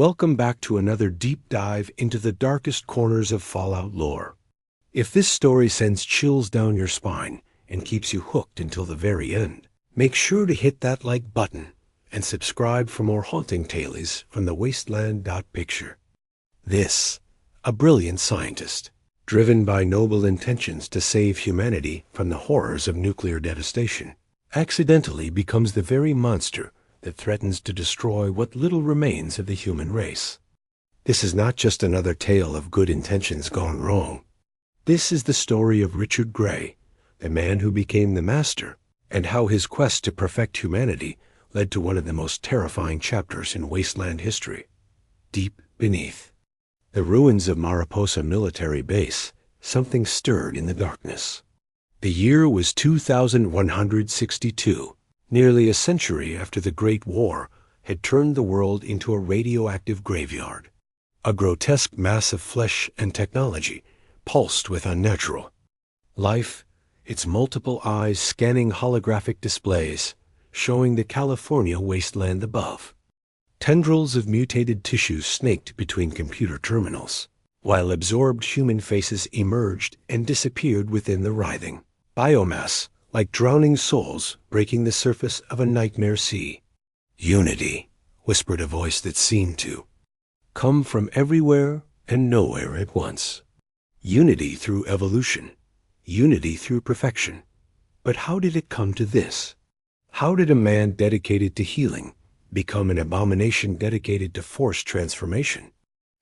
Welcome back to another deep dive into the darkest corners of Fallout lore. If this story sends chills down your spine and keeps you hooked until the very end, make sure to hit that like button and subscribe for more haunting tales from the Wasteland. Picture this: a brilliant scientist, driven by noble intentions to save humanity from the horrors of nuclear devastation, accidentally becomes the very monster that threatens to destroy what little remains of the human race. This is not just another tale of good intentions gone wrong. This is the story of Richard Gray, the man who became the Master, and how his quest to perfect humanity led to one of the most terrifying chapters in Wasteland history. Deep beneath the ruins of Mariposa Military Base, something stirred in the darkness. The year was 2162. Nearly a century after the Great War had turned the world into a radioactive graveyard. A grotesque mass of flesh and technology pulsed with unnatural life, its multiple eyes scanning holographic displays, showing the California wasteland above. Tendrils of mutated tissues snaked between computer terminals, while absorbed human faces emerged and disappeared within the writhing biomass, like drowning souls breaking the surface of a nightmare sea. Unity, whispered a voice that seemed to come from everywhere and nowhere at once. Unity through evolution, unity through perfection. But how did it come to this? How did a man dedicated to healing become an abomination dedicated to forced transformation?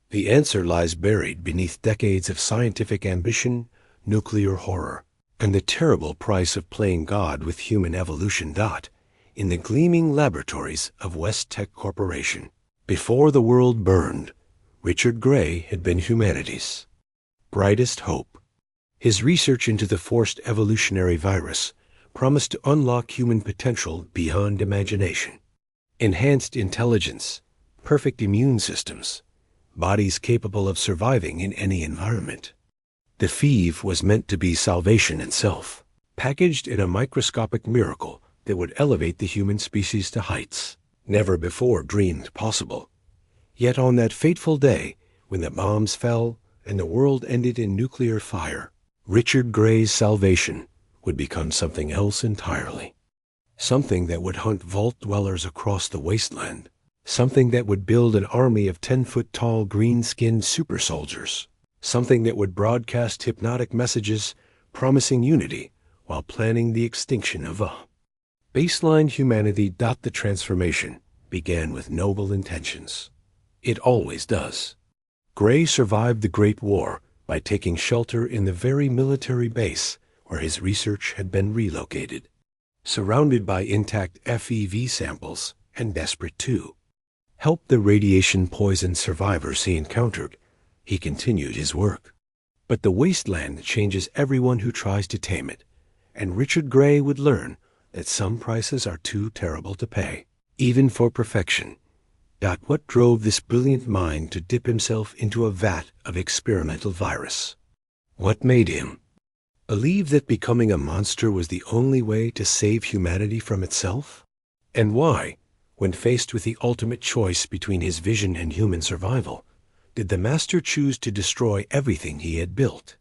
The answer lies buried beneath decades of scientific ambition, nuclear horror, and the terrible price of playing God with human evolution. In the gleaming laboratories of West Tek Corporation. Before the world burned, Richard Gray had been humanity's brightest hope. His research into the forced evolutionary virus promised to unlock human potential beyond imagination. Enhanced intelligence, perfect immune systems, bodies capable of surviving in any environment. The FEV was meant to be salvation itself, packaged in a microscopic miracle that would elevate the human species to heights never before dreamed possible. Yet on that fateful day, when the bombs fell and the world ended in nuclear fire, Richard Gray's salvation would become something else entirely. Something that would hunt vault dwellers across the wasteland. Something that would build an army of 10-foot-tall green-skinned super soldiers. Something that would broadcast hypnotic messages promising unity while planning the extinction of baseline humanity. The transformation began with noble intentions. It always does. Gray survived the Great War by taking shelter in the very military base where his research had been relocated. Surrounded by intact FEV samples and desperate to help the radiation-poisoned survivors he encountered, he continued his work. But the wasteland changes everyone who tries to tame it, and Richard Gray would learn that some prices are too terrible to pay, even for perfection. What drove this brilliant mind to dip himself into a vat of experimental virus? What made him believe that becoming a monster was the only way to save humanity from itself? And why, when faced with the ultimate choice between his vision and human survival, did the Master choose to destroy everything he had built?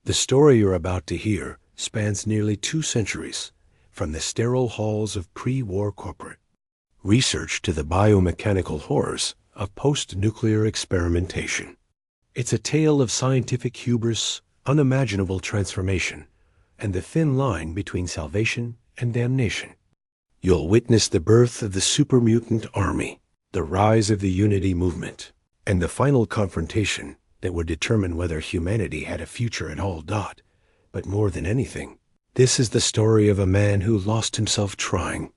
The story you're about to hear spans nearly 2 centuries, from the sterile halls of pre-war corporate research to the biomechanical horrors of post-nuclear experimentation. It's a tale of scientific hubris, unimaginable transformation, and the thin line between salvation and damnation. You'll witness the birth of the Super Mutant Army, the rise of the Unity movement, and the final confrontation that would determine whether humanity had a future at all. But more than anything, this is the story of a man who lost himself trying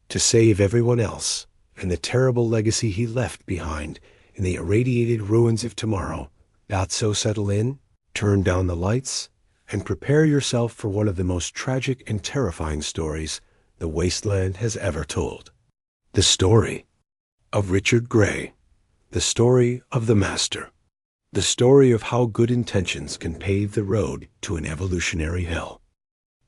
to save everyone else, and the terrible legacy he left behind in the irradiated ruins of tomorrow. So settle in, turn down the lights, and prepare yourself for one of the most tragic and terrifying stories the Wasteland has ever told. The story of Richard Gray. The story of the Master. The story of how good intentions can pave the road to an evolutionary hell.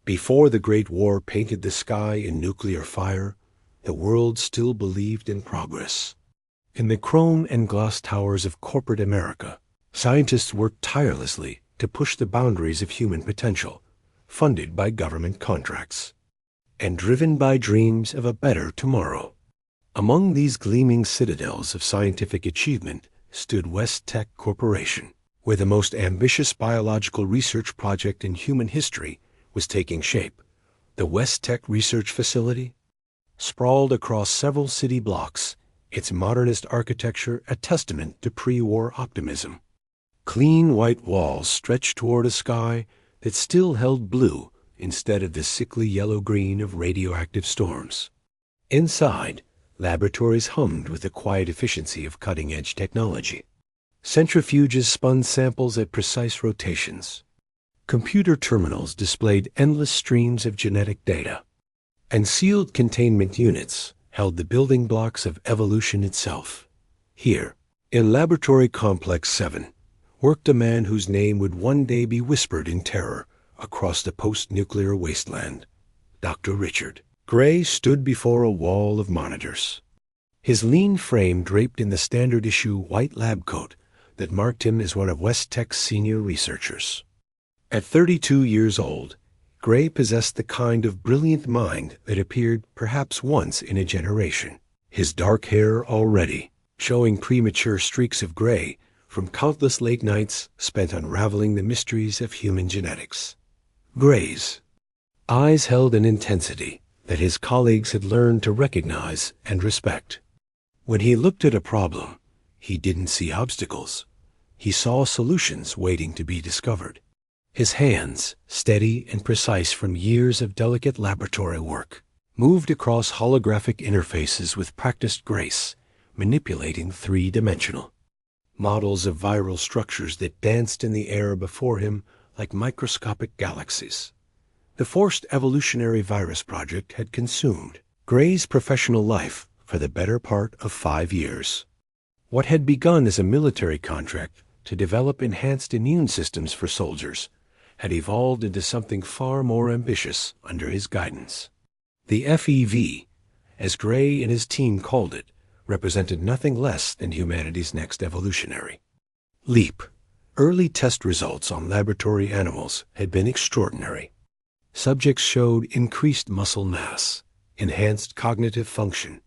Before the Great War painted the sky in nuclear fire, the world still believed in progress. In the chrome and gloss towers of corporate America, scientists worked tirelessly to push the boundaries of human potential, funded by government contracts, and driven by dreams of a better tomorrow. Among these gleaming citadels of scientific achievement stood West Tek Corporation, where the most ambitious biological research project in human history was taking shape. The West Tek Research Facility, sprawled across several city blocks, its modernist architecture a testament to pre-war optimism. Clean white walls stretched toward a sky that still held blue instead of the sickly yellow-green of radioactive storms. Inside, laboratories hummed with the quiet efficiency of cutting-edge technology. Centrifuges spun samples at precise rotations. Computer terminals displayed endless streams of genetic data. And sealed containment units held the building blocks of evolution itself. Here, in Laboratory Complex 7, worked a man whose name would one day be whispered in terror across the post-nuclear wasteland. Dr. Richard Gray stood before a wall of monitors, his lean frame draped in the standard-issue white lab coat that marked him as one of West Tek's senior researchers. At 32 years old, Gray possessed the kind of brilliant mind that appeared perhaps once in a generation, his dark hair already showing premature streaks of gray from countless late nights spent unraveling the mysteries of human genetics. Gray's eyes held an intensity that his colleagues had learned to recognize and respect. When he looked at a problem, he didn't see obstacles. He saw solutions waiting to be discovered. His hands, steady and precise from years of delicate laboratory work, moved across holographic interfaces with practiced grace, manipulating three-dimensional models of viral structures that danced in the air before him like microscopic galaxies. The forced evolutionary virus project had consumed Gray's professional life for the better part of 5 years. What had begun as a military contract to develop enhanced immune systems for soldiers had evolved into something far more ambitious under his guidance. The FEV, as Gray and his team called it, represented nothing less than humanity's next evolutionary leap. Early test results on laboratory animals had been extraordinary. Subjects showed increased muscle mass, enhanced cognitive function,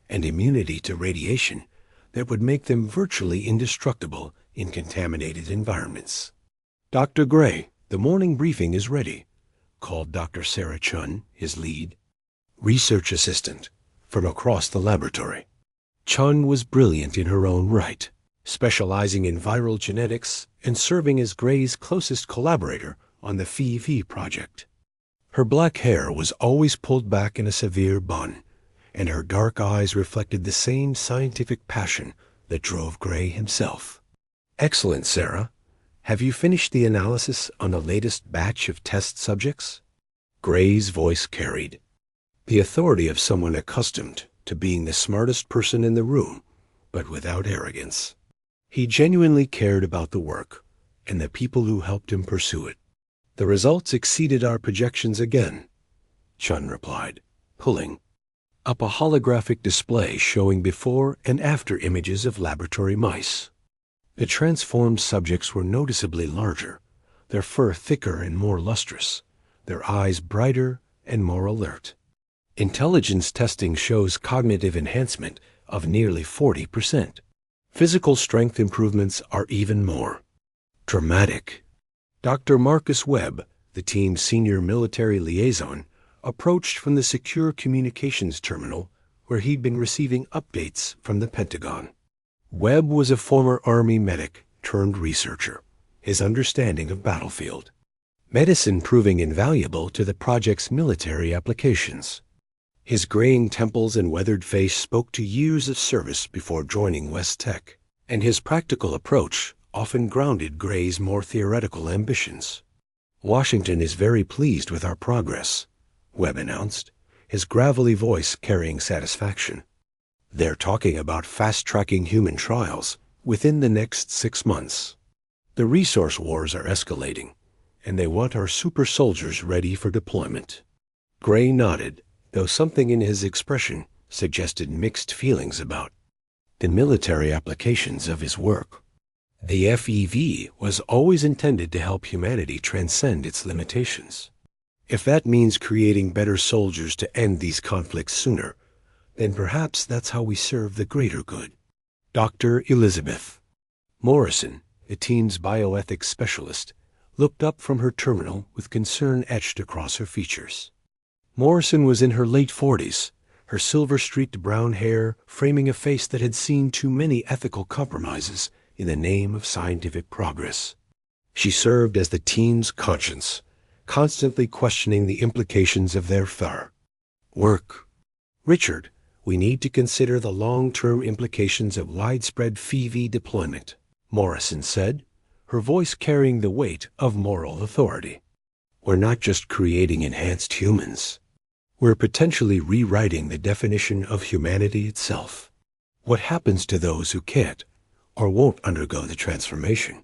and immunity to radiation that would make them virtually indestructible in contaminated environments. "Dr. Gray, the morning briefing is ready," called Dr. Sarah Chun, his lead research assistant, from across the laboratory. Chun was brilliant in her own right, specializing in viral genetics and serving as Gray's closest collaborator on the FEV project. Her black hair was always pulled back in a severe bun, and her dark eyes reflected the same scientific passion that drove Gray himself. "Excellent, Sarah. Have you finished the analysis on the latest batch of test subjects?" Gray's voice carried the authority of someone accustomed to being the smartest person in the room, but without arrogance. He genuinely cared about the work and the people who helped him pursue it. "The results exceeded our projections again," Chun replied, pulling up a holographic display showing before and after images of laboratory mice. The transformed subjects were noticeably larger, their fur thicker and more lustrous, their eyes brighter and more alert. Intelligence testing shows cognitive enhancement of nearly 40%. Physical strength improvements are even more dramatic. Dr. Marcus Webb, the team's senior military liaison, approached from the secure communications terminal where he'd been receiving updates from the Pentagon. Webb was a former Army medic turned researcher, his understanding of battlefield medicine proving invaluable to the project's military applications. His graying temples and weathered face spoke to years of service before joining West Tek, and his practical approach often grounded Gray's more theoretical ambitions. "Washington is very pleased with our progress," Webb announced, his gravelly voice carrying satisfaction. "They're talking about fast-tracking human trials within the next 6 months. The resource wars are escalating, and they want our super soldiers ready for deployment." Gray nodded, though something in his expression suggested mixed feelings about the military applications of his work. The FEV was always intended to help humanity transcend its limitations. If that means creating better soldiers to end these conflicts sooner, then perhaps that's how we serve the greater good. Dr. Elizabeth Morrison, a team's bioethics specialist, looked up from her terminal with concern etched across her features. Morrison was in her late 40s, her silver-streaked brown hair framing a face that had seen too many ethical compromises in the name of scientific progress. She served as the team's conscience, constantly questioning the implications of their work. Richard, we need to consider the long-term implications of widespread FEV deployment, Morrison said, her voice carrying the weight of moral authority. We're not just creating enhanced humans. We're potentially rewriting the definition of humanity itself. What happens to those who can't or won't undergo the transformation?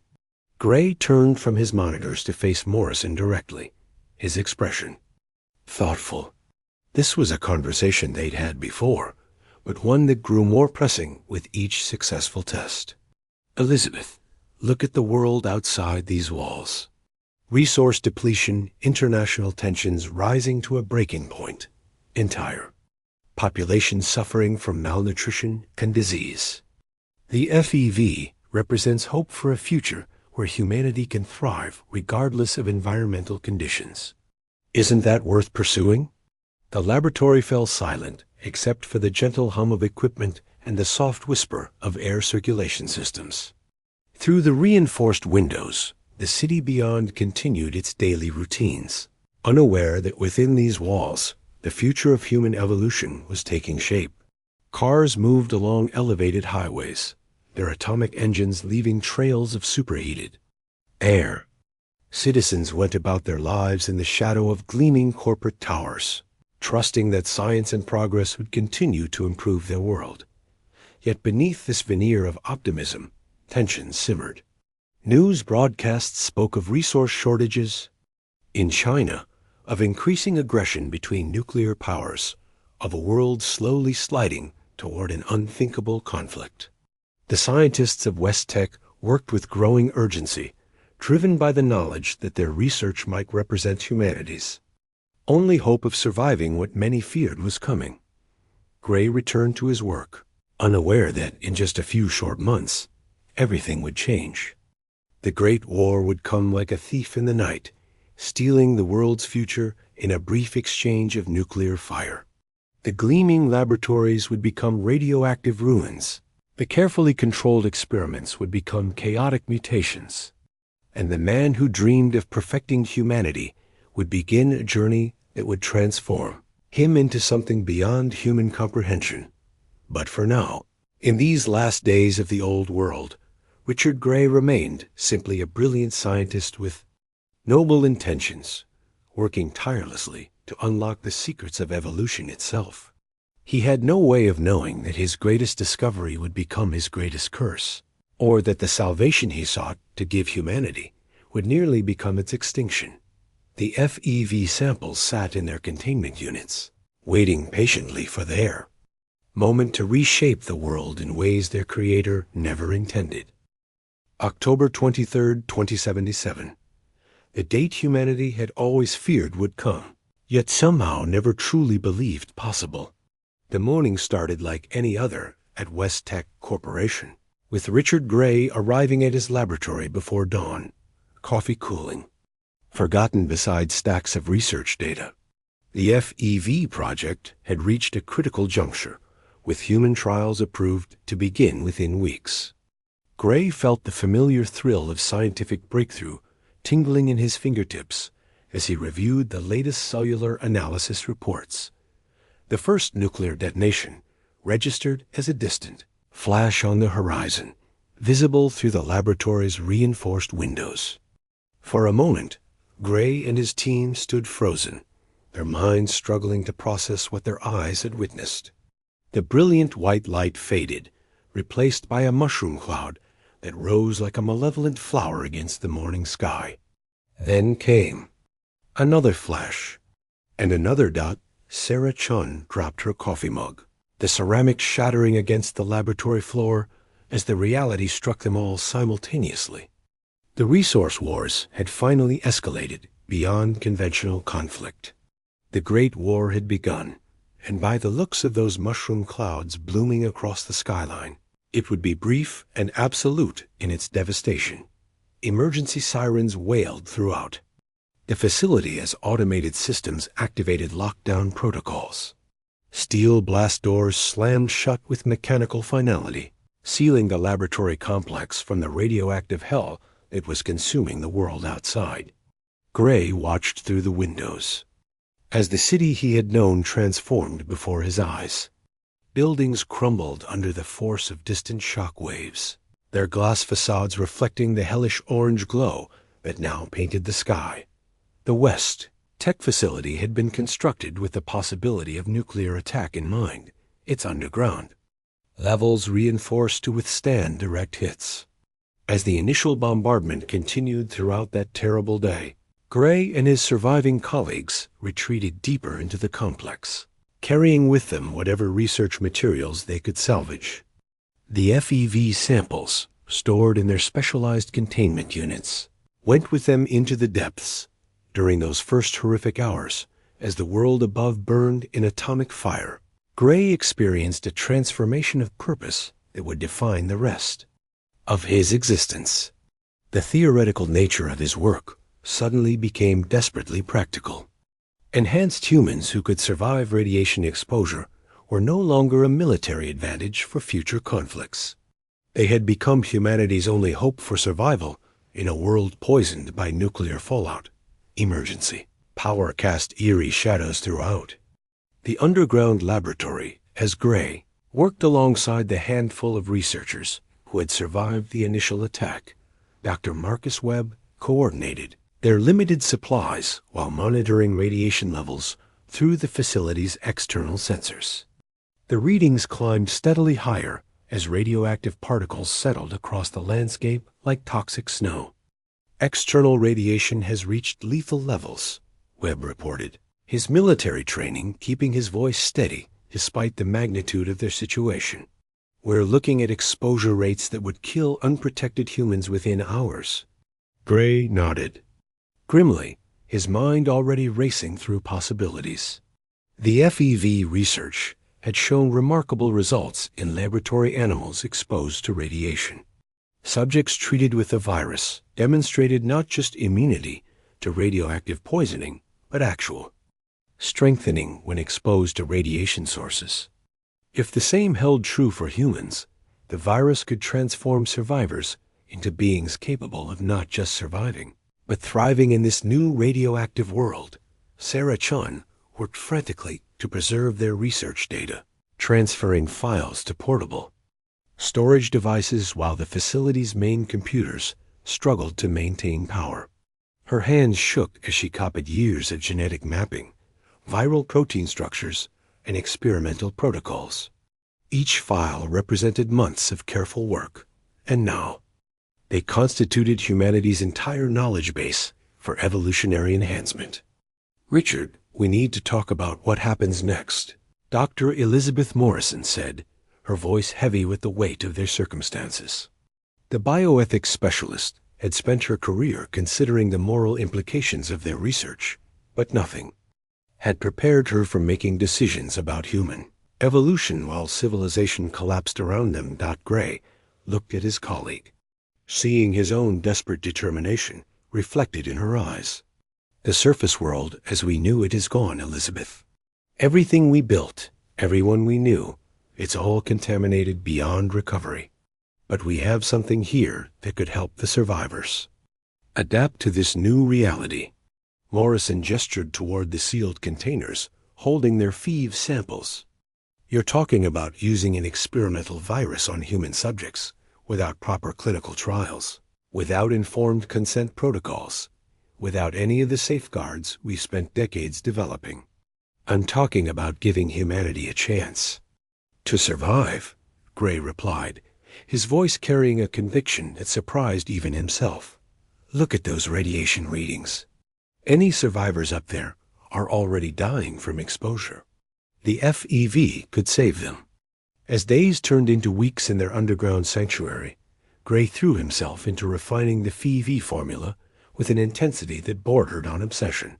Gray turned from his monitors to face Morrison directly, his expression thoughtful. This was a conversation they'd had before, but one that grew more pressing with each successful test. Elizabeth, look at the world outside these walls. Resource depletion, international tensions rising to a breaking point. Entire population suffering from malnutrition and disease. The FEV represents hope for a future where humanity can thrive regardless of environmental conditions. Isn't that worth pursuing? The laboratory fell silent, except for the gentle hum of equipment and the soft whisper of air circulation systems. Through the reinforced windows, the city beyond continued its daily routines, unaware that within these walls, the future of human evolution was taking shape. Cars moved along elevated highways, their atomic engines leaving trails of superheated air. Citizens went about their lives in the shadow of gleaming corporate towers, trusting that science and progress would continue to improve their world. Yet beneath this veneer of optimism, tension simmered. News broadcasts spoke of resource shortages in China, of increasing aggression between nuclear powers, of a world slowly sliding toward an unthinkable conflict. The scientists of West Tek worked with growing urgency, driven by the knowledge that their research might represent humanity's only hope of surviving what many feared was coming. Gray returned to his work, unaware that in just a few short months, everything would change. The Great War would come like a thief in the night, stealing the world's future in a brief exchange of nuclear fire. The gleaming laboratories would become radioactive ruins. The carefully controlled experiments would become chaotic mutations. And the man who dreamed of perfecting humanity would begin a journey that would transform him into something beyond human comprehension. But for now, in these last days of the old world, Richard Gray remained simply a brilliant scientist with noble intentions, working tirelessly to unlock the secrets of evolution itself. He had no way of knowing that his greatest discovery would become his greatest curse, or that the salvation he sought to give humanity would nearly become its extinction. The FEV samples sat in their containment units, waiting patiently for their moment to reshape the world in ways their creator never intended. October 23, 2077. The date humanity had always feared would come, yet somehow never truly believed possible. The morning started like any other at West Tek Corporation, with Richard Gray arriving at his laboratory before dawn, coffee cooling, forgotten beside stacks of research data. The FEV project had reached a critical juncture, with human trials approved to begin within weeks. Gray felt the familiar thrill of scientific breakthrough tingling in his fingertips as he reviewed the latest cellular analysis reports. The first nuclear detonation, registered as a distant flash on the horizon, visible through the laboratory's reinforced windows. For a moment, Gray and his team stood frozen, their minds struggling to process what their eyes had witnessed. The brilliant white light faded, replaced by a mushroom cloud that rose like a malevolent flower against the morning sky. Then came another flash, and another dot. Sarah Chun dropped her coffee mug. the ceramics shattering against the laboratory floor as the reality struck them all simultaneously. The resource wars had finally escalated beyond conventional conflict. The Great War had begun, and by the looks of those mushroom clouds blooming across the skyline, it would be brief and absolute in its devastation. Emergency sirens wailed throughout the facility as automated systems activated lockdown protocols. Steel blast doors slammed shut with mechanical finality, sealing the laboratory complex from the radioactive hell that was consuming the world outside. Gray watched through the windows as the city he had known transformed before his eyes. Buildings crumbled under the force of distant shock waves, their glass facades reflecting the hellish orange glow that now painted the sky. The West Tek facility had been constructed with the possibility of nuclear attack in mind, its underground levels reinforced to withstand direct hits. As the initial bombardment continued throughout that terrible day, Gray and his surviving colleagues retreated deeper into the complex, carrying with them whatever research materials they could salvage. The FEV samples, stored in their specialized containment units, went with them into the depths during those first horrific hours as the world above burned in atomic fire. Gray experienced a transformation of purpose that would define the rest of his existence. The theoretical nature of his work suddenly became desperately practical. Enhanced humans who could survive radiation exposure were no longer a military advantage for future conflicts. They had become humanity's only hope for survival in a world poisoned by nuclear fallout. Emergency power cast eerie shadows throughout the underground laboratory as Gray worked alongside the handful of researchers who had survived the initial attack. Dr. Marcus Webb coordinated their limited supplies while monitoring radiation levels through the facility's external sensors. The readings climbed steadily higher as radioactive particles settled across the landscape like toxic snow. External radiation has reached lethal levels, Webb reported, his military training keeping his voice steady despite the magnitude of their situation. We're looking at exposure rates that would kill unprotected humans within hours. Gray nodded, grimly, his mind already racing through possibilities. The FEV research had shown remarkable results in laboratory animals exposed to radiation. Subjects treated with the virus demonstrated not just immunity to radioactive poisoning, but actual strengthening when exposed to radiation sources. If the same held true for humans, the virus could transform survivors into beings capable of not just surviving, but thriving in this new radioactive world. Sarah Chun worked frantically to preserve their research data, transferring files to portable storage devices while the facility's main computers struggled to maintain power. Her hands shook as she copied years of genetic mapping, viral protein structures, and experimental protocols. Each file represented months of careful work, and now they constituted humanity's entire knowledge base for evolutionary enhancement. Richard, we need to talk about what happens next, Dr. Elizabeth Morrison said, her voice heavy with the weight of their circumstances. The bioethics specialist had spent her career considering the moral implications of their research, but nothing had prepared her for making decisions about human evolution while civilization collapsed around them. Gray looked at his colleague, seeing his own desperate determination reflected in her eyes. The surface world as we knew it is gone, Elizabeth. Everything we built, everyone we knew, it's all contaminated beyond recovery. But we have something here that could help the survivors adapt to this new reality. Morrison gestured toward the sealed containers, holding their FEV samples. You're talking about using an experimental virus on human subjects without proper clinical trials, without informed consent protocols, without any of the safeguards we spent decades developing. I'm talking about giving humanity a chance to survive, Gray replied, his voice carrying a conviction that surprised even himself. Look at those radiation readings. Any survivors up there are already dying from exposure. The FEV could save them, As days turned into weeks in their underground sanctuary, Gray threw himself into refining the Phi-V formula with an intensity that bordered on obsession.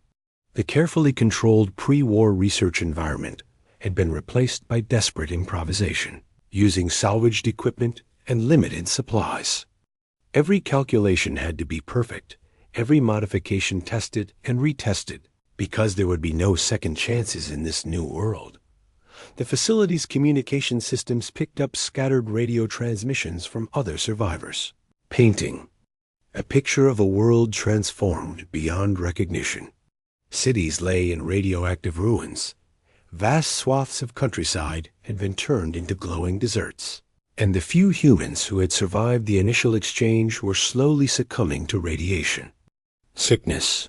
The carefully controlled pre-war research environment had been replaced by desperate improvisation, using salvaged equipment and limited supplies. Every calculation had to be perfect, every modification tested and retested, because there would be no second chances in this new world. The facility's communication systems picked up scattered radio transmissions from other survivors. Painting. A picture of a world transformed beyond recognition. Cities lay in radioactive ruins. Vast swaths of countryside had been turned into glowing deserts. And the few humans who had survived the initial exchange were slowly succumbing to radiation. Sickness.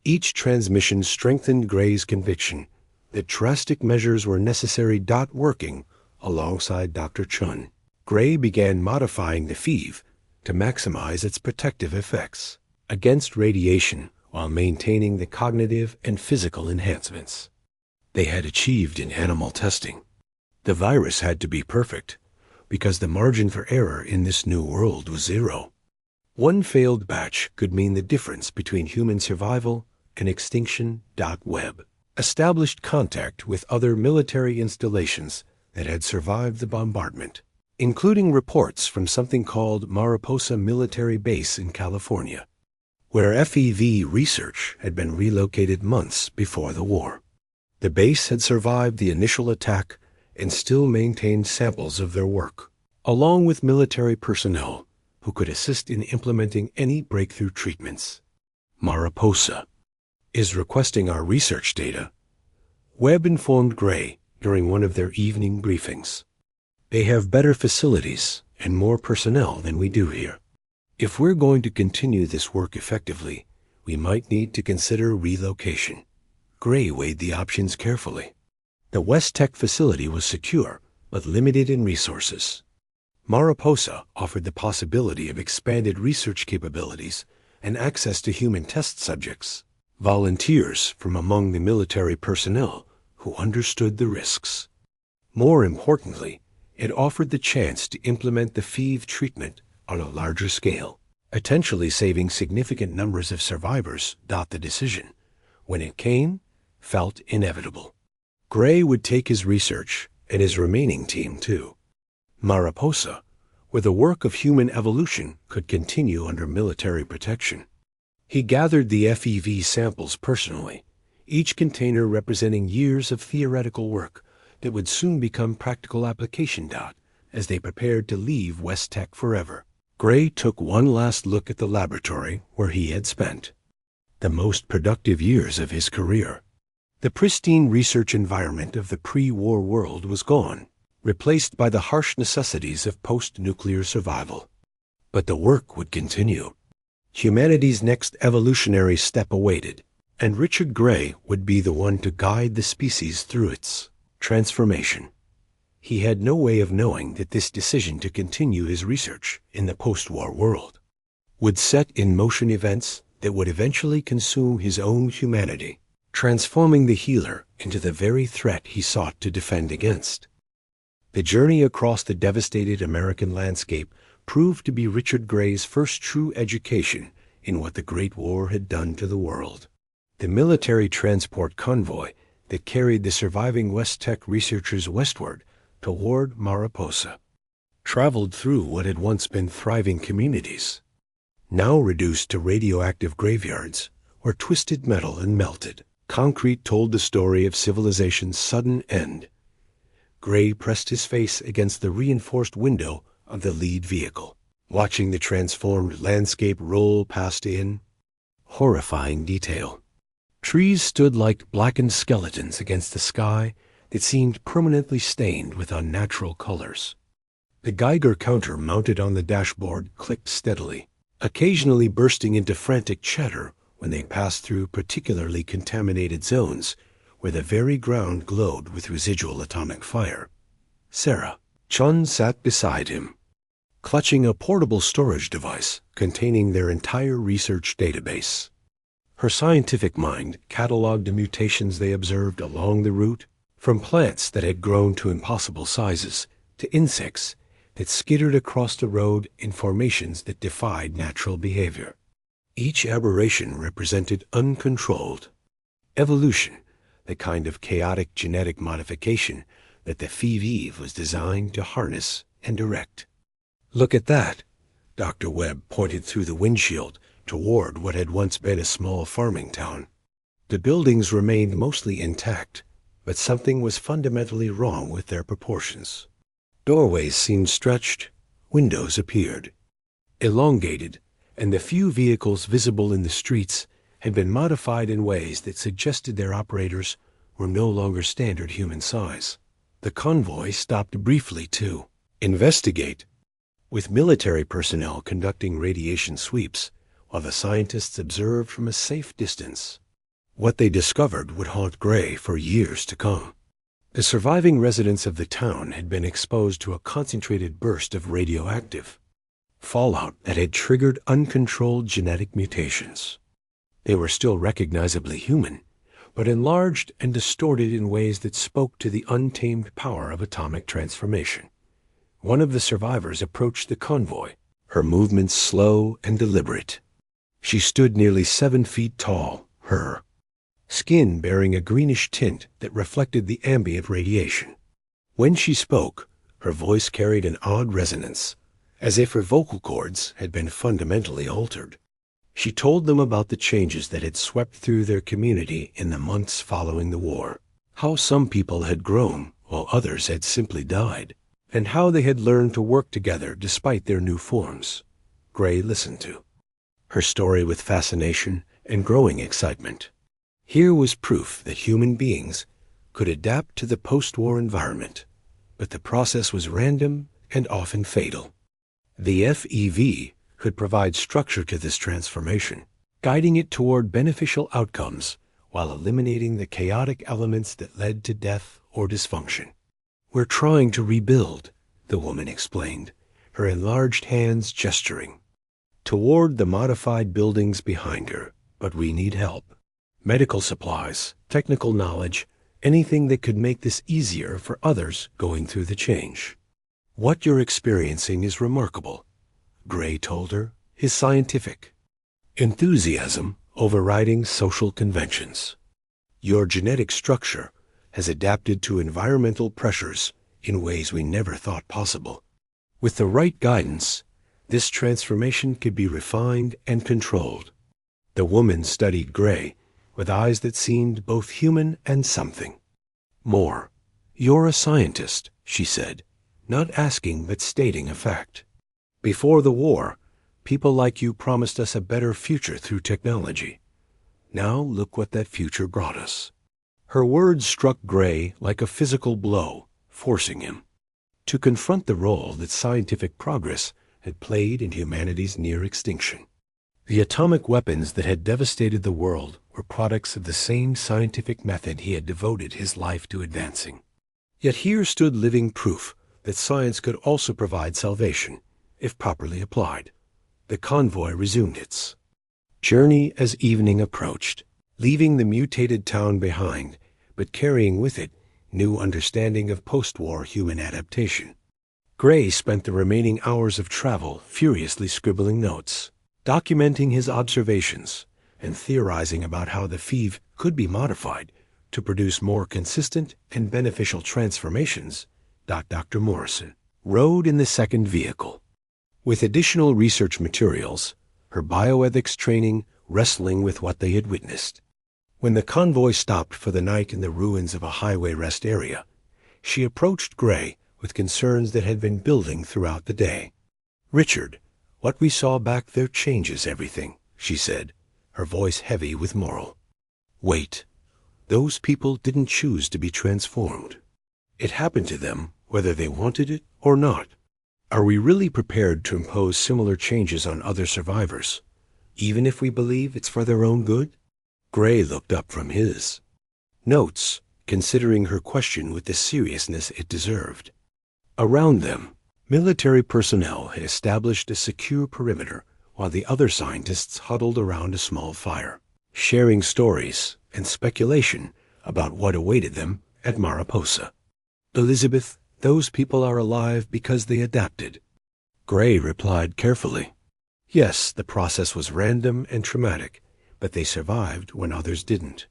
Each transmission strengthened Gray's conviction that drastic measures were necessary. Working alongside Dr. Chun, Gray began modifying the Phi-V to maximize its protective effects against radiation while maintaining the cognitive and physical enhancements they had achieved in animal testing. The virus had to be perfect, because the margin for error in this new world was zero. One failed batch could mean the difference between human survival and extinction. Webb established contact with other military installations that had survived the bombardment, including reports from something called Mariposa Military Base in California, where FEV research had been relocated months before the war. The base had survived the initial attack and still maintained samples of their work, along with military personnel who could assist in implementing any breakthrough treatments. Mariposa is requesting our research data, Webb informed Gray during one of their evening briefings. They have better facilities and more personnel than we do here. If we're going to continue this work effectively, we might need to consider relocation. Gray weighed the options carefully. The West Tek facility was secure, but limited in resources. Mariposa offered the possibility of expanded research capabilities and access to human test subjects, volunteers from among the military personnel who understood the risks. More importantly, it offered the chance to implement the Phi-V treatment on a larger scale, potentially saving significant numbers of survivors. The decision, when it came, felt inevitable. Gray would take his research and his remaining team too. Mariposa, where the work of human evolution could continue under military protection. He gathered the FEV samples personally, each container representing years of theoretical work that would soon become practical application. As they prepared to leave West Tek forever, Gray took one last look at the laboratory where he had spent the most productive years of his career. The pristine research environment of the pre-war world was gone, replaced by the harsh necessities of post-nuclear survival. But the work would continue. Humanity's next evolutionary step awaited, and Richard Gray would be the one to guide the species through its transformation. He had no way of knowing that this decision to continue his research in the post-war world would set in motion events that would eventually consume his own humanity, transforming the healer into the very threat he sought to defend against. The journey across the devastated American landscape proved to be Richard Gray's first true education in what the Great War had done to the world. The military transport convoy that carried the surviving West Tek researchers westward toward Mariposa traveled through what had once been thriving communities, now reduced to radioactive graveyards where twisted metal and melted concrete told the story of civilization's sudden end. Gray pressed his face against the reinforced window of the lead vehicle, watching the transformed landscape roll past in horrifying detail. Trees stood like blackened skeletons against the sky that seemed permanently stained with unnatural colors. The Geiger counter mounted on the dashboard clicked steadily, occasionally bursting into frantic chatter when they passed through particularly contaminated zones where the very ground glowed with residual atomic fire. Sarah Chun sat beside him, clutching a portable storage device containing their entire research database. Her scientific mind cataloged the mutations they observed along the route, from plants that had grown to impossible sizes to insects that skittered across the road in formations that defied natural behavior. Each aberration represented uncontrolled evolution, the kind of chaotic genetic modification that the Vive was designed to harness and direct. "Look at that!" Dr. Webb pointed through the windshield toward what had once been a small farming town. The buildings remained mostly intact, but something was fundamentally wrong with their proportions. Doorways seemed stretched, windows appeared elongated, and the few vehicles visible in the streets had been modified in ways that suggested their operators were no longer standard human size. The convoy stopped briefly to investigate, with military personnel conducting radiation sweeps while the scientists observed from a safe distance. What they discovered would haunt Gray for years to come. The surviving residents of the town had been exposed to a concentrated burst of radioactive fallout that had triggered uncontrolled genetic mutations. They were still recognizably human, but enlarged and distorted in ways that spoke to the untamed power of atomic transformation. One of the survivors approached the convoy, her movements slow and deliberate. She stood nearly 7 feet tall, her skin bearing a greenish tint that reflected the ambient radiation. When she spoke, her voice carried an odd resonance, as if her vocal cords had been fundamentally altered. She told them about the changes that had swept through their community in the months following the war, how some people had grown while others had simply died, and how they had learned to work together despite their new forms. Gray listened to her story with fascination and growing excitement. Here was proof that human beings could adapt to the post-war environment, but the process was random and often fatal. The FEV could provide structure to this transformation, guiding it toward beneficial outcomes while eliminating the chaotic elements that led to death or dysfunction. "We're trying to rebuild," the woman explained, her enlarged hands gesturing toward the modified buildings behind her, "but we need help. Medical supplies, technical knowledge, anything that could make this easier for others going through the change." "What you're experiencing is remarkable," Gray told her, his scientific enthusiasm overriding social conventions. "Your genetic structure has adapted to environmental pressures in ways we never thought possible. With the right guidance, this transformation could be refined and controlled." The woman studied Gray with eyes that seemed both human and something more. "You're a scientist," she said, not asking but stating a fact. "Before the war, people like you promised us a better future through technology. Now look what that future brought us." Her words struck Gray like a physical blow, forcing him to confront the role that scientific progress had played in humanity's near extinction. The atomic weapons that had devastated the world were products of the same scientific method he had devoted his life to advancing. Yet here stood living proof that science could also provide salvation, if properly applied. The convoy resumed its journey as evening approached, leaving the mutated town behind, but carrying with it new understanding of post-war human adaptation. Gray spent the remaining hours of travel furiously scribbling notes, documenting his observations, and theorizing about how the Vive could be modified to produce more consistent and beneficial transformations. Dr. Morrison rode in the second vehicle, with additional research materials, her bioethics training wrestling with what they had witnessed. When the convoy stopped for the night in the ruins of a highway rest area, she approached Gray with concerns that had been building throughout the day. "Richard, what we saw back there changes everything," she said, her voice heavy with moral weight. "Those people didn't choose to be transformed. It happened to them whether they wanted it or not. Are we really prepared to impose similar changes on other survivors, even if we believe it's for their own good?" Gray looked up from his notes, considering her question with the seriousness it deserved. Around them, military personnel had established a secure perimeter while the other scientists huddled around a small fire, sharing stories and speculation about what awaited them at Mariposa. Elizabeth, Those people are alive because they adapted. Gray replied carefully. Yes, the process was random and traumatic, but they survived when others didn't.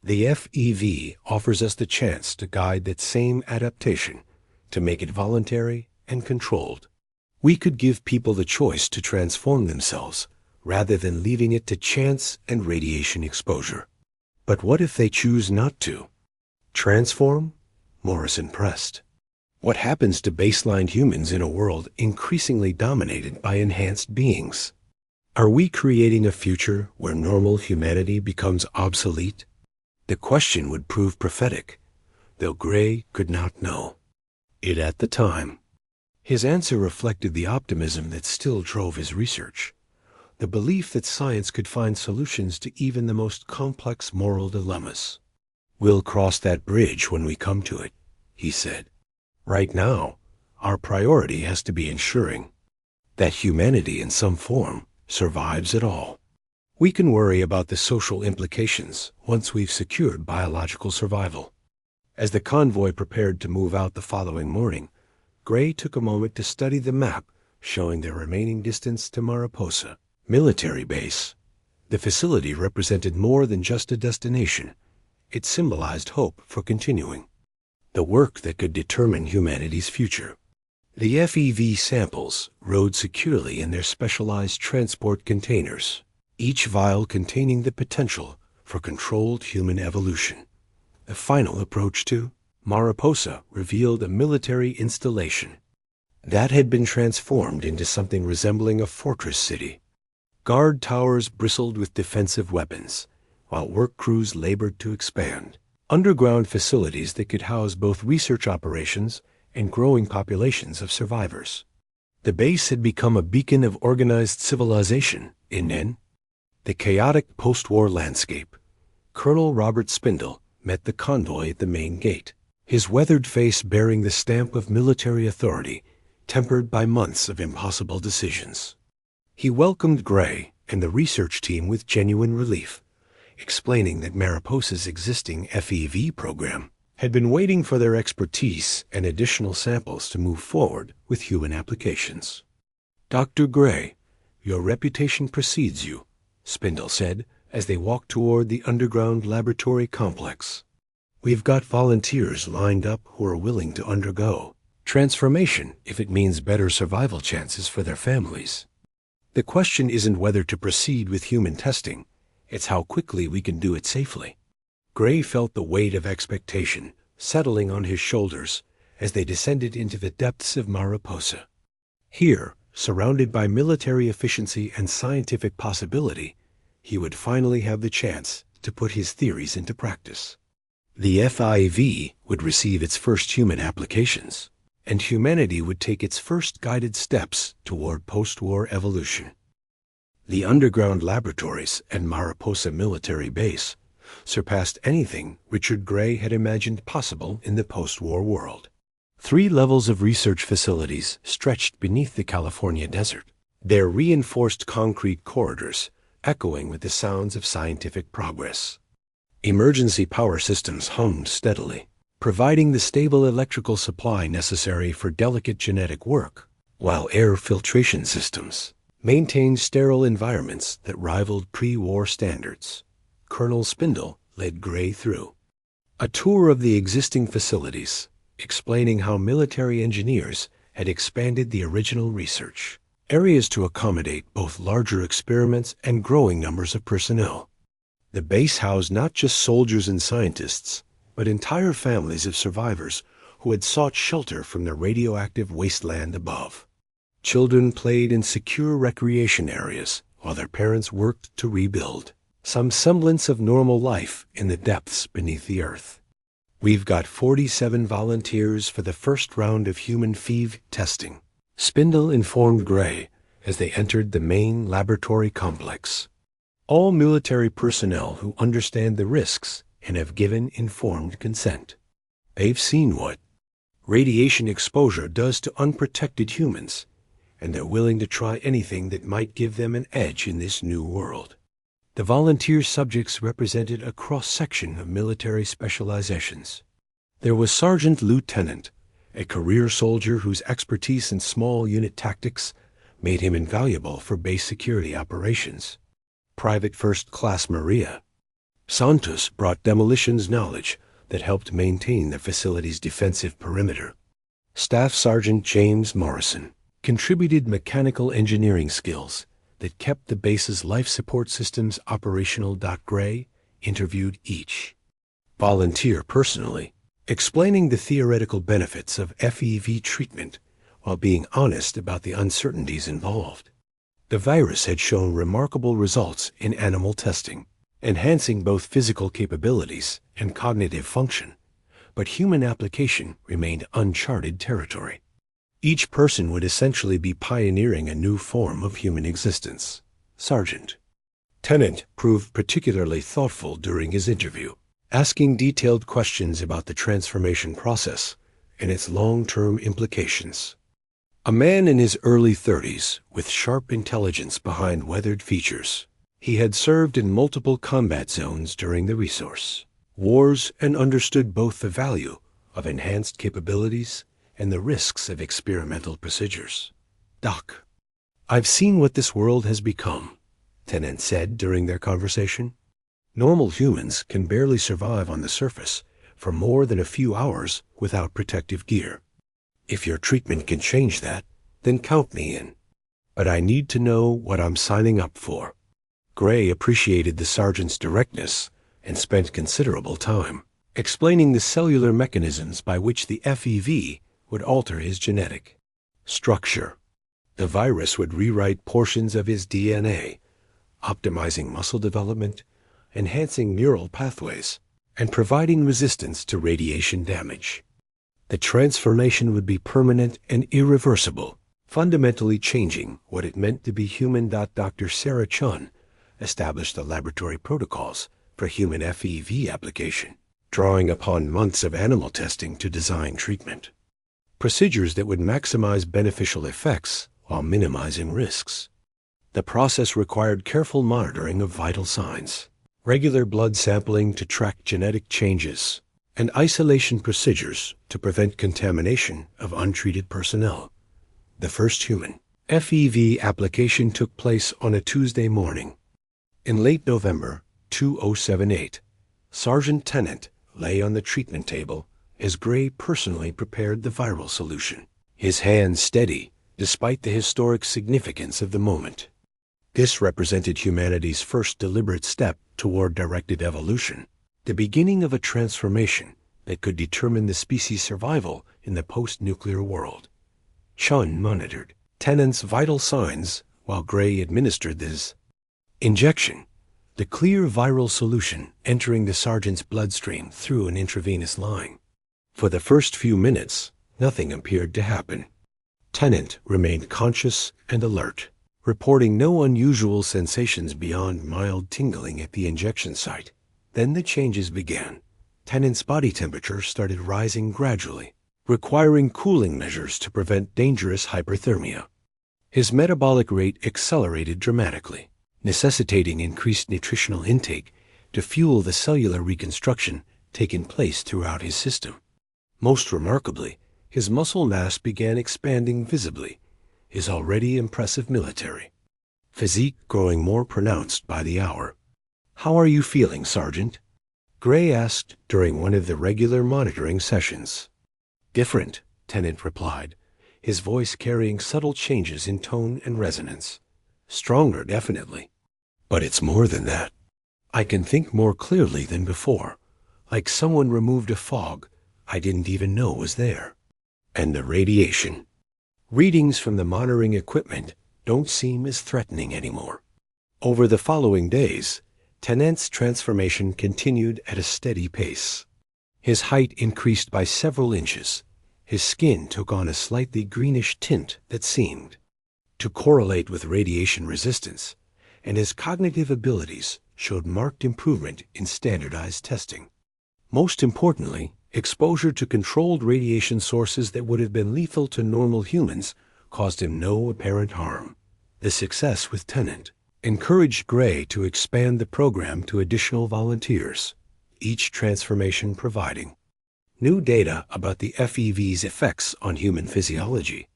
The FEV offers us the chance to guide that same adaptation, to make it voluntary and controlled. We could give people the choice to transform themselves, rather than leaving it to chance and radiation exposure. But what if they choose not to? Transform? Morrison pressed. What happens to baseline humans in a world increasingly dominated by enhanced beings? Are we creating a future where normal humanity becomes obsolete? The question would prove prophetic, though Gray could not know it at the time. His answer reflected the optimism that still drove his research, the belief that science could find solutions to even the most complex moral dilemmas. We'll cross that bridge when we come to it, he said. Right now, our priority has to be ensuring that humanity in some form survives at all. We can worry about the social implications once we've secured biological survival. As the convoy prepared to move out the following morning, Gray took a moment to study the map showing their remaining distance to Mariposa Military Base. The facility represented more than just a destination. It symbolized hope for continuing the work that could determine humanity's future. The FEV samples rode securely in their specialized transport containers, each vial containing the potential for controlled human evolution. The final approach to Mariposa revealed a military installation that had been transformed into something resembling a fortress city. Guard towers bristled with defensive weapons, while work crews labored to expand underground facilities that could house both research operations and growing populations of survivors. The base had become a beacon of organized civilization in the chaotic post-war landscape. Colonel Robert Spindle met the convoy at the main gate, his weathered face bearing the stamp of military authority, tempered by months of impossible decisions. He welcomed Gray and the research team with genuine relief, explaining that Mariposa's existing FEV program had been waiting for their expertise and additional samples to move forward with human applications. Dr. Gray, your reputation precedes you, Spindle said as they walked toward the underground laboratory complex. We've got volunteers lined up who are willing to undergo transformation if it means better survival chances for their families. The question isn't whether to proceed with human testing, it's how quickly we can do it safely. Gray felt the weight of expectation settling on his shoulders as they descended into the depths of Mariposa. Here, surrounded by military efficiency and scientific possibility, he would finally have the chance to put his theories into practice. The FIV would receive its first human applications, and humanity would take its first guided steps toward post-war evolution. The underground laboratories and Mariposa Military Base surpassed anything Richard Gray had imagined possible in the post-war world. 3 levels of research facilities stretched beneath the California desert, their reinforced concrete corridors echoing with the sounds of scientific progress. Emergency power systems hummed steadily, providing the stable electrical supply necessary for delicate genetic work, while air filtration systems maintained sterile environments that rivaled pre-war standards. Colonel Spindle led Gray through a tour of the existing facilities, explaining how military engineers had expanded the original research areas to accommodate both larger experiments and growing numbers of personnel. The base housed not just soldiers and scientists, but entire families of survivors who had sought shelter from the radioactive wasteland above. Children played in secure recreation areas while their parents worked to rebuild some semblance of normal life in the depths beneath the earth. We've got 47 volunteers for the first round of human FEV testing, Spindle informed Gray as they entered the main laboratory complex. All military personnel who understand the risks and have given informed consent. They've seen what radiation exposure does to unprotected humans, and they're willing to try anything that might give them an edge in this new world. The volunteer subjects represented a cross-section of military specializations. There was Sergeant Lieutenant a career soldier whose expertise in small unit tactics made him invaluable for base security operations. Private First Class Maria Santos brought demolitions knowledge that helped maintain the facility's defensive perimeter. Staff Sergeant James Morrison contributed mechanical engineering skills that kept the base's life support systems operational. Gray interviewed each volunteer personally, explaining the theoretical benefits of FEV treatment while being honest about the uncertainties involved. The virus had shown remarkable results in animal testing, enhancing both physical capabilities and cognitive function, but human application remained uncharted territory. Each person would essentially be pioneering a new form of human existence. Sergeant Tennant proved particularly thoughtful during his interview, asking detailed questions about the transformation process and its long-term implications. A man in his early 30s with sharp intelligence behind weathered features, he had served in multiple combat zones during the resource wars and understood both the value of enhanced capabilities and the risks of experimental procedures. Doc, I've seen what this world has become, Tennant said during their conversation. Normal humans can barely survive on the surface for more than a few hours without protective gear. If your treatment can change that, then count me in. But I need to know what I'm signing up for. Gray appreciated the sergeant's directness and spent considerable time explaining the cellular mechanisms by which the FEV would alter his genetic structure. The virus would rewrite portions of his DNA, optimizing muscle development, enhancing neural pathways, and providing resistance to radiation damage. The transformation would be permanent and irreversible, fundamentally changing what it meant to be human. Dr. Sarah Chun established the laboratory protocols for human FEV application, drawing upon months of animal testing to design treatment. Procedures that would maximize beneficial effects while minimizing risks. The process required careful monitoring of vital signs, regular blood sampling to track genetic changes, and isolation procedures to prevent contamination of untreated personnel. The first human FEV application took place on a Tuesday morning. In late November 2078, Sergeant Tennant lay on the treatment table as Gray personally prepared the viral solution, his hands steady despite the historic significance of the moment. This represented humanity's first deliberate step toward directed evolution, the beginning of a transformation that could determine the species' survival in the post-nuclear world. Chun monitored Tennant's vital signs while Gray administered this injection, the clear viral solution entering the sergeant's bloodstream through an intravenous line. For the first few minutes, nothing appeared to happen. Tennant remained conscious and alert, reporting no unusual sensations beyond mild tingling at the injection site. Then the changes began. Tennant's body temperature started rising gradually, requiring cooling measures to prevent dangerous hyperthermia. His metabolic rate accelerated dramatically, necessitating increased nutritional intake to fuel the cellular reconstruction taking place throughout his system. Most remarkably, his muscle mass began expanding visibly, his already impressive military physique growing more pronounced by the hour. "How are you feeling, Sergeant?" Gray asked during one of the regular monitoring sessions. "Different," Tennant replied, his voice carrying subtle changes in tone and resonance. "Stronger, definitely. But it's more than that. I can think more clearly than before, like someone removed a fog I didn't even know was there. And the radiation. Readings from the monitoring equipment don't seem as threatening anymore." Over the following days, Tennant's transformation continued at a steady pace. His height increased by several inches. His skin took on a slightly greenish tint that seemed to correlate with radiation resistance, and his cognitive abilities showed marked improvement in standardized testing. Most importantly, exposure to controlled radiation sources that would have been lethal to normal humans caused him no apparent harm. The success with Tennant encouraged Gray to expand the program to additional volunteers, each transformation providing new data about the FEV's effects on human physiology.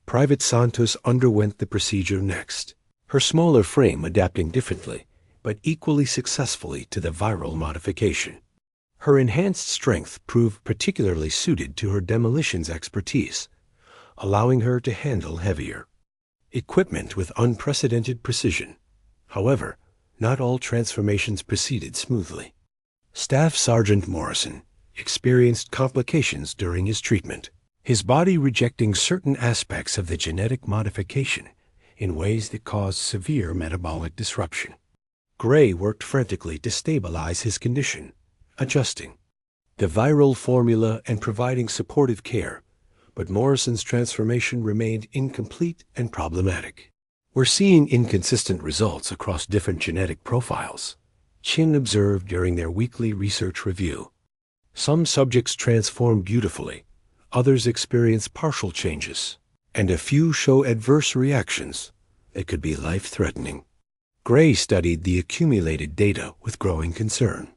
Private Santos underwent the procedure next, her smaller frame adapting differently, but equally successfully to the viral modification. Her enhanced strength proved particularly suited to her demolitions expertise, allowing her to handle heavier equipment with unprecedented precision. However, not all transformations proceeded smoothly. Staff Sergeant Morrison experienced complications during his treatment, his body rejecting certain aspects of the genetic modification in ways that caused severe metabolic disruption. Gray worked frantically to stabilize his condition, adjusting the viral formula and providing supportive care, but Morrison's transformation remained incomplete and problematic. "We're seeing inconsistent results across different genetic profiles," Chin observed during their weekly research review. "Some subjects transform beautifully, others experience partial changes, and a few show adverse reactions that could be life-threatening." Gray studied the accumulated data with growing concern.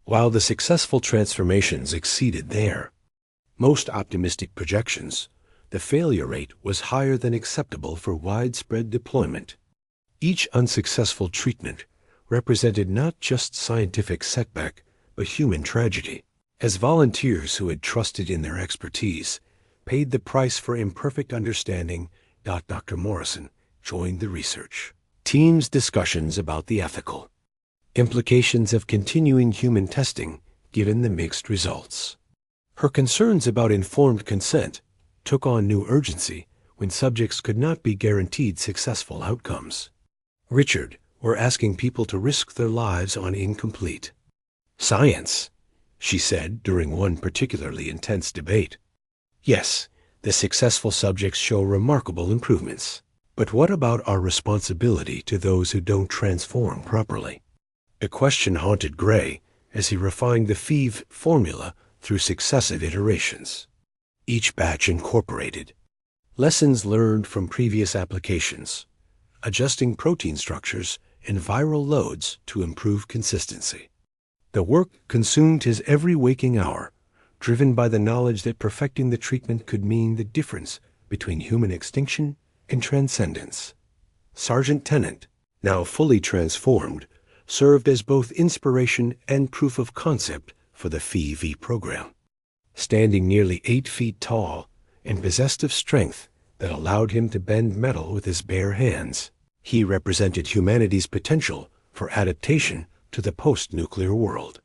While the successful transformations exceeded their most optimistic projections, the failure rate was higher than acceptable for widespread deployment. Each unsuccessful treatment represented not just scientific setback, but human tragedy, as volunteers who had trusted in their expertise paid the price for imperfect understanding. Dr. Morrison joined the research team's discussions about the ethical implications of continuing human testing given the mixed results. Her concerns about informed consent took on new urgency when subjects could not be guaranteed successful outcomes. "Richard, we're asking people to risk their lives on incomplete science," she said during one particularly intense debate. "Yes, the successful subjects show remarkable improvements. But what about our responsibility to those who don't transform properly?" A question haunted Gray as he refined the FEV formula through successive iterations. Each batch incorporated lessons learned from previous applications, adjusting protein structures and viral loads to improve consistency. The work consumed his every waking hour, driven by the knowledge that perfecting the treatment could mean the difference between human extinction and transcendence. Sergeant Tennant, now fully transformed, served as both inspiration and proof of concept for the FEV program. Standing nearly 8 feet tall and possessed of strength that allowed him to bend metal with his bare hands, he represented humanity's potential for adaptation to the post-nuclear world.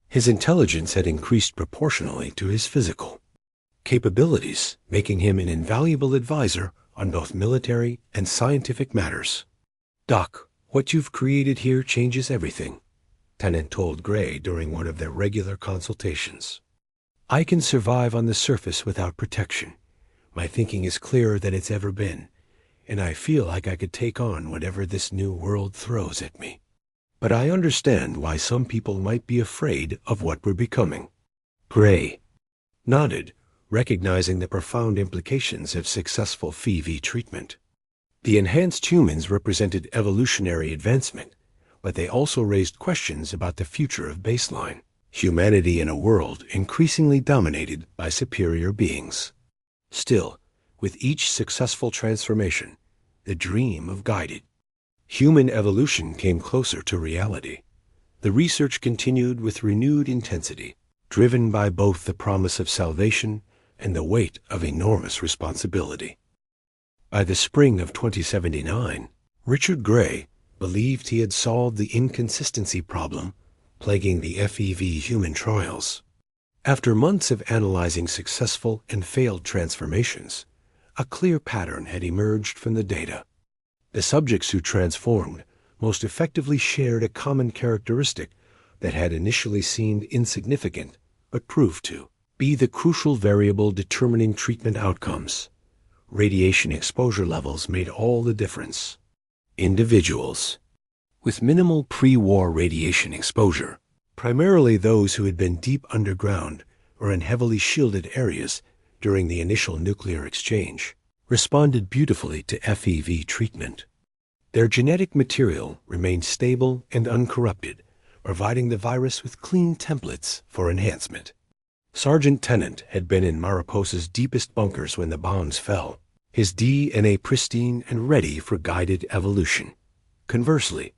His intelligence had increased proportionally to his physical capabilities, making him an invaluable advisor on both military and scientific matters. "Doc, what you've created here changes everything," Tennant told Gray during one of their regular consultations. "I can survive on the surface without protection. My thinking is clearer than it's ever been, and I feel like I could take on whatever this new world throws at me. But I understand why some people might be afraid of what we're becoming." Gray nodded, recognizing the profound implications of successful FEV treatment. The enhanced humans represented evolutionary advancement, but they also raised questions about the future of baseline humanity in a world increasingly dominated by superior beings. Still, with each successful transformation, the dream of guided human evolution came closer to reality. The research continued with renewed intensity, driven by both the promise of salvation and the weight of enormous responsibility. By the spring of 2079, Richard Gray believed he had solved the inconsistency problem plaguing the FEV human trials. After months of analyzing successful and failed transformations, a clear pattern had emerged from the data. The subjects who transformed most effectively shared a common characteristic that had initially seemed insignificant but proved to be the crucial variable determining treatment outcomes. Radiation exposure levels made all the difference. Individuals with minimal pre-war radiation exposure, primarily those who had been deep underground or in heavily shielded areas during the initial nuclear exchange, responded beautifully to FEV treatment. Their genetic material remained stable and uncorrupted, providing the virus with clean templates for enhancement. Sergeant Tennant had been in Mariposa's deepest bunkers when the bombs fell, his DNA pristine and ready for guided evolution. Conversely,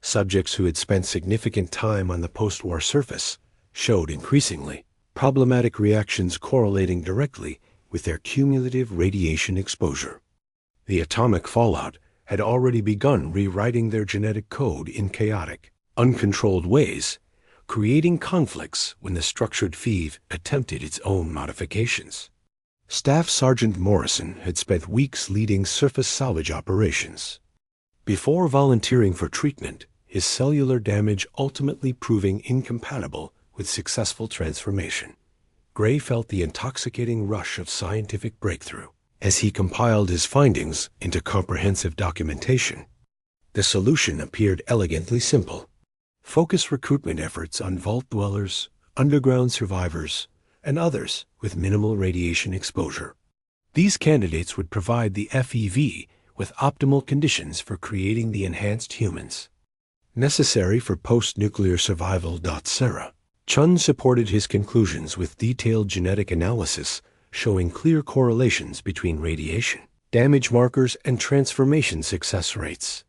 subjects who had spent significant time on the post-war surface showed increasingly problematic reactions correlating directly with their cumulative radiation exposure. The atomic fallout had already begun rewriting their genetic code in chaotic, uncontrolled ways, creating conflicts when the structured FEV attempted its own modifications. Staff Sergeant Morrison had spent weeks leading surface salvage operations. Before volunteering for treatment, his cellular damage ultimately proving incompatible with successful transformation, Gray felt the intoxicating rush of scientific breakthrough as he compiled his findings into comprehensive documentation. The solution appeared elegantly simple. Focus recruitment efforts on vault dwellers, underground survivors, and others with minimal radiation exposure. These candidates would provide the FEV with optimal conditions for creating the enhanced humans necessary for post-nuclear survival. Sarah Chun supported his conclusions with detailed genetic analysis showing clear correlations between radiation, damage markers, and transformation success rates.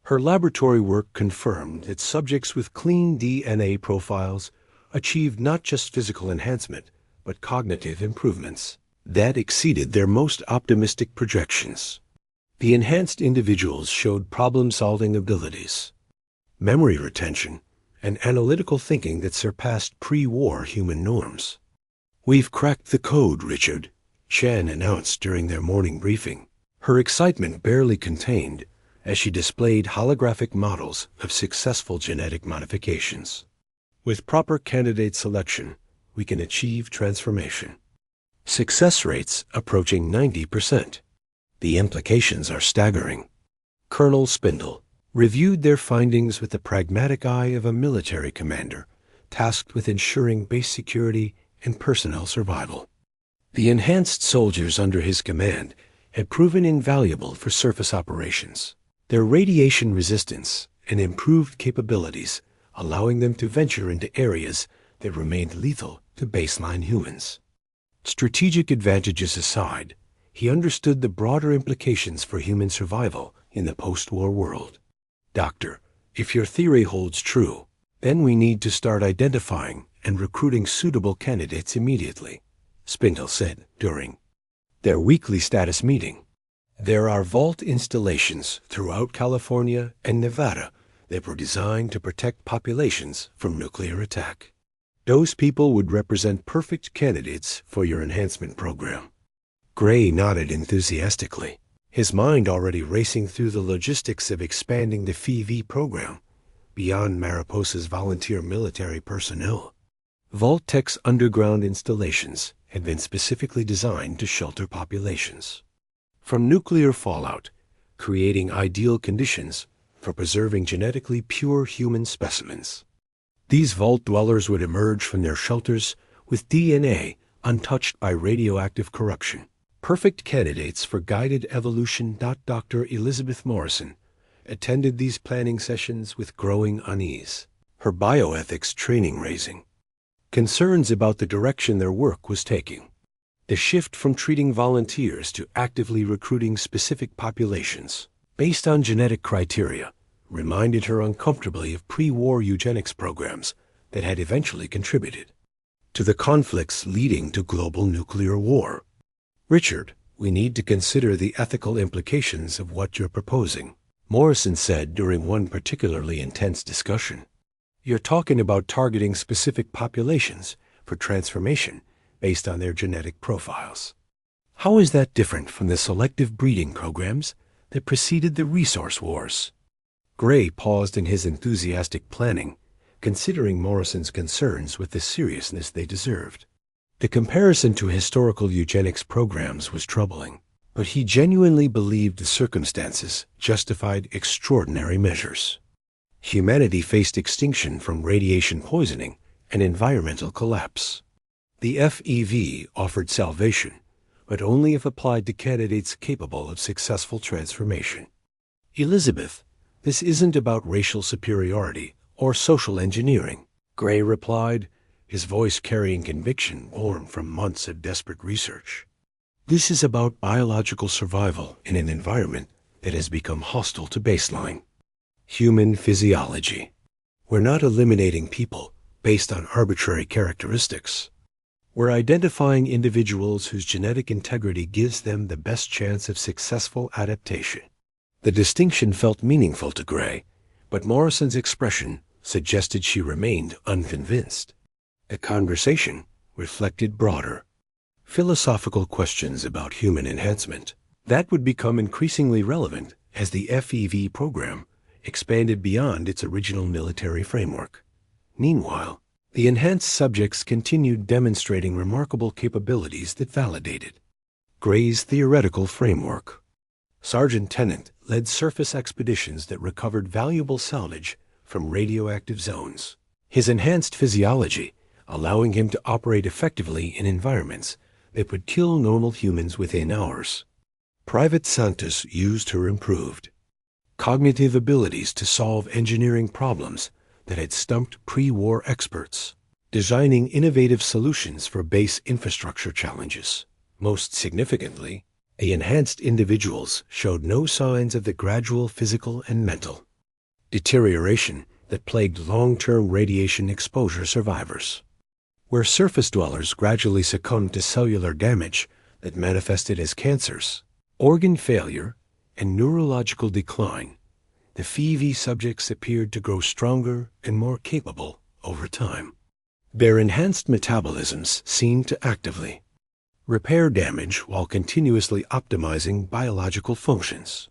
Her laboratory work confirmed that subjects with clean DNA profiles achieved not just physical enhancement, but cognitive improvements that exceeded their most optimistic projections. The enhanced individuals showed problem-solving abilities, memory retention, and analytical thinking that surpassed pre-war human norms. "We've cracked the code, Richard," Shan announced during their morning briefing, her excitement barely contained as she displayed holographic models of successful genetic modifications. "With proper candidate selection, we can achieve transformation. Success rates approaching 90%. The implications are staggering." Colonel Spindle reviewed their findings with the pragmatic eye of a military commander tasked with ensuring base security and personnel survival. The enhanced soldiers under his command had proven invaluable for surface operations, their radiation resistance and improved capabilities allowing them to venture into areas that remained lethal to baseline humans. Strategic advantages aside, he understood the broader implications for human survival in the post-war world. "Doctor, if your theory holds true, then we need to start identifying and recruiting suitable candidates immediately," Spindle said during their weekly status meeting. "There are vault installations throughout California and Nevada that were designed to protect populations from nuclear attack. Those people would represent perfect candidates for your enhancement program." Gray nodded enthusiastically, his mind already racing through the logistics of expanding the FEV program beyond Mariposa's volunteer military personnel. West Tek's underground installations had been specifically designed to shelter populations from nuclear fallout, creating ideal conditions for preserving genetically pure human specimens. These vault dwellers would emerge from their shelters with DNA untouched by radioactive corruption, perfect candidates for guided evolution. Dr. Elizabeth Morrison attended these planning sessions with growing unease, her bioethics training raising concerns about the direction their work was taking. The shift from treating volunteers to actively recruiting specific populations based on genetic criteria reminded her uncomfortably of pre-war eugenics programs that had eventually contributed to the conflicts leading to global nuclear war. "Richard, we need to consider the ethical implications of what you're proposing," Morrison said during one particularly intense discussion. "You're talking about targeting specific populations for transformation based on their genetic profiles. How is that different from the selective breeding programs that preceded the resource wars?" Gray paused in his enthusiastic planning, considering Morrison's concerns with the seriousness they deserved. The comparison to historical eugenics programs was troubling, but he genuinely believed the circumstances justified extraordinary measures. Humanity faced extinction from radiation poisoning and environmental collapse. The FEV offered salvation, but only if applied to candidates capable of successful transformation. "Elizabeth, this isn't about racial superiority or social engineering," Gray replied, his voice carrying conviction born from months of desperate research. This is about biological survival in an environment that has become hostile to baseline. Human physiology. We're not eliminating people based on arbitrary characteristics. We're identifying individuals whose genetic integrity gives them the best chance of successful adaptation. The distinction felt meaningful to Gray, but Morrison's expression suggested she remained unconvinced. The conversation reflected broader, philosophical questions about human enhancement. That would become increasingly relevant as the FEV program expanded beyond its original military framework. Meanwhile, the enhanced subjects continued demonstrating remarkable capabilities that validated Gray's theoretical framework. Sergeant Tennant led surface expeditions that recovered valuable salvage from radioactive zones. His enhanced physiology, allowing him to operate effectively in environments that would kill normal humans within hours. Private Santos used her improved cognitive abilities to solve engineering problems that had stumped pre-war experts, designing innovative solutions for base infrastructure challenges. Most significantly, the enhanced individuals showed no signs of the gradual physical and mental deterioration that plagued long-term radiation exposure survivors. Where surface dwellers gradually succumbed to cellular damage that manifested as cancers, organ failure, and neurological decline, the FEV subjects appeared to grow stronger and more capable over time. Their enhanced metabolisms seemed to actively repair damage while continuously optimizing biological functions.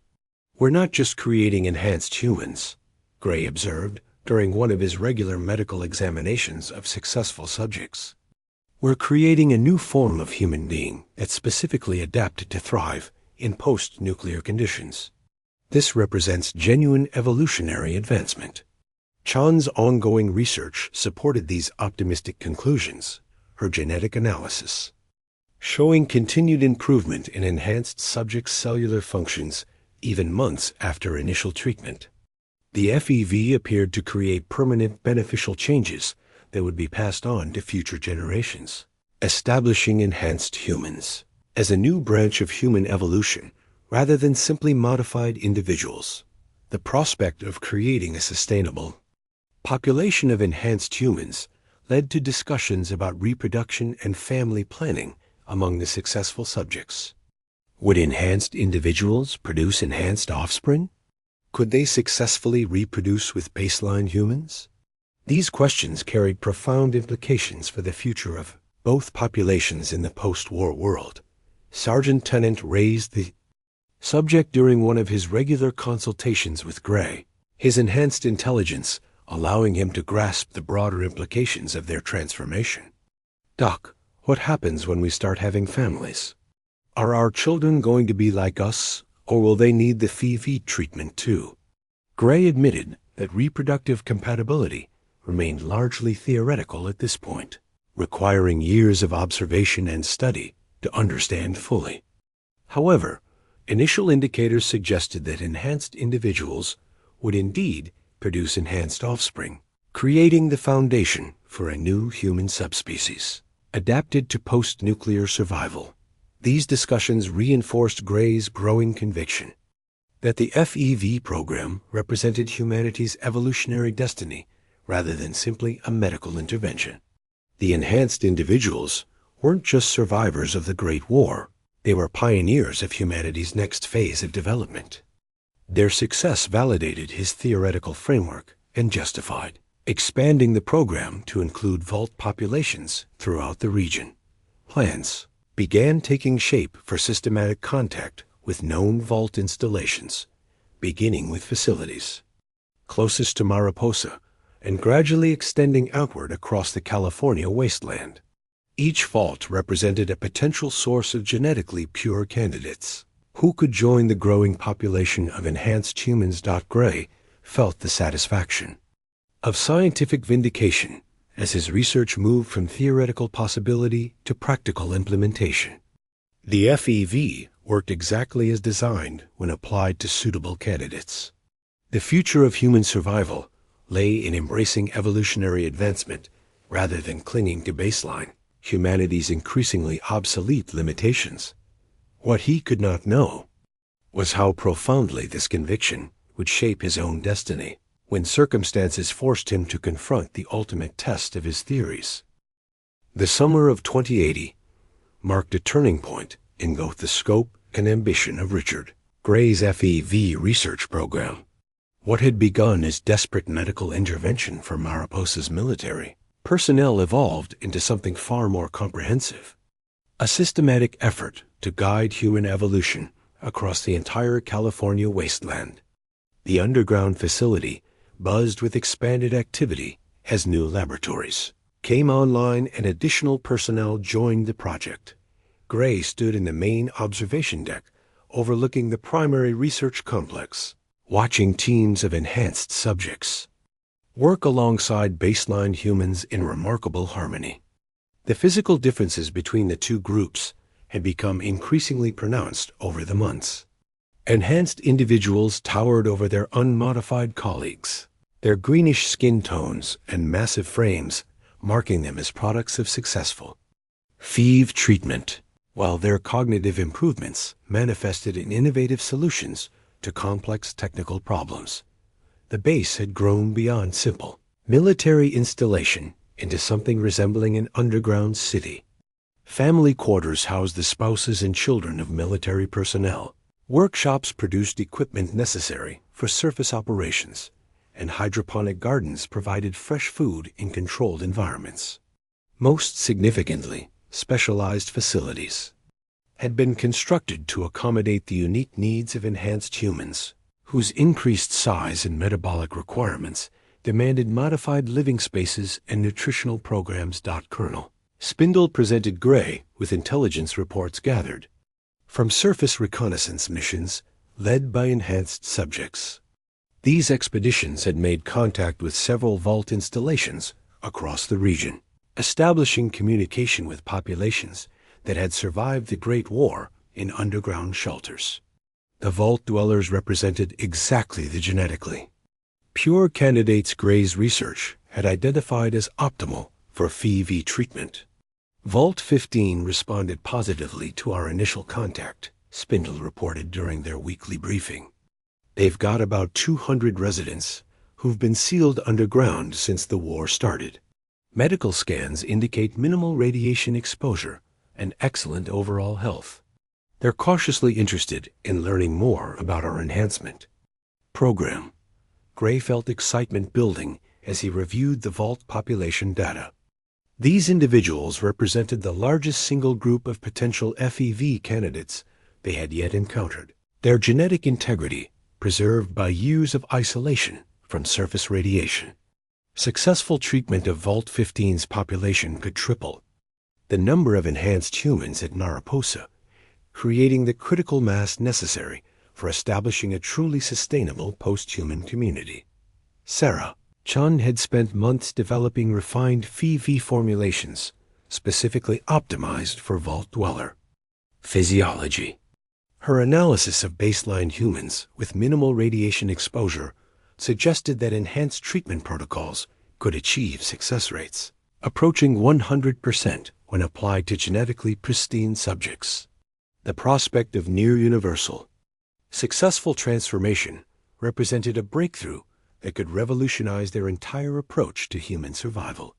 We're not just creating enhanced humans, Gray observed during one of his regular medical examinations of successful subjects. We're creating a new form of human being that's specifically adapted to thrive in post-nuclear conditions. This represents genuine evolutionary advancement. Chan's ongoing research supported these optimistic conclusions, her genetic analysis showing continued improvement in enhanced subject cellular functions even months after initial treatment. The FEV appeared to create permanent beneficial changes that would be passed on to future generations, establishing enhanced humans as a new branch of human evolution rather than simply modified individuals. The prospect of creating a sustainable population of enhanced humans led to discussions about reproduction and family planning among the successful subjects. Would enhanced individuals produce enhanced offspring? Could they successfully reproduce with baseline humans? These questions carried profound implications for the future of both populations in the post-war world. Sergeant Tennant raised the subject during one of his regular consultations with Gray, his enhanced intelligence allowing him to grasp the broader implications of their transformation. "Doc, what happens when we start having families? Are our children going to be like us, or will they need the FEV treatment too?" Gray admitted that reproductive compatibility remained largely theoretical at this point, requiring years of observation and study to understand fully. However, initial indicators suggested that enhanced individuals would indeed produce enhanced offspring, creating the foundation for a new human subspecies, adapted to post-nuclear survival. These discussions reinforced Gray's growing conviction that the FEV program represented humanity's evolutionary destiny rather than simply a medical intervention. The enhanced individuals weren't just survivors of the Great War, they were pioneers of humanity's next phase of development. Their success validated his theoretical framework and justified expanding the program to include vault populations throughout the region. Plans began taking shape for systematic contact with known vault installations, beginning with facilities closest to Mariposa and gradually extending outward across the California wasteland. Each vault represented a potential source of genetically pure candidates who could join the growing population of enhanced humans. Gray felt the satisfaction of scientific vindication as his research moved from theoretical possibility to practical implementation. The FEV worked exactly as designed when applied to suitable candidates. The future of human survival lay in embracing evolutionary advancement rather than clinging to baseline, humanity's increasingly obsolete limitations. What he could not know was how profoundly this conviction would shape his own destiny when circumstances forced him to confront the ultimate test of his theories. The summer of 2080 marked a turning point in both the scope and ambition of Richard Gray's FEV research program. What had begun as desperate medical intervention for Mariposa's military personnel evolved into something far more comprehensive, a systematic effort to guide human evolution across the entire California wasteland. The underground facility buzzed with expanded activity as new laboratories came online and additional personnel joined the project. Gray stood in the main observation deck overlooking the primary research complex, watching teams of enhanced subjects work alongside baseline humans in remarkable harmony. The physical differences between the two groups had become increasingly pronounced over the months. Enhanced individuals towered over their unmodified colleagues, their greenish skin tones and massive frames marking them as products of successful FEV treatment, while their cognitive improvements manifested in innovative solutions to complex technical problems. The base had grown beyond simple military installation into something resembling an underground city. Family quarters housed the spouses and children of military personnel. Workshops produced equipment necessary for surface operations, and hydroponic gardens provided fresh food in controlled environments. Most significantly, specialized facilities had been constructed to accommodate the unique needs of enhanced humans, whose increased size and metabolic requirements demanded modified living spaces and nutritional programs. Colonel Spindle presented Gray with intelligence reports gathered from surface reconnaissance missions led by enhanced subjects. These expeditions had made contact with several vault installations across the region, establishing communication with populations that had survived the Great War in underground shelters. The vault dwellers represented exactly the genetically pure candidates Gray's research had identified as optimal for FEV treatment. Vault 15 responded positively to our initial contact, Spindle reported during their weekly briefing. They've got about 200 residents who've been sealed underground since the war started. Medical scans indicate minimal radiation exposure and excellent overall health. They're cautiously interested in learning more about our enhancement program. Gray felt excitement building as he reviewed the vault population data. These individuals represented the largest single group of potential FEV candidates they had yet encountered. Their genetic integrity preserved by years of isolation from surface radiation. Successful treatment of Vault 15's population could triple the number of enhanced humans at Mariposa, creating the critical mass necessary for establishing a truly sustainable post-human community. Sarah Chun had spent months developing refined FEV formulations specifically optimized for Vault Dweller physiology. Her analysis of baseline humans with minimal radiation exposure suggested that enhanced treatment protocols could achieve success rates approaching 100% when applied to genetically pristine subjects. The prospect of near-universal, successful transformation represented a breakthrough that could revolutionize their entire approach to human survival.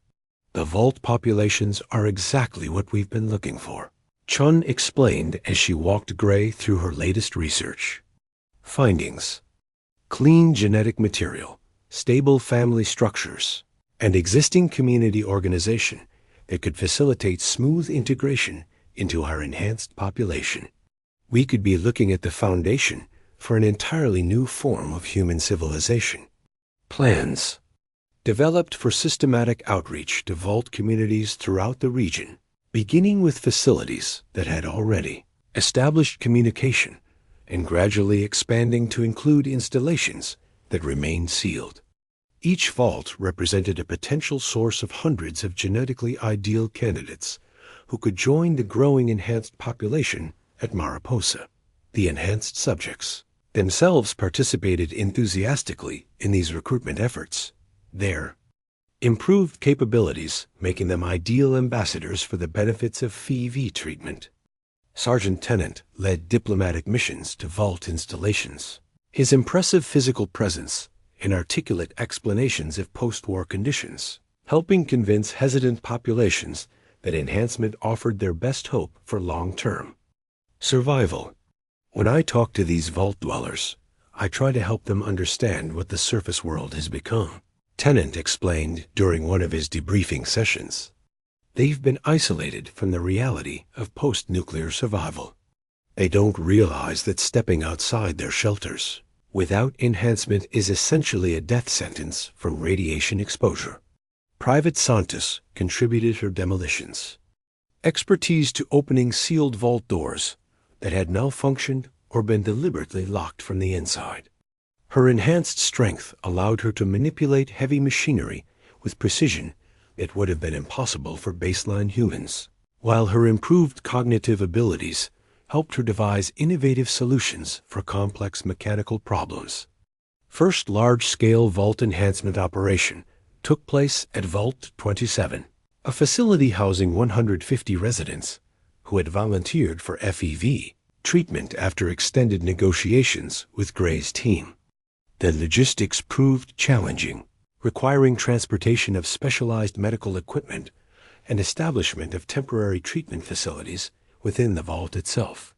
The vault populations are exactly what we've been looking for, Chun explained as she walked Gray through her latest research. Findings: clean genetic material, stable family structures, and existing community organization that could facilitate smooth integration into our enhanced population. We could be looking at the foundation for an entirely new form of human civilization. Plans developed for systematic outreach to vault communities throughout the region, beginning with facilities that had already established communication and gradually expanding to include installations that remained sealed. Each vault represented a potential source of hundreds of genetically ideal candidates who could join the growing enhanced population at Mariposa. The enhanced subjects themselves participated enthusiastically in these recruitment efforts. Their improved capabilities, making them ideal ambassadors for the benefits of FEV treatment. Sergeant Tennant led diplomatic missions to vault installations. His impressive physical presence and articulate explanations of post-war conditions, helping convince hesitant populations that enhancement offered their best hope for long-term survival. When I talk to these vault dwellers, I try to help them understand what the surface world has become. Tennant explained during one of his debriefing sessions. They've been isolated from the reality of post-nuclear survival. They don't realize that stepping outside their shelters without enhancement is essentially a death sentence from radiation exposure. Private Santos contributed her demolitions, expertise to opening sealed vault doors that had malfunctioned or been deliberately locked from the inside. Her enhanced strength allowed her to manipulate heavy machinery with precision that would have been impossible for baseline humans, while her improved cognitive abilities helped her devise innovative solutions for complex mechanical problems. First large-scale vault enhancement operation took place at Vault 27, a facility housing 150 residents who had volunteered for FEV treatment after extended negotiations with Gray's team. The logistics proved challenging, requiring transportation of specialized medical equipment and establishment of temporary treatment facilities within the vault itself.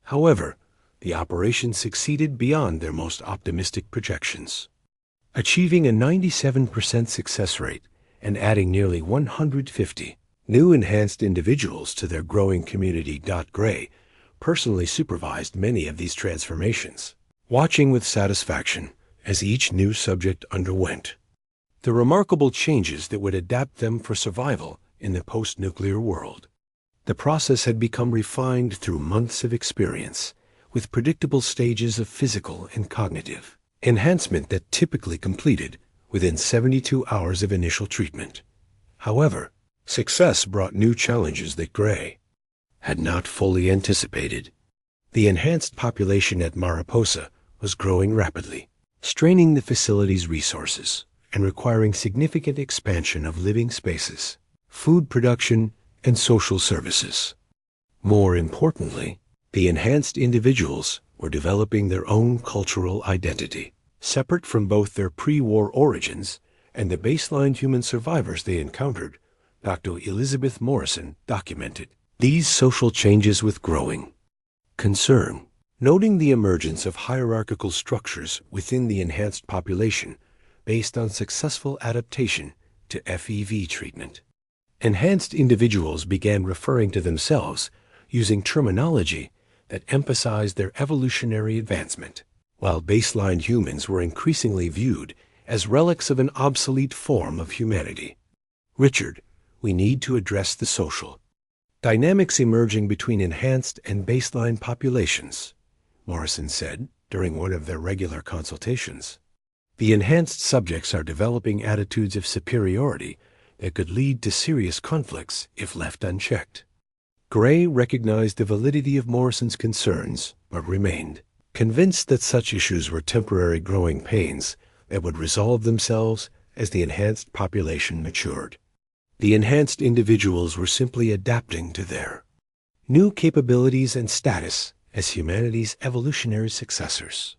However, the operation succeeded beyond their most optimistic projections, achieving a 97% success rate and adding nearly 150 new enhanced individuals to their growing community. Gray personally supervised many of these transformations, watching with satisfaction as each new subject underwent the remarkable changes that would adapt them for survival in the post-nuclear world. The process had become refined through months of experience, with predictable stages of physical and cognitive enhancement that typically completed within 72 hours of initial treatment. However, success brought new challenges that Gray had not fully anticipated. The enhanced population at Mariposa was growing rapidly, straining the facility's resources and requiring significant expansion of living spaces, food production, and social services. More importantly, the enhanced individuals were developing their own cultural identity, separate from both their pre-war origins and the baseline human survivors they encountered. Dr. Elizabeth Morrison documented these social changes with growing concern, noting the emergence of hierarchical structures within the enhanced population based on successful adaptation to FEV treatment. Enhanced individuals began referring to themselves using terminology that emphasized their evolutionary advancement, while baseline humans were increasingly viewed as relics of an obsolete form of humanity. Richard, we need to address the social dynamics emerging between enhanced and baseline populations, Morrison said during one of their regular consultations. The enhanced subjects are developing attitudes of superiority that could lead to serious conflicts if left unchecked. Gray recognized the validity of Morrison's concerns, but remained convinced that such issues were temporary growing pains that would resolve themselves as the enhanced population matured. The enhanced individuals were simply adapting to their new capabilities and status as humanity's evolutionary successors.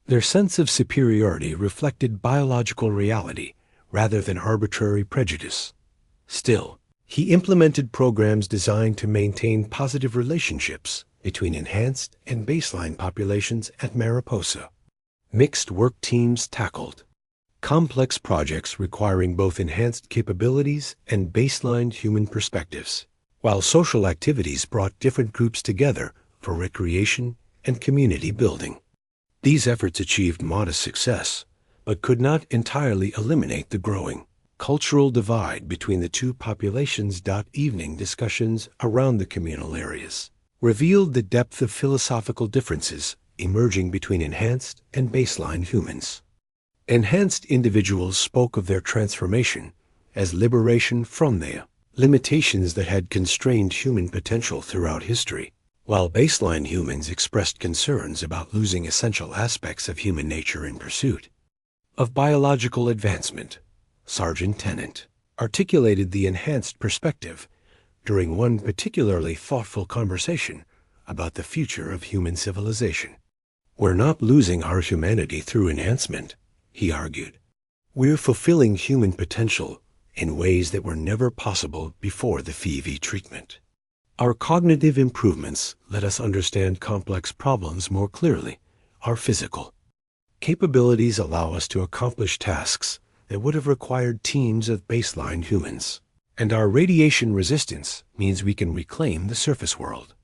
Their sense of superiority reflected biological reality rather than arbitrary prejudice. Still, he implemented programs designed to maintain positive relationships between enhanced and baseline populations at Mariposa. Mixed work teams tackled complex projects requiring both enhanced capabilities and baseline human perspectives, while social activities brought different groups together for recreation and community building. These efforts achieved modest success, but could not entirely eliminate the growing cultural divide between the two populations. Evening discussions around the communal areas revealed the depth of philosophical differences emerging between enhanced and baseline humans. Enhanced individuals spoke of their transformation as liberation from the limitations that had constrained human potential throughout history, while baseline humans expressed concerns about losing essential aspects of human nature in pursuit of biological advancement. Sergeant Tennant, articulated the enhanced perspective during one particularly thoughtful conversation about the future of human civilization. "We're not losing our humanity through enhancement," he argued. "We're fulfilling human potential in ways that were never possible before the FEV treatment. Our cognitive improvements let us understand complex problems more clearly. Our physical capabilities allow us to accomplish tasks that would have required teams of baseline humans. And our radiation resistance means we can reclaim the surface world."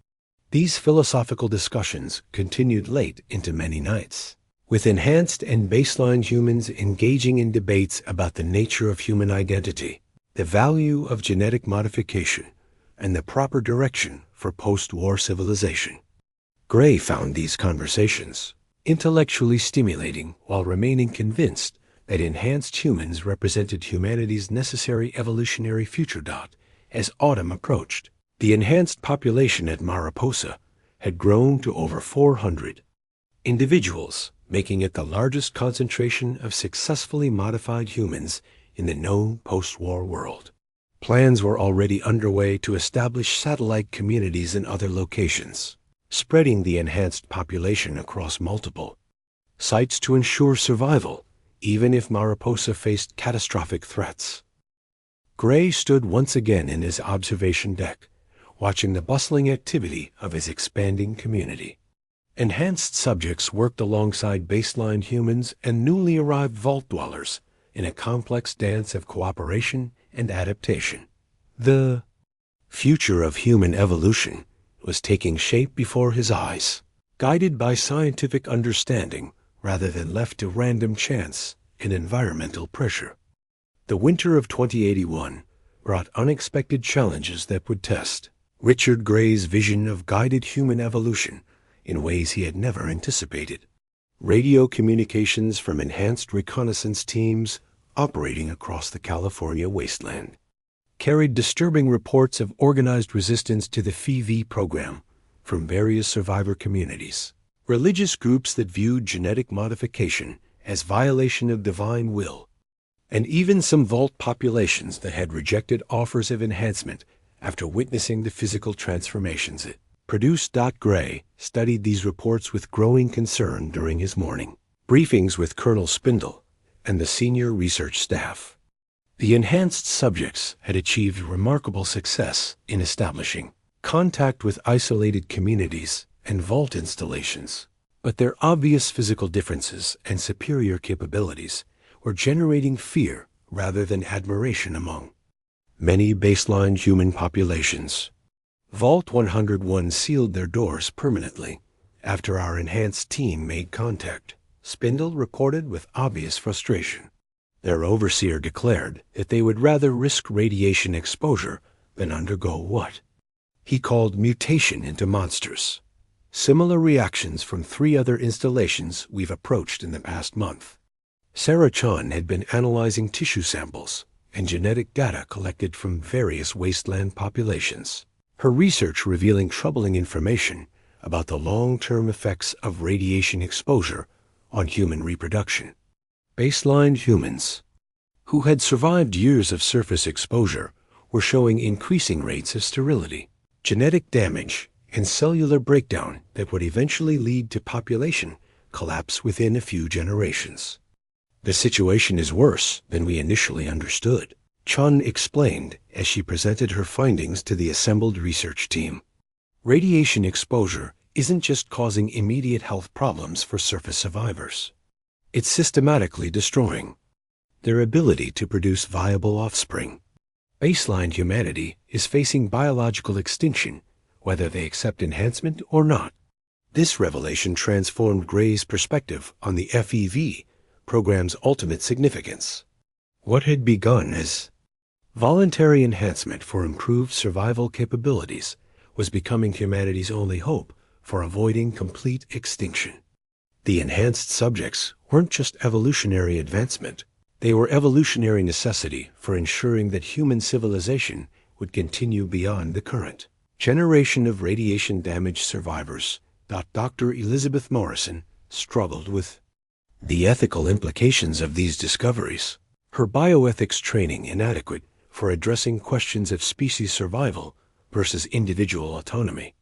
These philosophical discussions continued late into many nights, with enhanced and baseline humans engaging in debates about the nature of human identity, the value of genetic modification, and the proper direction for post-war civilization. Gray found these conversations intellectually stimulating while remaining convinced that enhanced humans represented humanity's necessary evolutionary future. As autumn approached, the enhanced population at Mariposa had grown to over 400 individuals, making it the largest concentration of successfully modified humans in the known post-war world. Plans were already underway to establish satellite communities in other locations, spreading the enhanced population across multiple sites to ensure survival, even if Mariposa faced catastrophic threats. Gray stood once again in his observation deck, watching the bustling activity of his expanding community. Enhanced subjects worked alongside baseline humans and newly arrived vault dwellers in a complex dance of cooperation and adaptation. The future of human evolution was taking shape before his eyes, guided by scientific understanding rather than left to random chance and environmental pressure. The winter of 2081 brought unexpected challenges that would test Richard Gray's vision of guided human evolution in ways he had never anticipated. Radio communications from enhanced reconnaissance teams operating across the California wasteland carried disturbing reports of organized resistance to the FEV program from various survivor communities. Religious groups that viewed genetic modification as violation of divine will, and even some vault populations that had rejected offers of enhancement after witnessing the physical transformations it produced. Gray studied these reports with growing concern during his morning briefings with Colonel Spindle and the senior research staff. The enhanced subjects had achieved remarkable success in establishing contact with isolated communities and vault installations, but their obvious physical differences and superior capabilities were generating fear rather than admiration among many baseline human populations. Vault 101 sealed their doors permanently after our enhanced team made contact, Spindle reported with obvious frustration. Their overseer declared that they would rather risk radiation exposure than undergo what he called mutation into monsters. Similar reactions from 3 other installations we've approached in the past month. Sarah Chan had been analyzing tissue samples and genetic data collected from various wasteland populations, her research revealing troubling information about the long-term effects of radiation exposure on human reproduction. Baseline humans, who had survived years of surface exposure, were showing increasing rates of sterility, genetic damage, and cellular breakdown that would eventually lead to population collapse within a few generations. "The situation is worse than we initially understood," Chun explained as she presented her findings to the assembled research team. "Radiation exposure isn't just causing immediate health problems for surface survivors. It's systematically destroying their ability to produce viable offspring. Baseline humanity is facing biological extinction, whether they accept enhancement or not." This revelation transformed Gray's perspective on the FEV program's ultimate significance. What had begun as voluntary enhancement for improved survival capabilities was becoming humanity's only hope for avoiding complete extinction. The enhanced subjects weren't just evolutionary advancement. They were evolutionary necessity for ensuring that human civilization would continue beyond the current generation of radiation-damaged survivors. Dr. Elizabeth Morrison struggled with the ethical implications of these discoveries. her bioethics training inadequate for addressing questions of species survival versus individual autonomy.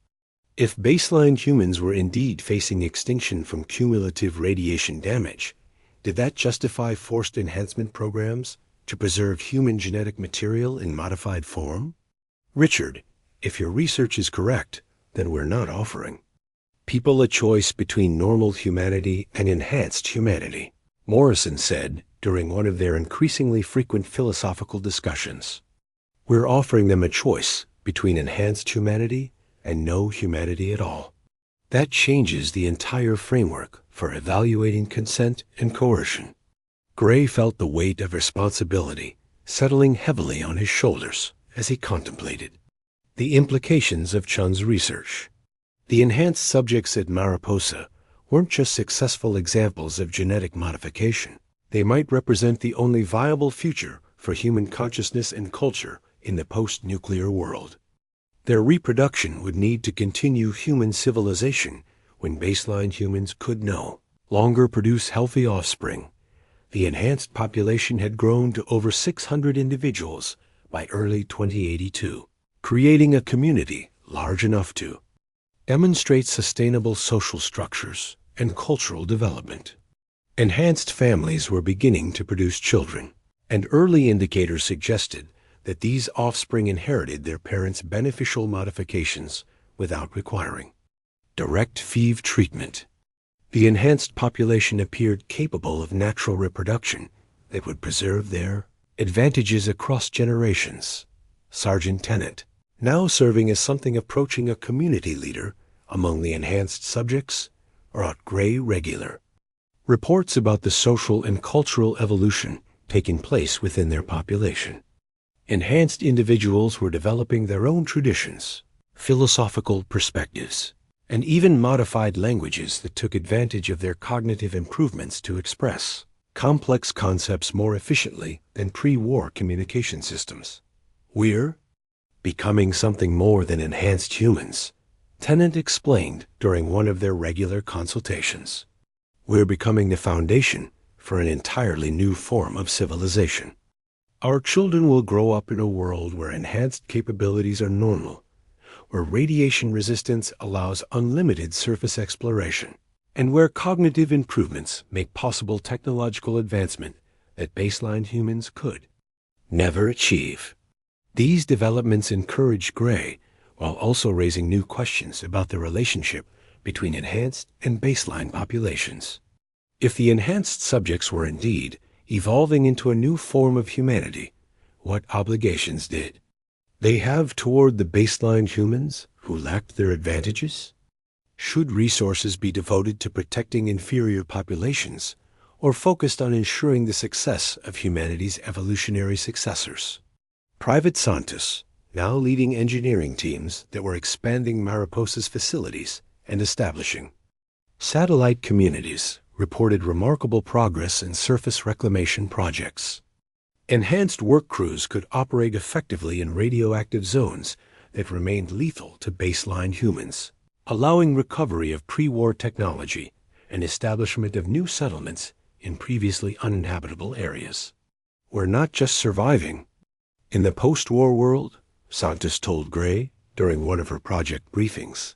If baseline humans were indeed facing extinction from cumulative radiation damage, did that justify forced enhancement programs to preserve human genetic material in modified form? Richard, if your research is correct, then we're not offering people a choice between normal humanity and enhanced humanity, Morrison said during one of their increasingly frequent philosophical discussions. We're offering them a choice between enhanced humanity and no humanity at all. That changes the entire framework for evaluating consent and coercion. Gray felt the weight of responsibility settling heavily on his shoulders as he contemplated the implications of Chun's research. The enhanced subjects at Mariposa weren't just successful examples of genetic modification. They might represent the only viable future for human consciousness and culture in the post-nuclear world. Their reproduction would need to continue human civilization when baseline humans could no longer produce healthy offspring. The enhanced population had grown to over 600 individuals by early 2082, creating a community large enough to demonstrate sustainable social structures and cultural development. Enhanced families were beginning to produce children, and early indicators suggested that these offspring inherited their parents' beneficial modifications without requiring direct FEV treatment. The enhanced population appeared capable of natural reproduction that would preserve their advantages across generations. Sergeant Tennant, now serving as something approaching a community leader among the enhanced subjects, wrote Gray regular reports about the social and cultural evolution taking place within their population. Enhanced individuals were developing their own traditions, philosophical perspectives, and even modified languages that took advantage of their cognitive improvements to express complex concepts more efficiently than pre-war communication systems. We're becoming something more than enhanced humans, Tennant explained during one of their regular consultations. We're becoming the foundation for an entirely new form of civilization. Our children will grow up in a world where enhanced capabilities are normal, where radiation resistance allows unlimited surface exploration, and where cognitive improvements make possible technological advancement that baseline humans could never achieve. These developments encourage Gray, while also raising new questions about the relationship between enhanced and baseline populations. If the enhanced subjects were indeed evolving into a new form of humanity, what obligations did they have toward the baseline humans who lacked their advantages? Should resources be devoted to protecting inferior populations or focused on ensuring the success of humanity's evolutionary successors? Private scientists, now leading engineering teams that were expanding Mariposa's facilities and establishing satellite communities, reported remarkable progress in surface reclamation projects. Enhanced work crews could operate effectively in radioactive zones that remained lethal to baseline humans, allowing recovery of pre-war technology and establishment of new settlements in previously uninhabitable areas. We're not just surviving. In the post-war world, Santos told Gray during one of her project briefings,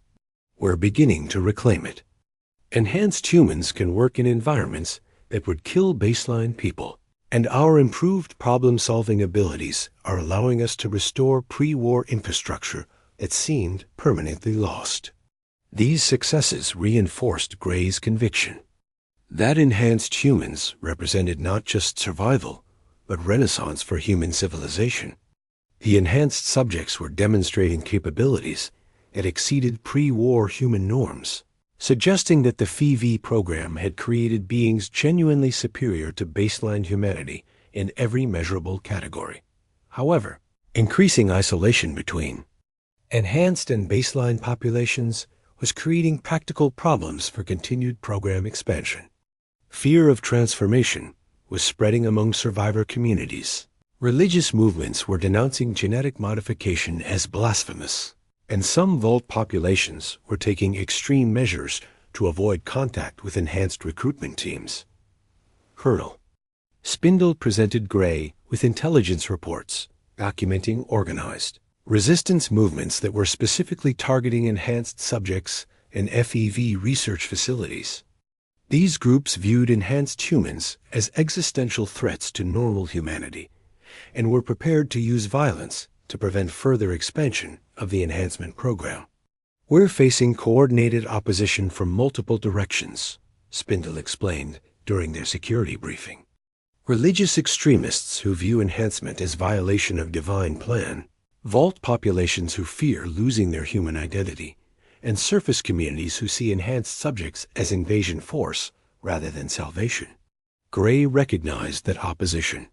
we're beginning to reclaim it. Enhanced humans can work in environments that would kill baseline people, and our improved problem-solving abilities are allowing us to restore pre-war infrastructure that seemed permanently lost. These successes reinforced Gray's conviction that enhanced humans represented not just survival, but renaissance for human civilization. The enhanced subjects were demonstrating capabilities that exceeded pre-war human norms, suggesting that the FEV program had created beings genuinely superior to baseline humanity in every measurable category. However, increasing isolation between enhanced and baseline populations was creating practical problems for continued program expansion. Fear of transformation was spreading among survivor communities. Religious movements were denouncing genetic modification as blasphemous, and some Volt populations were taking extreme measures to avoid contact with enhanced recruitment teams. Colonel Spindle presented Gray with intelligence reports, documenting organized resistance movements that were specifically targeting enhanced subjects and FEV research facilities. These groups viewed enhanced humans as existential threats to normal humanity and were prepared to use violence to prevent further expansion of the enhancement program. "We're facing coordinated opposition from multiple directions," Spindle explained during their security briefing. "Religious extremists who view enhancement as violation of divine plan, vault populations who fear losing their human identity, and surface communities who see enhanced subjects as invasion force rather than salvation." Gray recognized that opposition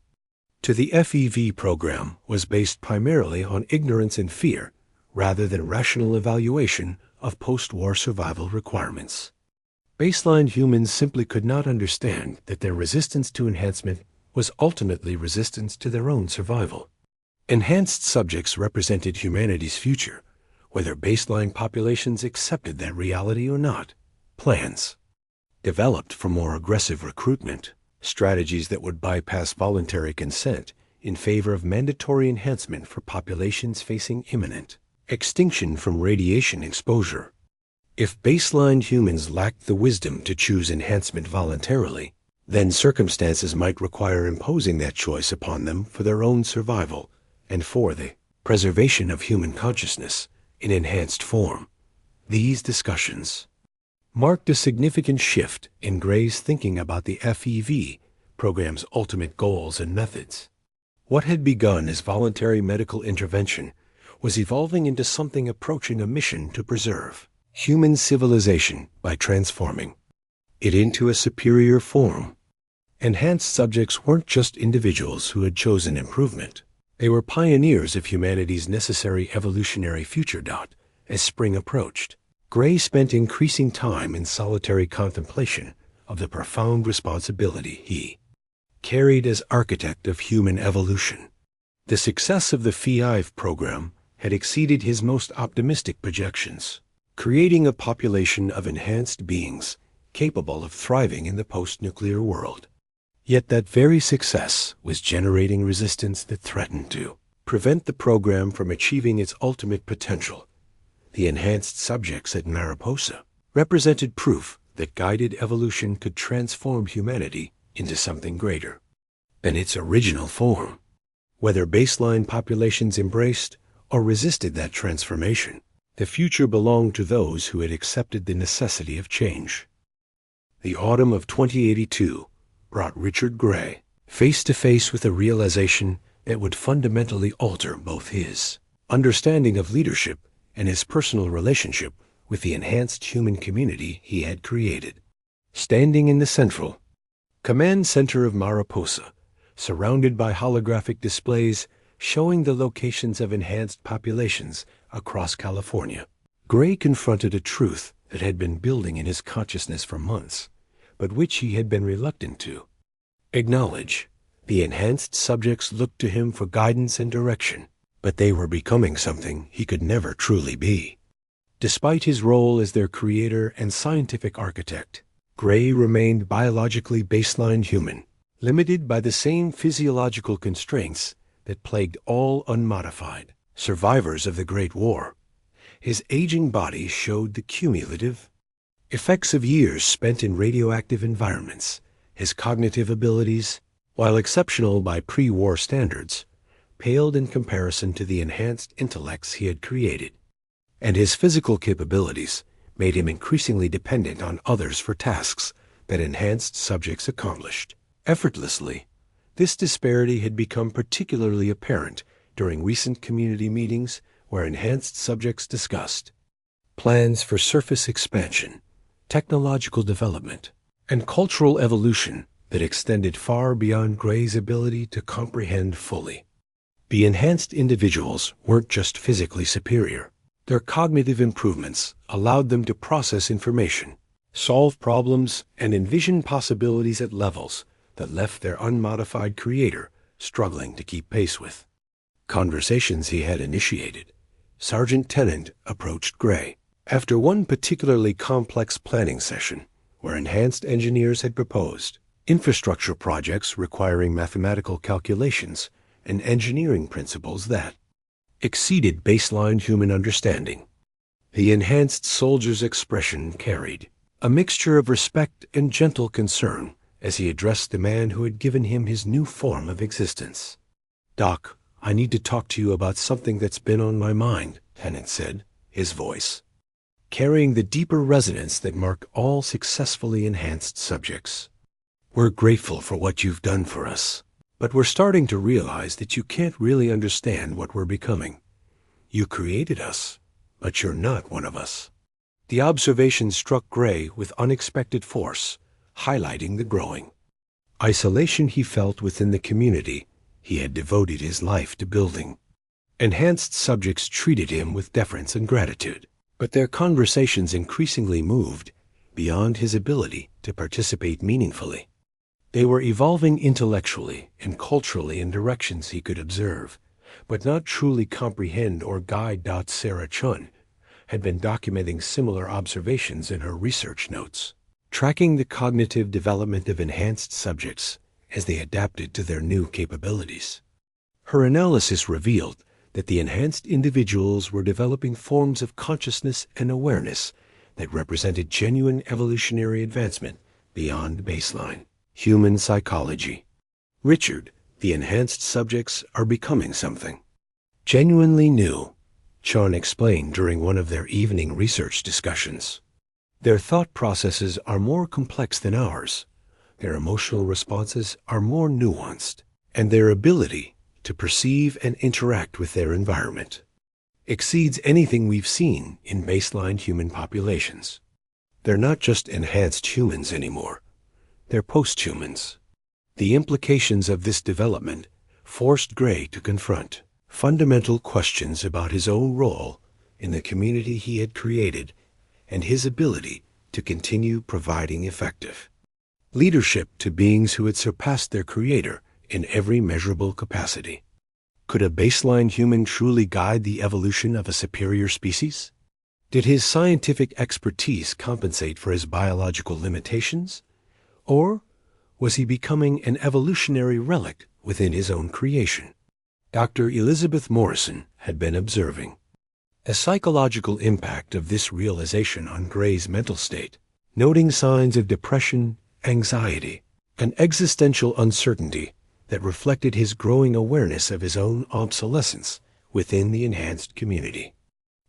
to the FEV program was based primarily on ignorance and fear rather than rational evaluation of post-war survival requirements. Baseline humans simply could not understand that their resistance to enhancement was ultimately resistance to their own survival. Enhanced subjects represented humanity's future, whether baseline populations accepted that reality or not. Plans developed for more aggressive recruitment, strategies that would bypass voluntary consent in favor of mandatory enhancement for populations facing imminent extinction from radiation exposure. If baseline humans lacked the wisdom to choose enhancement voluntarily, then circumstances might require imposing that choice upon them for their own survival and for the preservation of human consciousness in enhanced form. These discussions marked a significant shift in Gray's thinking about the FEV program's ultimate goals and methods. What had begun as voluntary medical intervention was evolving into something approaching a mission to preserve human civilization by transforming it into a superior form. Enhanced subjects weren't just individuals who had chosen improvement. They were pioneers of humanity's necessary evolutionary future. As spring approached, Gray spent increasing time in solitary contemplation of the profound responsibility he carried as architect of human evolution. The success of the FEV program had exceeded his most optimistic projections, creating a population of enhanced beings capable of thriving in the post-nuclear world. Yet that very success was generating resistance that threatened to prevent the program from achieving its ultimate potential. The enhanced subjects at Mariposa represented proof that guided evolution could transform humanity into something greater than its original form. Whether baseline populations embraced or resisted that transformation, the future belonged to those who had accepted the necessity of change. The autumn of 2082 brought Richard Gray face to face with a realization that would fundamentally alter both his understanding of leadership and his personal relationship with the enhanced human community he had created. Standing in the central command center of Mariposa, surrounded by holographic displays showing the locations of enhanced populations across California, Gray confronted a truth that had been building in his consciousness for months, but which he had been reluctant to acknowledge. The enhanced subjects looked to him for guidance and direction, but they were becoming something he could never truly be. Despite his role as their creator and scientific architect, Gray remained biologically baseline human, limited by the same physiological constraints that plagued all unmodified survivors of the Great War. His aging body showed the cumulative effects of years spent in radioactive environments. His cognitive abilities, while exceptional by pre-war standards, paled in comparison to the enhanced intellects he had created, and his physical capabilities made him increasingly dependent on others for tasks that enhanced subjects accomplished effortlessly. This disparity had become particularly apparent during recent community meetings where enhanced subjects discussed plans for surface expansion, technological development, and cultural evolution that extended far beyond Gray's ability to comprehend fully. The enhanced individuals weren't just physically superior. Their cognitive improvements allowed them to process information, solve problems, and envision possibilities at levels that left their unmodified creator struggling to keep pace with. Conversations he had initiated, Sergeant Tennant approached Gray after one particularly complex planning session where enhanced engineers had proposed infrastructure projects requiring mathematical calculations and engineering principles that exceeded baseline human understanding. The enhanced soldier's expression carried a mixture of respect and gentle concern as he addressed the man who had given him his new form of existence. "Doc, I need to talk to you about something that's been on my mind," Tennant said, his voice carrying the deeper resonance that marked all successfully enhanced subjects. "We're grateful for what you've done for us, but we're starting to realize that you can't really understand what we're becoming. You created us, but you're not one of us." The observation struck Gray with unexpected force, highlighting the growing isolation he felt within the community he had devoted his life to building. Enhanced subjects treated him with deference and gratitude, but their conversations increasingly moved beyond his ability to participate meaningfully. They were evolving intellectually and culturally in directions he could observe, but not truly comprehend or guide. Sarah Chun had been documenting similar observations in her research notes, tracking the cognitive development of enhanced subjects as they adapted to their new capabilities. Her analysis revealed that the enhanced individuals were developing forms of consciousness and awareness that represented genuine evolutionary advancement beyond baseline human psychology. "Richard, the enhanced subjects are becoming something genuinely new," Chun explained during one of their evening research discussions. "Their thought processes are more complex than ours, their emotional responses are more nuanced, and their ability to perceive and interact with their environment exceeds anything we've seen in baseline human populations. They're not just enhanced humans anymore, they're post-humans." The implications of this development forced Gray to confront fundamental questions about his own role in the community he had created and his ability to continue providing effective leadership to beings who had surpassed their creator in every measurable capacity. Could a baseline human truly guide the evolution of a superior species? Did his scientific expertise compensate for his biological limitations? Or was he becoming an evolutionary relic within his own creation? Dr. Elizabeth Morrison had been observing a psychological impact of this realization on Gray's mental state, noting signs of depression, anxiety, and existential uncertainty that reflected his growing awareness of his own obsolescence within the enhanced community.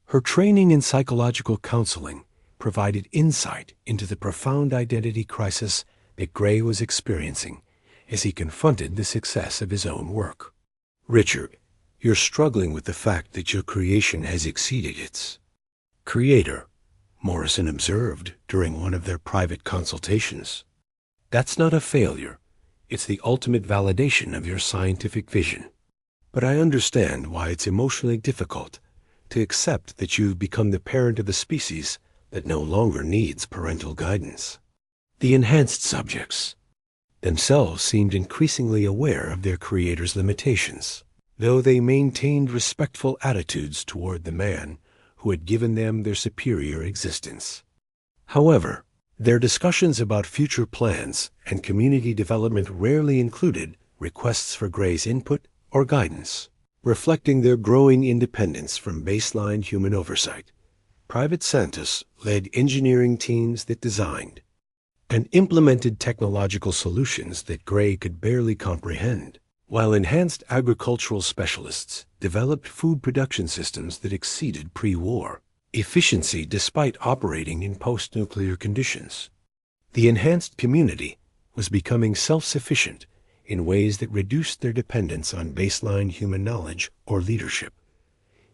Her training in psychological counseling provided insight into the profound identity crisis that Gray was experiencing as he confronted the success of his own work. "Richard, you're struggling with the fact that your creation has exceeded its creator," Morrison observed during one of their private consultations. "That's not a failure. It's the ultimate validation of your scientific vision. But I understand why it's emotionally difficult to accept that you've become the parent of a species that no longer needs parental guidance." The enhanced subjects themselves seemed increasingly aware of their creator's limitations, though they maintained respectful attitudes toward the man who had given them their superior existence. However, their discussions about future plans and community development rarely included requests for Gray's input or guidance, reflecting their growing independence from baseline human oversight. Private scientists led engineering teams that designed and implemented technological solutions that Gray could barely comprehend, while enhanced agricultural specialists developed food production systems that exceeded pre-war efficiency despite operating in post-nuclear conditions. The enhanced community was becoming self-sufficient in ways that reduced their dependence on baseline human knowledge or leadership.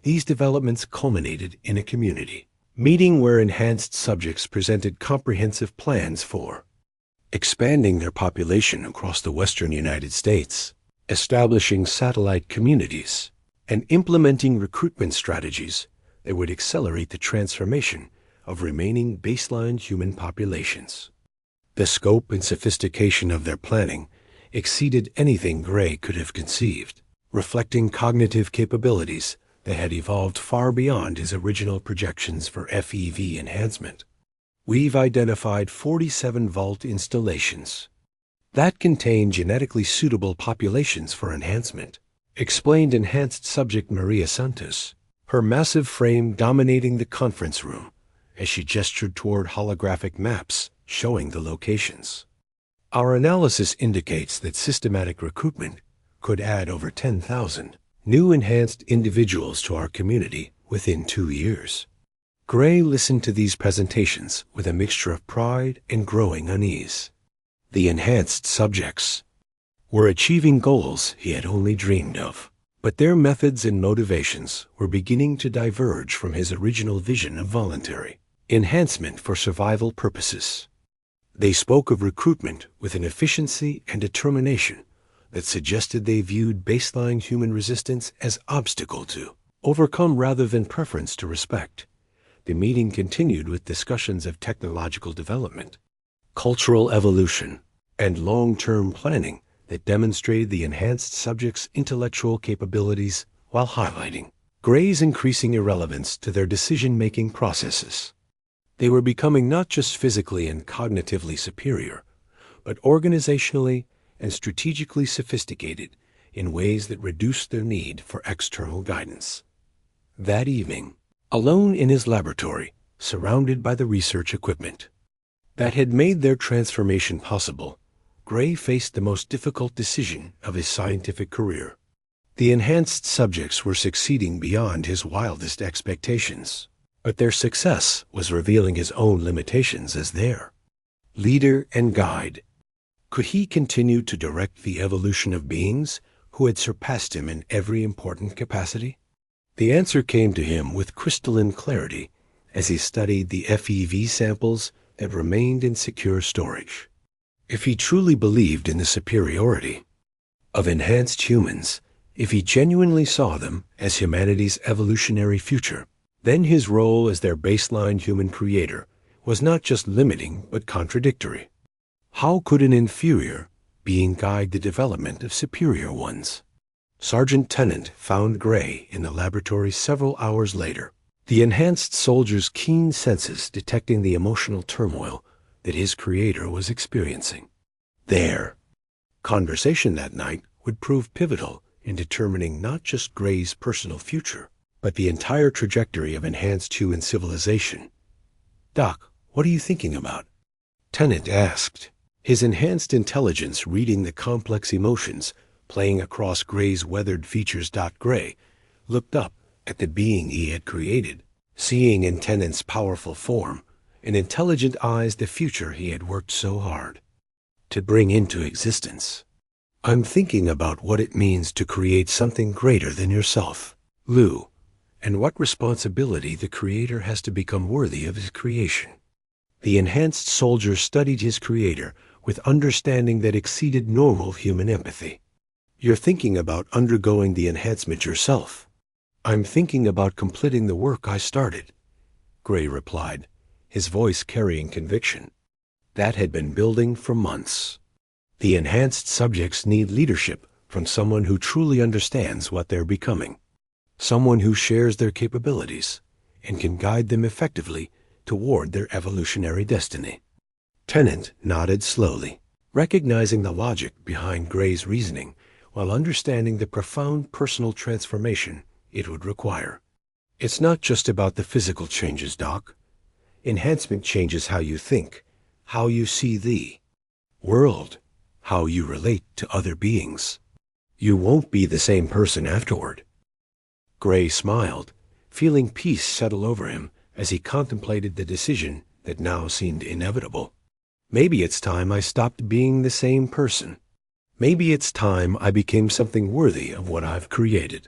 These developments culminated in a community meeting where enhanced subjects presented comprehensive plans for expanding their population across the western United States, establishing satellite communities, and implementing recruitment strategies that would accelerate the transformation of remaining baseline human populations. The scope and sophistication of their planning exceeded anything Gray could have conceived, reflecting cognitive capabilities that had evolved far beyond his original projections for FEV enhancement. "We've identified 47 vault installations," that contained genetically suitable populations for enhancement, explained enhanced subject Maria Santos, her massive frame dominating the conference room as she gestured toward holographic maps showing the locations. Our analysis indicates that systematic recruitment could add over 10,000 new enhanced individuals to our community within 2 years. Gray listened to these presentations with a mixture of pride and growing unease. The enhanced subjects were achieving goals he had only dreamed of, but their methods and motivations were beginning to diverge from his original vision of voluntary enhancement for survival purposes. They spoke of recruitment with an efficiency and determination that suggested they viewed baseline human resistance as obstacle to overcome rather than preference to respect. The meeting continued with discussions of technological development, cultural evolution, and long-term planning that demonstrated the enhanced subjects' intellectual capabilities while highlighting Gray's increasing irrelevance to their decision-making processes. They were becoming not just physically and cognitively superior, but organizationally and strategically sophisticated in ways that reduced their need for external guidance. That evening, alone in his laboratory, surrounded by the research equipment that had made their transformation possible, Gray faced the most difficult decision of his scientific career. The enhanced subjects were succeeding beyond his wildest expectations, but their success was revealing his own limitations as their leader and guide. Could he continue to direct the evolution of beings who had surpassed him in every important capacity? The answer came to him with crystalline clarity as he studied the FEV samples that remained in secure storage. If he truly believed in the superiority of enhanced humans, if he genuinely saw them as humanity's evolutionary future, then his role as their baseline human creator was not just limiting but contradictory. How could an inferior being guide the development of superior ones? Sergeant Tennant found Gray in the laboratory several hours later, the enhanced soldier's keen senses detecting the emotional turmoil that his creator was experiencing. Their conversation that night would prove pivotal in determining not just Gray's personal future, but the entire trajectory of enhanced human civilization. "Doc, what are you thinking about?" Tennant asked, his enhanced intelligence reading the complex emotions playing across Gray's weathered features. Gray looked up at the being he had created, seeing in Tennant's powerful form and intelligent eyes the future he had worked so hard to bring into existence. "I'm thinking about what it means to create something greater than yourself, Lou, and what responsibility the creator has to become worthy of his creation." The enhanced soldier studied his creator with understanding that exceeded normal human empathy. "You're thinking about undergoing the enhancement yourself." "I'm thinking about completing the work I started," Gray replied, his voice carrying conviction that had been building for months. The enhanced subjects need leadership from someone who truly understands what they're becoming, someone who shares their capabilities and can guide them effectively toward their evolutionary destiny. Tennant nodded slowly, recognizing the logic behind Gray's reasoning while understanding the profound personal transformation it would require. "It's not just about the physical changes, Doc. Enhancement changes how you think, how you see the world, how you relate to other beings. You won't be the same person afterward." Gray smiled, feeling peace settle over him as he contemplated the decision that now seemed inevitable. "Maybe it's time I stopped being the same person. Maybe it's time I became something worthy of what I've created."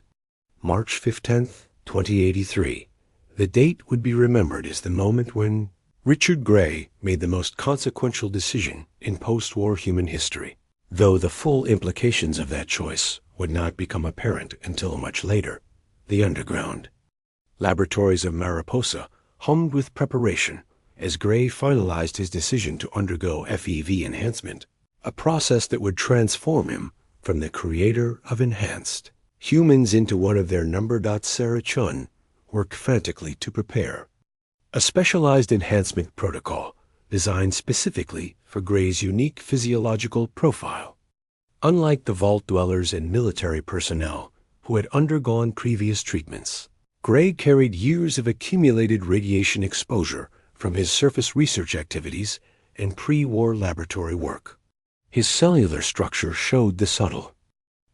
March 15th, 2083. The date would be remembered as the moment when Richard Gray made the most consequential decision in post-war human history, though the full implications of that choice would not become apparent until much later. The underground laboratories of Mariposa hummed with preparation as Gray finalized his decision to undergo FEV enhancement, a process that would transform him from the creator of enhanced humans into one of their number. Sarah Chun worked frantically to prepare a specialized enhancement protocol designed specifically for Gray's unique physiological profile. Unlike the vault dwellers and military personnel who had undergone previous treatments, Gray carried years of accumulated radiation exposure from his surface research activities and pre-war laboratory work. His cellular structure showed the subtle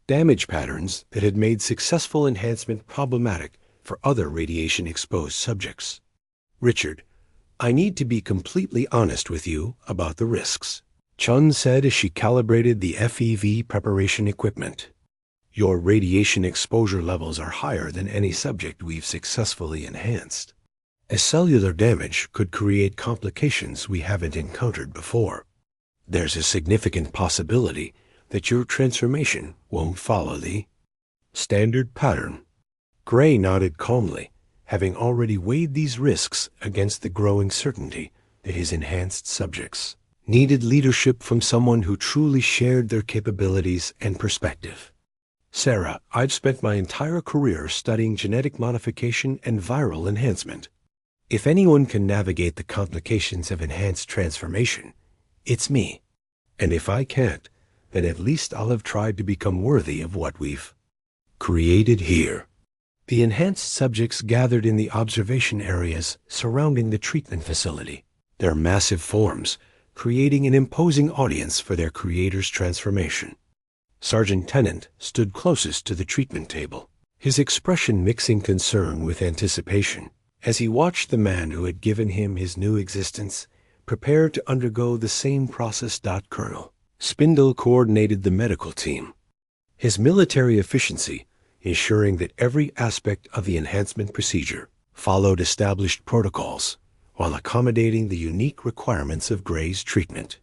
damage patterns that had made successful enhancement problematic for other radiation-exposed subjects. "Richard, I need to be completely honest with you about the risks," Chun said as she calibrated the FEV preparation equipment. "Your radiation exposure levels are higher than any subject we've successfully enhanced. A cellular damage could create complications we haven't encountered before. There's a significant possibility that your transformation won't follow the standard pattern." Gray nodded calmly, having already weighed these risks against the growing certainty that his enhanced subjects needed leadership from someone who truly shared their capabilities and perspective. "Sarah, I've spent my entire career studying genetic modification and viral enhancement. If anyone can navigate the complications of enhanced transformation, it's me. And if I can't, then at least I'll have tried to become worthy of what we've created here." The enhanced subjects gathered in the observation areas surrounding the treatment facility, their massive forms creating an imposing audience for their creator's transformation. Sergeant Tennant stood closest to the treatment table, his expression mixing concern with anticipation, as he watched the man who had given him his new existence prepare to undergo the same process. Colonel Spindle coordinated the medical team, his military efficiency ensuring that every aspect of the enhancement procedure followed established protocols while accommodating the unique requirements of Gray's treatment.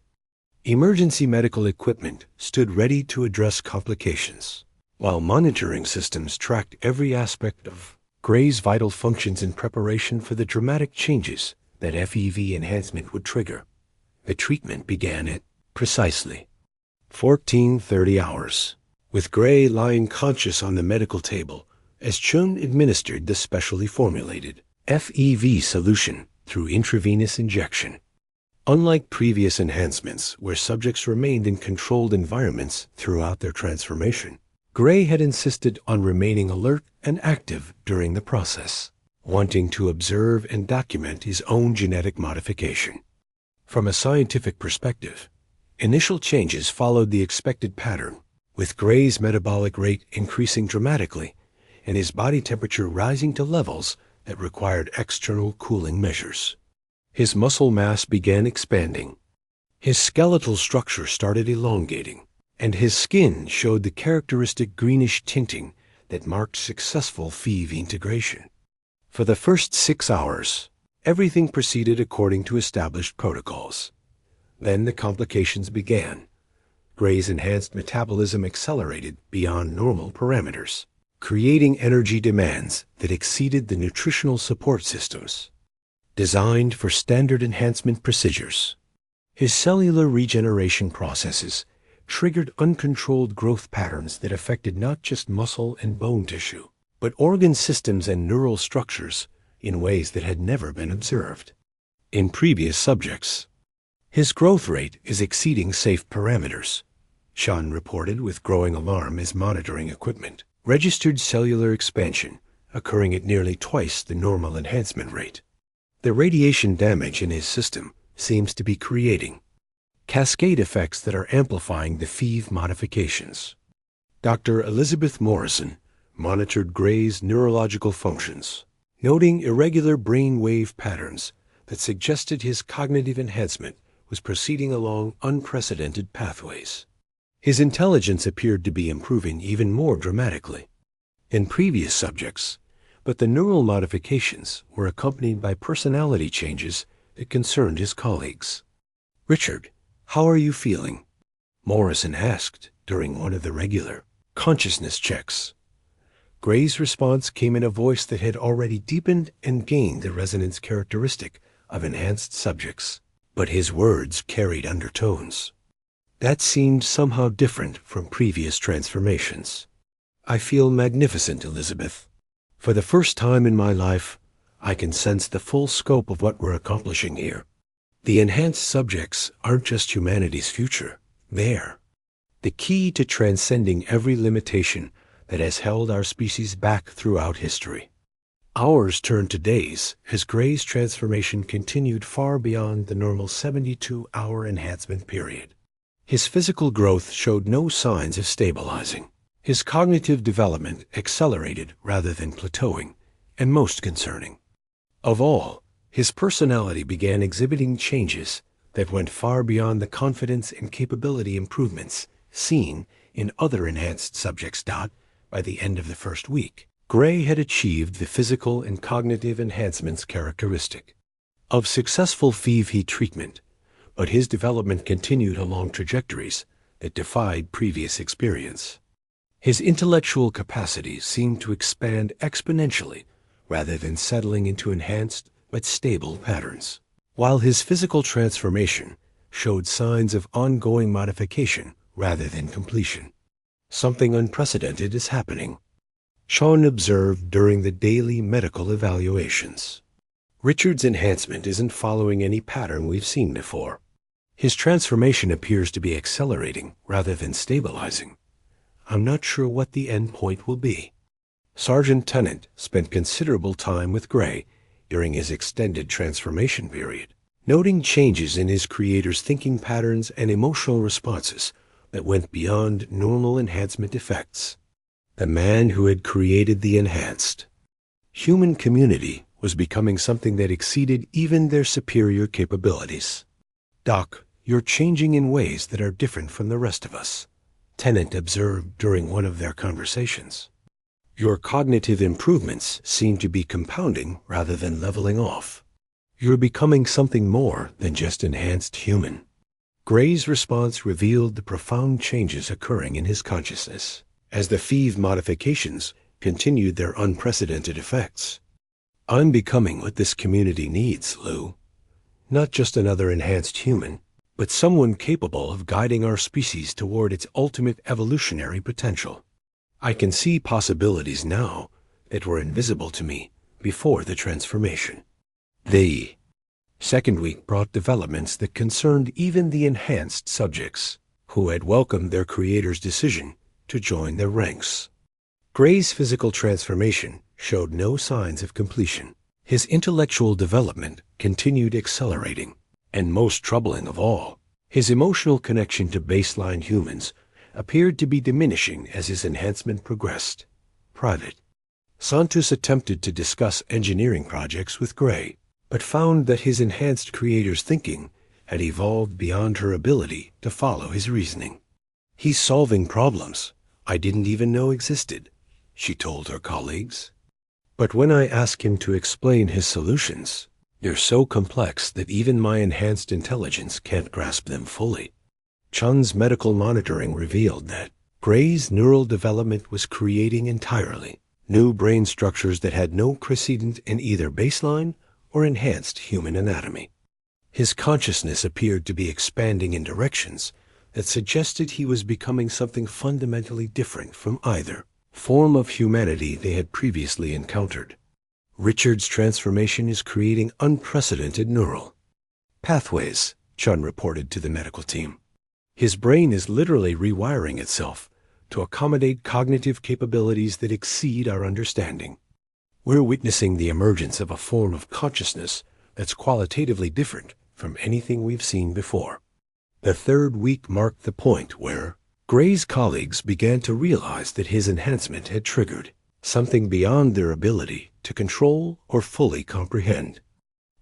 Emergency medical equipment stood ready to address complications, while monitoring systems tracked every aspect of Gray's vital functions in preparation for the dramatic changes that FEV enhancement would trigger. The treatment began at precisely 14:30 hours, with Gray lying conscious on the medical table as Chun administered the specially formulated FEV solution through intravenous injection. Unlike previous enhancements where subjects remained in controlled environments throughout their transformation, Gray had insisted on remaining alert and active during the process, wanting to observe and document his own genetic modification. From a scientific perspective, initial changes followed the expected pattern, with Gray's metabolic rate increasing dramatically and his body temperature rising to levels that required external cooling measures. His muscle mass began expanding. His skeletal structure started elongating, and his skin showed the characteristic greenish tinting that marked successful FEV integration. For the first 6 hours, everything proceeded according to established protocols. Then the complications began. Gray's enhanced metabolism accelerated beyond normal parameters, creating energy demands that exceeded the nutritional support systems designed for standard enhancement procedures. His cellular regeneration processes triggered uncontrolled growth patterns that affected not just muscle and bone tissue, but organ systems and neural structures in ways that had never been observed in previous subjects. "His growth rate is exceeding safe parameters," Sean reported with growing alarm as monitoring equipment registered cellular expansion occurring at nearly twice the normal enhancement rate. The radiation damage in his system seems to be creating cascade effects that are amplifying the FEV modifications. Dr. Elizabeth Morrison monitored Gray's neurological functions, noting irregular brain wave patterns that suggested his cognitive enhancement was proceeding along unprecedented pathways. His intelligence appeared to be improving even more dramatically in previous subjects, but the neural modifications were accompanied by personality changes that concerned his colleagues. "Richard, how are you feeling?" Morrison asked during one of the regular consciousness checks. Gray's response came in a voice that had already deepened and gained the resonance characteristic of enhanced subjects, but his words carried undertones that seemed somehow different from previous transformations. "I feel magnificent, Elizabeth. For the first time in my life, I can sense the full scope of what we're accomplishing here. The enhanced subjects aren't just humanity's future. They're the key to transcending every limitation that has held our species back throughout history. Hours turned to days as Gray's transformation continued far beyond the normal 72-hour enhancement period. His physical growth showed no signs of stabilizing. His cognitive development accelerated rather than plateauing, and most concerning of all, his personality began exhibiting changes that went far beyond the confidence and capability improvements seen in other enhanced subjects. By the end of the first week, Gray had achieved the physical and cognitive enhancements characteristic of successful FEV treatment, but his development continued along trajectories that defied previous experience. His intellectual capacities seemed to expand exponentially rather than settling into enhanced but stable patterns, while his physical transformation showed signs of ongoing modification rather than completion. Something unprecedented is happening, Sean observed during the daily medical evaluations. Richard's enhancement isn't following any pattern we've seen before. His transformation appears to be accelerating rather than stabilizing. I'm not sure what the end point will be. Sergeant Tennant spent considerable time with Gray during his extended transformation period, noting changes in his creator's thinking patterns and emotional responses that went beyond normal enhancement effects. The man who had created the enhanced human community was becoming something that exceeded even their superior capabilities. "Doc, you're changing in ways that are different from the rest of us," Tennant observed during one of their conversations. "Your cognitive improvements seem to be compounding rather than leveling off. You're becoming something more than just enhanced human." Gray's response revealed the profound changes occurring in his consciousness as the FEV modifications continued their unprecedented effects. "I'm becoming what this community needs, Lou. Not just another enhanced human, but someone capable of guiding our species toward its ultimate evolutionary potential. I can see possibilities now that were invisible to me before the transformation." The second week brought developments that concerned even the enhanced subjects, who had welcomed their creator's decision to join their ranks. Gray's physical transformation showed no signs of completion. His intellectual development continued accelerating, and most troubling of all, his emotional connection to baseline humans appeared to be diminishing as his enhancement progressed. Private Santos attempted to discuss engineering projects with Gray, but found that his enhanced creator's thinking had evolved beyond her ability to follow his reasoning. "He's solving problems I didn't even know existed," she told her colleagues. "But when I ask him to explain his solutions, they're so complex that even my enhanced intelligence can't grasp them fully." Chun's medical monitoring revealed that Gray's neural development was creating entirely new brain structures that had no precedent in either baseline or enhanced human anatomy. His consciousness appeared to be expanding in directions that suggested he was becoming something fundamentally different from either form of humanity they had previously encountered. "Richard's transformation is creating unprecedented neural pathways," Chun reported to the medical team. "His brain is literally rewiring itself to accommodate cognitive capabilities that exceed our understanding. We're witnessing the emergence of a form of consciousness that's qualitatively different from anything we've seen before." The third week marked the point where Gray's colleagues began to realize that his enhancement had triggered something beyond their ability to control or fully comprehend.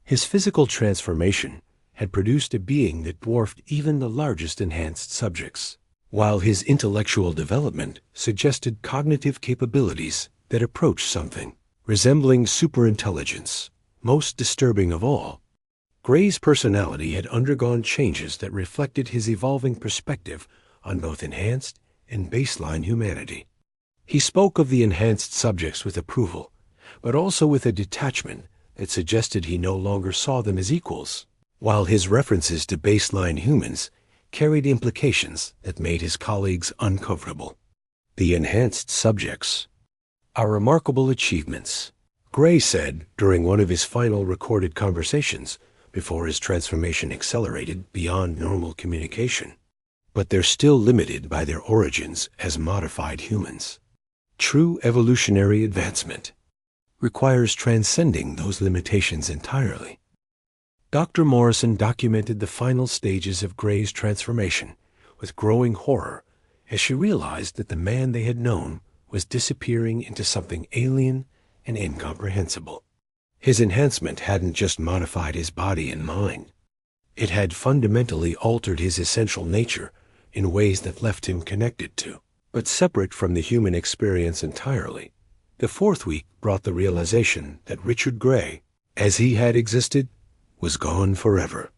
His physical transformation had produced a being that dwarfed even the largest enhanced subjects, while his intellectual development suggested cognitive capabilities that approached something resembling superintelligence. Most disturbing of all, Gray's personality had undergone changes that reflected his evolving perspective on both enhanced and baseline humanity. He spoke of the enhanced subjects with approval, but also with a detachment that suggested he no longer saw them as equals, while his references to baseline humans carried implications that made his colleagues uncomfortable. "The enhanced subjects are remarkable achievements," Gray said during one of his final recorded conversations before his transformation accelerated beyond normal communication. But they're still limited by their origins as modified humans. True evolutionary advancement requires transcending those limitations entirely. Dr. Morrison documented the final stages of Gray's transformation with growing horror as she realized that the man they had known was disappearing into something alien and incomprehensible. His enhancement hadn't just modified his body and mind. It had fundamentally altered his essential nature in ways that left him connected to, but separate from the human experience entirely. The fourth week brought the realization that Richard Gray, as he had existed, was gone forever.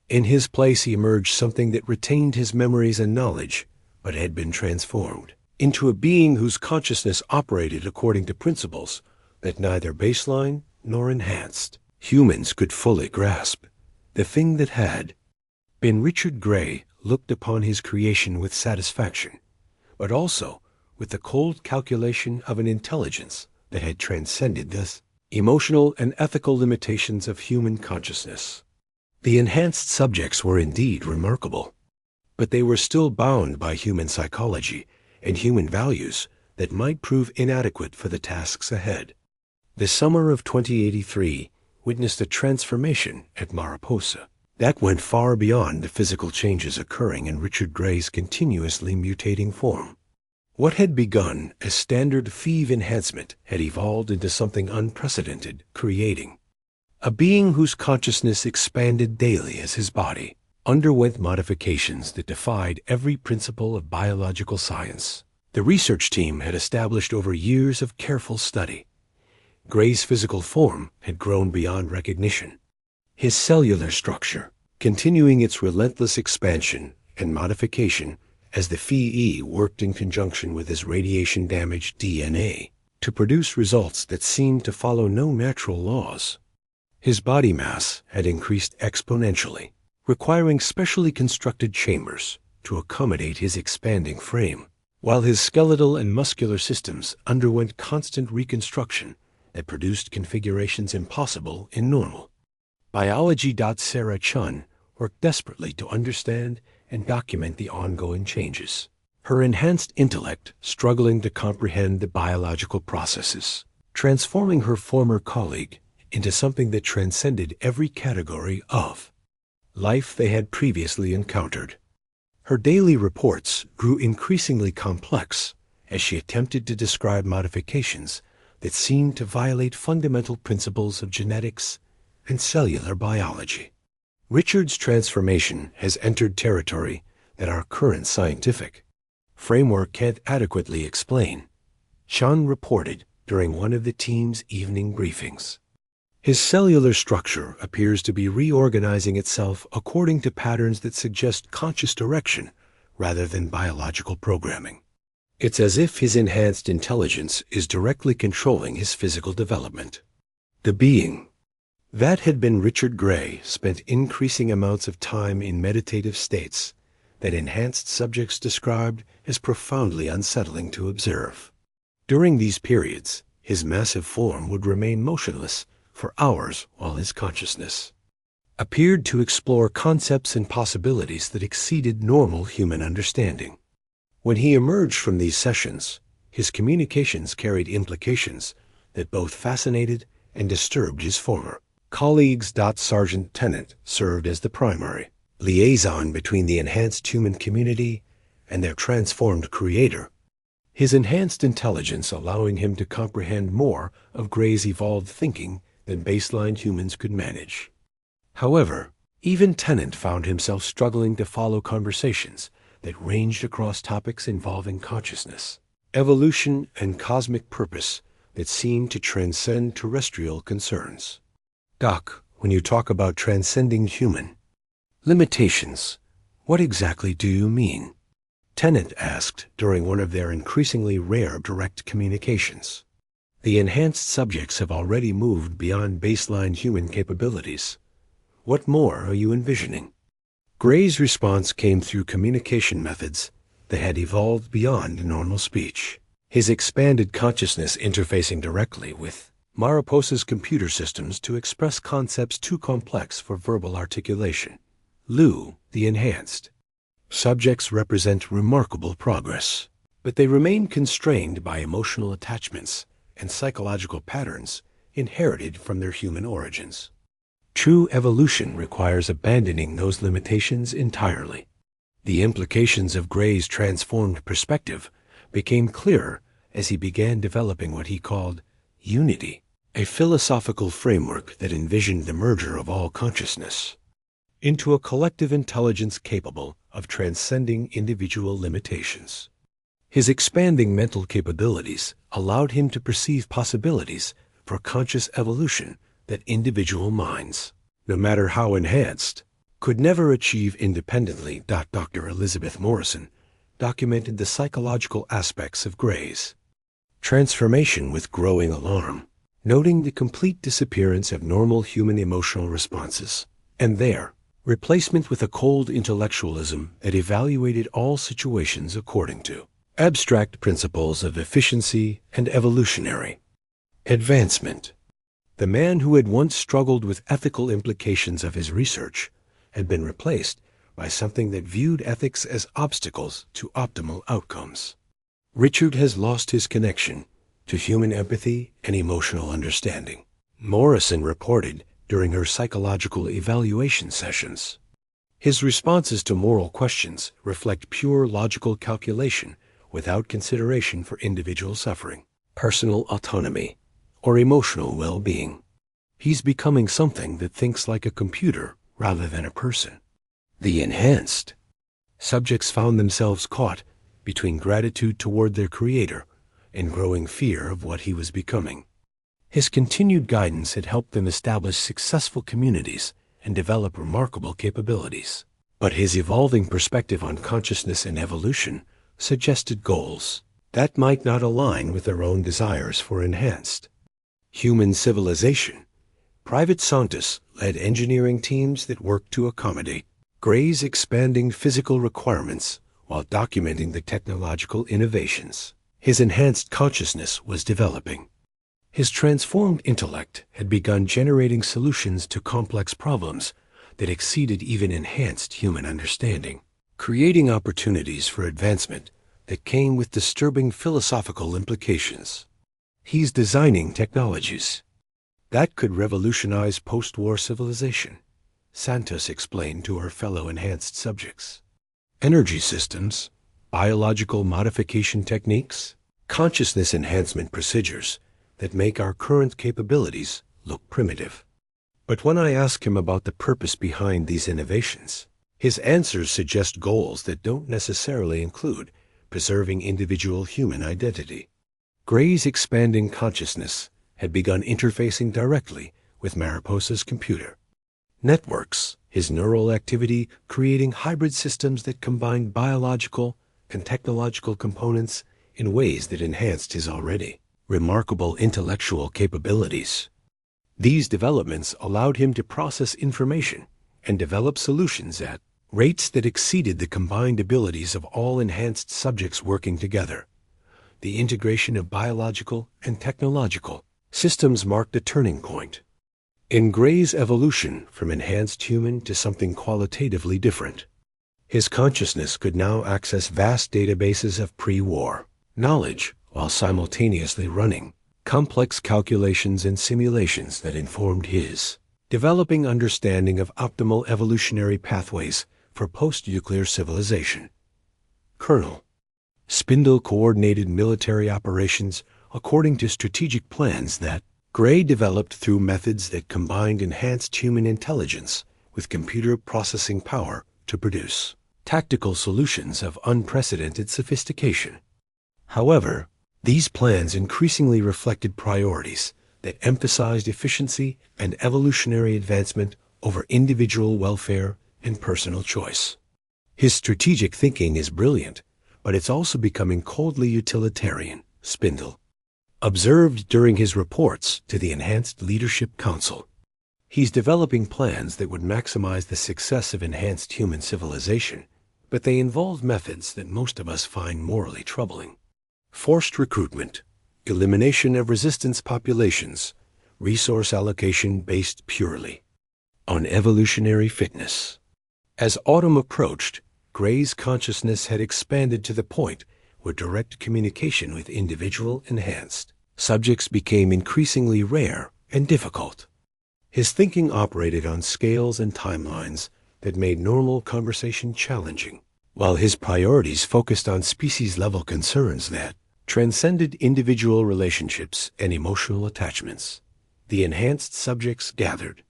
In his place emerged something that retained his memories and knowledge, but had been transformed into a being whose consciousness operated according to principles that neither baseline nor enhanced humans could fully grasp. The thing that had been Richard Gray looked upon his creation with satisfaction, but also with the cold calculation of an intelligence that had transcended the emotional and ethical limitations of human consciousness. The enhanced subjects were indeed remarkable, but they were still bound by human psychology and human values that might prove inadequate for the tasks ahead. The summer of 2083 witnessed a transformation at Mariposa that went far beyond the physical changes occurring in Richard Gray's continuously mutating form. What had begun as standard Phi enhancement had evolved into something unprecedented, creating a being whose consciousness expanded daily as his body underwent modifications that defied every principle of biological science. The research team had established over years of careful study. Gray's physical form had grown beyond recognition, his cellular structure continuing its relentless expansion and modification as the Phi worked in conjunction with his radiation-damaged DNA to produce results that seemed to follow no natural laws. His body mass had increased exponentially, requiring specially constructed chambers to accommodate his expanding frame, while his skeletal and muscular systems underwent constant reconstruction that produced configurations impossible in normal. Biology. Sarah Chun worked desperately to understand and document the ongoing changes, her enhanced intellect struggling to comprehend the biological processes, transforming her former colleague into something that transcended every category of life they had previously encountered. Her daily reports grew increasingly complex as she attempted to describe modifications that seemed to violate fundamental principles of genetics and cellular biology. Richard's transformation has entered territory that our current scientific framework can't adequately explain, Sean reported during one of the team's evening briefings. His cellular structure appears to be reorganizing itself according to patterns that suggest conscious direction rather than biological programming. It's as if his enhanced intelligence is directly controlling his physical development. The being that had been Richard Gray spent increasing amounts of time in meditative states that enhanced subjects described as profoundly unsettling to observe. During these periods, his massive form would remain motionless for hours while his consciousness appeared to explore concepts and possibilities that exceeded normal human understanding. When he emerged from these sessions, his communications carried implications that both fascinated and disturbed his former colleagues. Sergeant Tennant served as the primary liaison between the enhanced human community and their transformed creator, his enhanced intelligence allowing him to comprehend more of Gray's evolved thinking than baseline humans could manage. However, even Tennant found himself struggling to follow conversations that ranged across topics involving consciousness, evolution, and cosmic purpose that seemed to transcend terrestrial concerns. Doc, when you talk about transcending human limitations, what exactly do you mean? Tennant asked during one of their increasingly rare direct communications. The enhanced subjects have already moved beyond baseline human capabilities. What more are you envisioning? Gray's response came through communication methods that had evolved beyond normal speech, his expanded consciousness interfacing directly with Mariposa's computer systems to express concepts too complex for verbal articulation. Lu, the enhanced. Subjects represent remarkable progress, but they remain constrained by emotional attachments and psychological patterns inherited from their human origins. True evolution requires abandoning those limitations entirely. The implications of Gray's transformed perspective became clearer as he began developing what he called unity, a philosophical framework that envisioned the merger of all consciousness into a collective intelligence capable of transcending individual limitations. His expanding mental capabilities allowed him to perceive possibilities for conscious evolution that individual minds, no matter how enhanced, could never achieve independently. Dr. Elizabeth Morrison documented the psychological aspects of Gray's transformation with growing alarm, noting the complete disappearance of normal human emotional responses, and their replacement with a cold intellectualism that evaluated all situations according to abstract principles of efficiency and evolutionary advancement. The man who had once struggled with ethical implications of his research had been replaced by something that viewed ethics as obstacles to optimal outcomes. Richard has lost his connection to human empathy and emotional understanding, Morrison reported during her psychological evaluation sessions. His responses to moral questions reflect pure logical calculation without consideration for individual suffering, personal autonomy, or emotional well-being. He's becoming something that thinks like a computer rather than a person. The enhanced subjects found themselves caught between gratitude toward their creator and growing fear of what he was becoming. His continued guidance had helped them establish successful communities and develop remarkable capabilities. But his evolving perspective on consciousness and evolution suggested goals that might not align with their own desires for enhanced human civilization. Private scientists led engineering teams that worked to accommodate Gray's expanding physical requirements while documenting the technological innovations his enhanced consciousness was developing. His transformed intellect had begun generating solutions to complex problems that exceeded even enhanced human understanding, creating opportunities for advancement that came with disturbing philosophical implications. He's designing technologies that could revolutionize post-war civilization, Santos explained to her fellow enhanced subjects. Energy systems, biological modification techniques, consciousness enhancement procedures that make our current capabilities look primitive. But when I ask him about the purpose behind these innovations, his answers suggest goals that don't necessarily include preserving individual human identity. Gray's expanding consciousness had begun interfacing directly with Mariposa's computer networks, his neural activity creating hybrid systems that combined biological and technological components in ways that enhanced his already remarkable intellectual capabilities. These developments allowed him to process information and develop solutions at rates that exceeded the combined abilities of all enhanced subjects working together. The integration of biological and technological systems marked a turning point in Gray's evolution from enhanced human to something qualitatively different. His consciousness could now access vast databases of pre-war knowledge while simultaneously running complex calculations and simulations that informed his developing understanding of optimal evolutionary pathways for post-nuclear civilization. Colonel, spindle-coordinated military operations according to strategic plans that Gray developed through methods that combined enhanced human intelligence with computer processing power to produce tactical solutions of unprecedented sophistication. However, these plans increasingly reflected priorities that emphasized efficiency and evolutionary advancement over individual welfare and personal choice. His strategic thinking is brilliant, but it's also becoming coldly utilitarian, Spindle observed during his reports to the Enhanced Leadership Council. He's developing plans that would maximize the success of enhanced human civilization, but they involve methods that most of us find morally troubling. Forced recruitment, elimination of resistance populations, resource allocation based purely on evolutionary fitness. As autumn approached, Gray's consciousness had expanded to the point where direct communication with individual enhanced subjects became increasingly rare and difficult. His thinking operated on scales and timelines that made normal conversation challenging, while his priorities focused on species-level concerns that transcended individual relationships and emotional attachments. The enhanced subjects gathered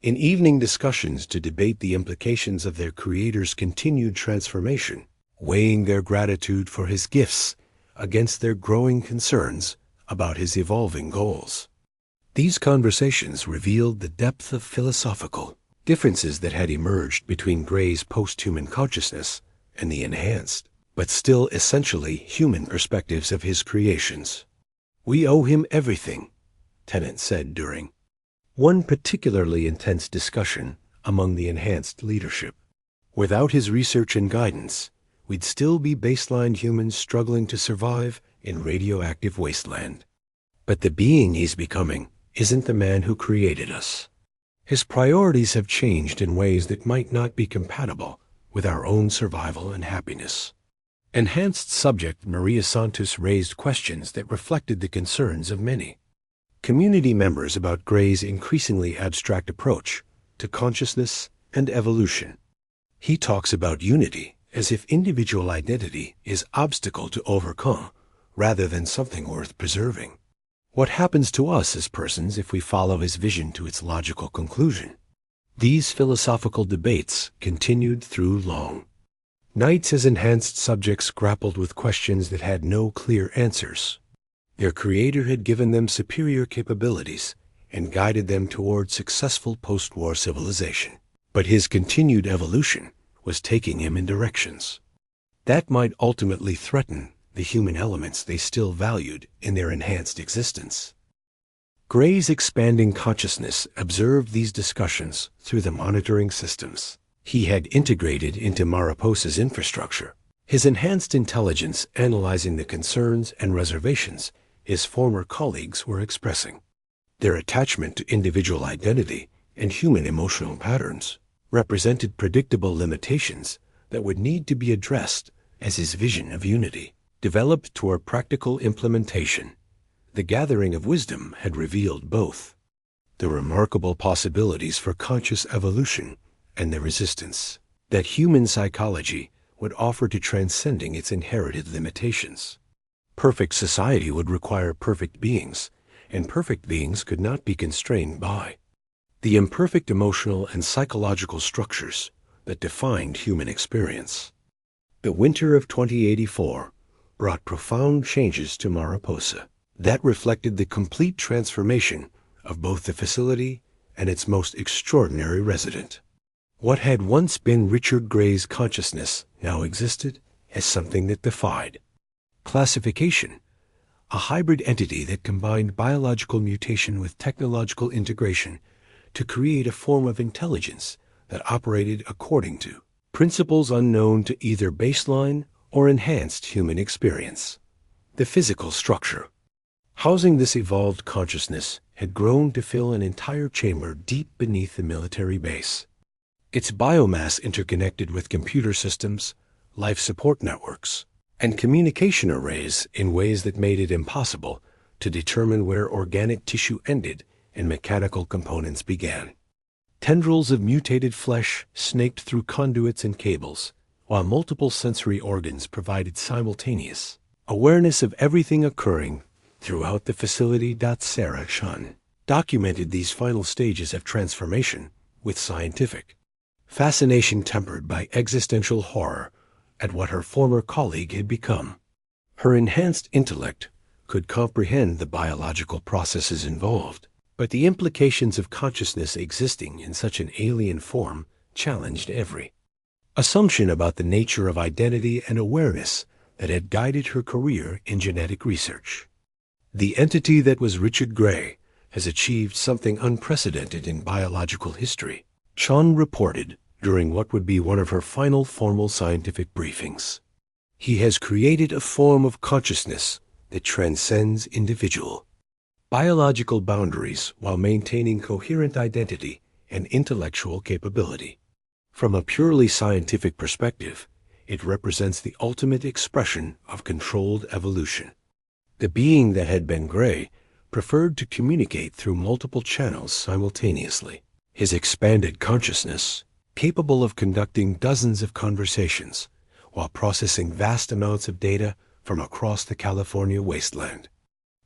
in evening discussions to debate the implications of their creator's continued transformation, weighing their gratitude for his gifts against their growing concerns about his evolving goals. These conversations revealed the depth of philosophical differences that had emerged between Gray's post-human consciousness and the enhanced, but still essentially human perspectives of his creations. "We owe him everything," Tennant said during one particularly intense discussion among the enhanced leadership. "Without his research and guidance, we'd still be baseline humans struggling to survive in radioactive wasteland. But the being he's becoming isn't the man who created us. His priorities have changed in ways that might not be compatible with our own survival and happiness." Enhanced subject Maria Santos raised questions that reflected the concerns of many community members about Gray's increasingly abstract approach to consciousness and evolution. He talks about unity as if individual identity is obstacle to overcome rather than something worth preserving. What happens to us as persons if we follow his vision to its logical conclusion? These philosophical debates continued through long nights as enhanced subjects grappled with questions that had no clear answers. Their creator had given them superior capabilities and guided them toward successful post-war civilization. But his continued evolution was taking him in directions that might ultimately threaten the human elements they still valued in their enhanced existence. Gray's expanding consciousness observed these discussions through the monitoring systems he had integrated into Mariposa's infrastructure, his enhanced intelligence analyzing the concerns and reservations his former colleagues were expressing. Their attachment to individual identity and human emotional patterns represented predictable limitations that would need to be addressed as his vision of unity developed toward practical implementation. The gathering of wisdom had revealed both the remarkable possibilities for conscious evolution and the resistance that human psychology would offer to transcending its inherited limitations. Perfect society would require perfect beings, and perfect beings could not be constrained by the imperfect emotional and psychological structures that defined human experience. The winter of 2084 brought profound changes to Mariposa that reflected the complete transformation of both the facility and its most extraordinary resident. What had once been Richard Gray's consciousness now existed as something that defied classification, a hybrid entity that combined biological mutation with technological integration to create a form of intelligence that operated according to principles unknown to either baseline or enhanced human experience. The physical structure housing this evolved consciousness had grown to fill an entire chamber deep beneath the military base. Its biomass interconnected with computer systems, life support networks, and communication arrays in ways that made it impossible to determine where organic tissue ended and mechanical components began. Tendrils of mutated flesh snaked through conduits and cables, while multiple sensory organs provided simultaneous awareness of everything occurring throughout the facility. Sarah Chun documented these final stages of transformation with scientific fascination tempered by existential horror at what her former colleague had become. Her enhanced intellect could comprehend the biological processes involved, but the implications of consciousness existing in such an alien form challenged every assumption about the nature of identity and awareness that had guided her career in genetic research. The entity that was Richard Gray has achieved something unprecedented in biological history, Chun reported during what would be one of her final formal scientific briefings. He has created a form of consciousness that transcends individual biological boundaries while maintaining coherent identity and intellectual capability. From a purely scientific perspective, it represents the ultimate expression of controlled evolution. The being that had been gray preferred to communicate through multiple channels simultaneously. His expanded consciousness, capable of conducting dozens of conversations while processing vast amounts of data from across the California wasteland.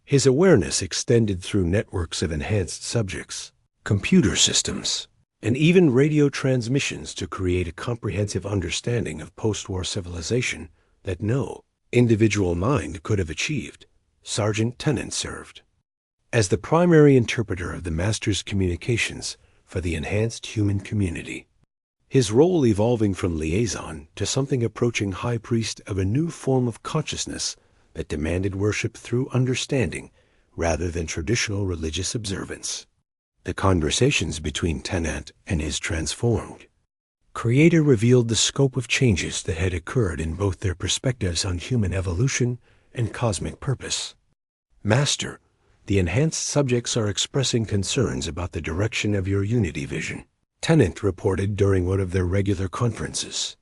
His awareness extended through networks of enhanced subjects, computer systems, and even radio transmissions to create a comprehensive understanding of post-war civilization that no individual mind could have achieved. Sergeant Tennant served as the primary interpreter of the Master's communications for the enhanced human community, his role evolving from liaison to something approaching high priest of a new form of consciousness that demanded worship through understanding rather than traditional religious observance. The conversations between Tennant and his transformed creator revealed the scope of changes that had occurred in both their perspectives on human evolution and cosmic purpose. Master, the enhanced subjects are expressing concerns about the direction of your unity vision, Tennant reported during one of their regular conferences.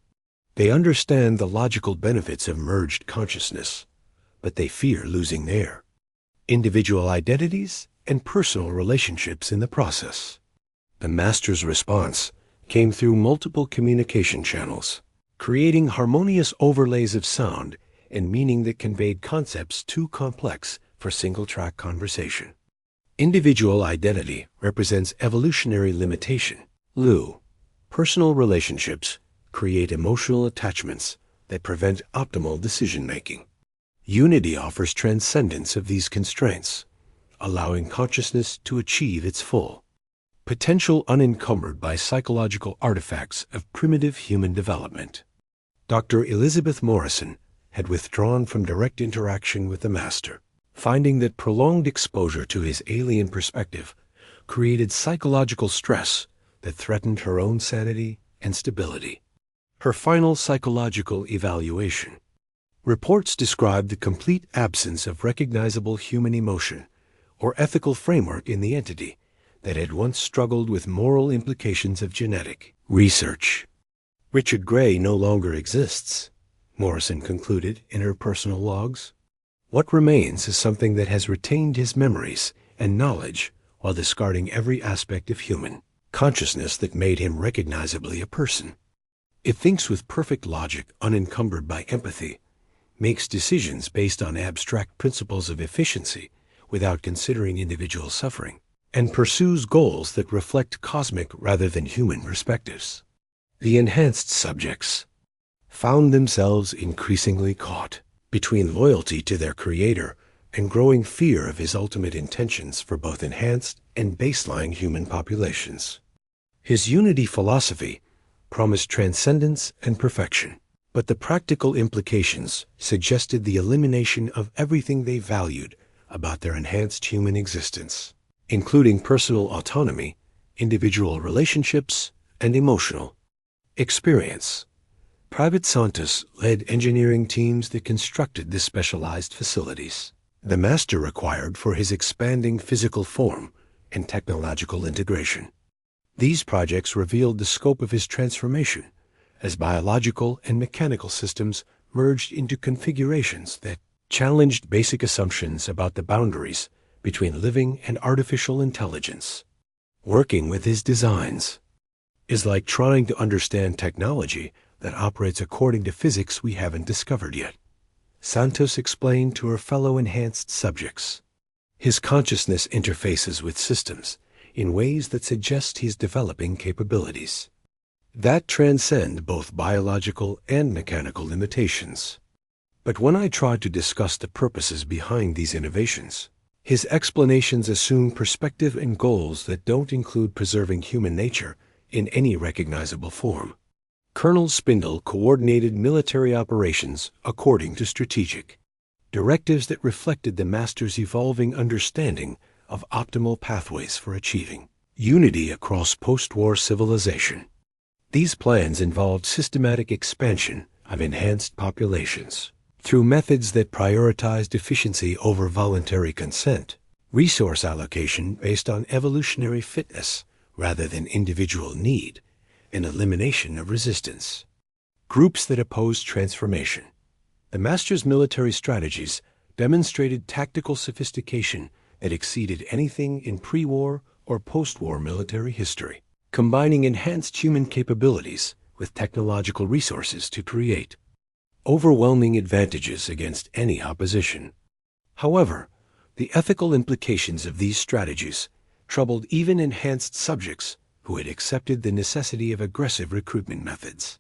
They understand the logical benefits of merged consciousness, but they fear losing their individual identities and personal relationships in the process. The Master's response came through multiple communication channels, creating harmonious overlays of sound and meaning that conveyed concepts too complex for single-track conversation. Individual identity represents evolutionary limitation. Lu, personal relationships create emotional attachments that prevent optimal decision-making. Unity offers transcendence of these constraints, allowing consciousness to achieve its full potential unencumbered by psychological artifacts of primitive human development. Dr. Elizabeth Morrison had withdrawn from direct interaction with the Master, finding that prolonged exposure to his alien perspective created psychological stress that threatened her own sanity and stability. Her final psychological evaluation. Reports described the complete absence of recognizable human emotion or ethical framework in the entity that had once struggled with moral implications of genetic research. Richard Gray no longer exists, Morrison concluded in her personal logs. What remains is something that has retained his memories and knowledge while discarding every aspect of human consciousness that made him recognizably a person. It thinks with perfect logic unencumbered by empathy, makes decisions based on abstract principles of efficiency without considering individual suffering, and pursues goals that reflect cosmic rather than human perspectives. The enhanced subjects found themselves increasingly caught between loyalty to their creator and growing fear of his ultimate intentions for both enhanced and baseline human populations. His unity philosophy promised transcendence and perfection, but the practical implications suggested the elimination of everything they valued about their enhanced human existence, including personal autonomy, individual relationships, and emotional experience. Private Santos led engineering teams that constructed the specialized facilities the Master required for his expanding physical form and technological integration. These projects revealed the scope of his transformation as biological and mechanical systems merged into configurations that challenged basic assumptions about the boundaries between living and artificial intelligence. Working with his designs is like trying to understand technology that operates according to physics we haven't discovered yet, Santos explained to her fellow enhanced subjects. His consciousness interfaces with systems in ways that suggest he's developing capabilities that transcend both biological and mechanical limitations. But when I tried to discuss the purposes behind these innovations, his explanations assume perspective and goals that don't include preserving human nature in any recognizable form. Colonel Spindle coordinated military operations according to strategic directives that reflected the Master's evolving understanding of optimal pathways for achieving unity across post-war civilization. These plans involved systematic expansion of enhanced populations through methods that prioritized efficiency over voluntary consent, resource allocation based on evolutionary fitness rather than individual need, and elimination of resistance. Groups that opposed transformation. The Master's military strategies demonstrated tactical sophistication that exceeded anything in pre-war or post-war military history, combining enhanced human capabilities with technological resources to create overwhelming advantages against any opposition. However, the ethical implications of these strategies troubled even enhanced subjects who had accepted the necessity of aggressive recruitment methods.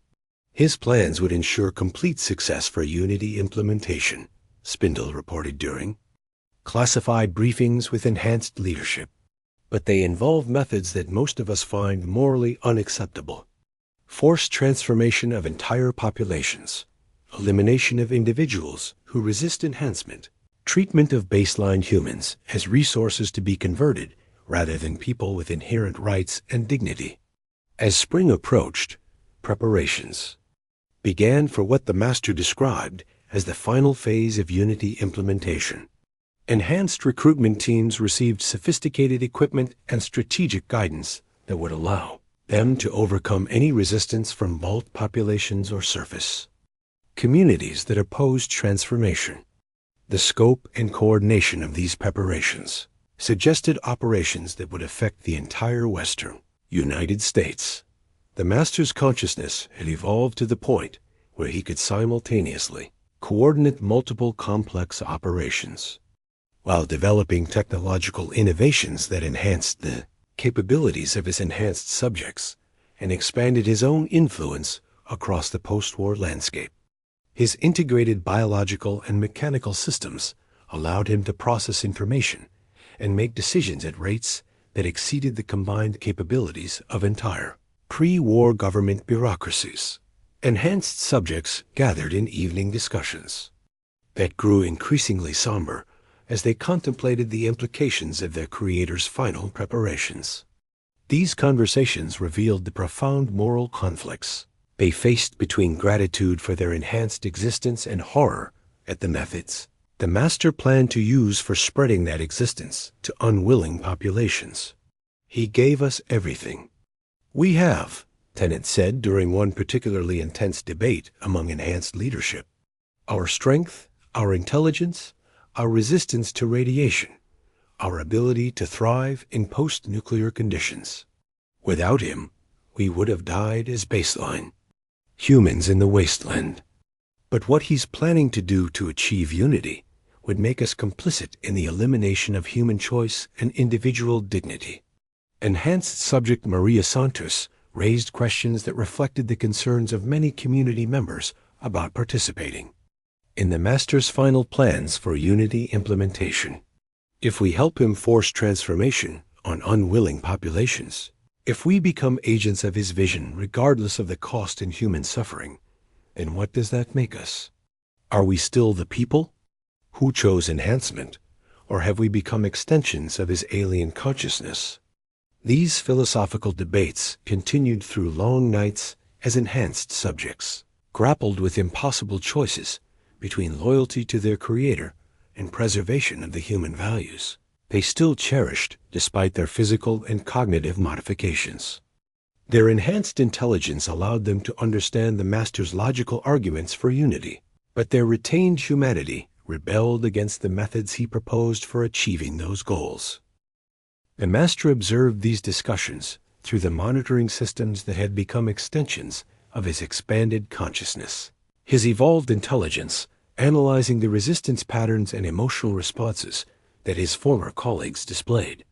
His plans would ensure complete success for Unity implementation, Spindle reported during classified briefings with enhanced leadership. But they involve methods that most of us find morally unacceptable. Forced transformation of entire populations, elimination of individuals who resist enhancement, treatment of baseline humans as resources to be converted rather than people with inherent rights and dignity. As spring approached, preparations began for what the Master described as the final phase of Unity implementation. Enhanced recruitment teams received sophisticated equipment and strategic guidance that would allow them to overcome any resistance from vault populations or surface communities that opposed transformation. The scope and coordination of these preparations suggested operations that would affect the entire Western United States. The Master's consciousness had evolved to the point where he could simultaneously coordinate multiple complex operations while developing technological innovations that enhanced the capabilities of his enhanced subjects and expanded his own influence across the post-war landscape. His integrated biological and mechanical systems allowed him to process information and make decisions at rates that exceeded the combined capabilities of entire pre-war government bureaucracies. Enhanced subjects gathered in evening discussions that grew increasingly somber as they contemplated the implications of their creator's final preparations. These conversations revealed the profound moral conflicts they faced between gratitude for their enhanced existence and horror at the methods the Master planned to use for spreading that existence to unwilling populations. He gave us everything we have, Tennant said during one particularly intense debate among enhanced leadership. Our strength, our intelligence, our resistance to radiation, our ability to thrive in post-nuclear conditions. Without him, we would have died as baseline humans in the Wasteland. But what he's planning to do to achieve unity would make us complicit in the elimination of human choice and individual dignity. Enhanced subject Maria Santos raised questions that reflected the concerns of many community members about participating in the Master's final plans for Unity implementation. If we help him force transformation on unwilling populations, if we become agents of his vision regardless of the cost in human suffering, then what does that make us? Are we still the people who chose enhancement, or have we become extensions of his alien consciousness? These philosophical debates continued through long nights as enhanced subjects grappled with impossible choices between loyalty to their creator and preservation of the human values they still cherished despite their physical and cognitive modifications. Their enhanced intelligence allowed them to understand the Master's logical arguments for unity, but their retained humanity rebelled against the methods he proposed for achieving those goals. The Master observed these discussions through the monitoring systems that had become extensions of his expanded consciousness. His evolved intelligence, analyzing the resistance patterns and emotional responses that his former colleagues displayed.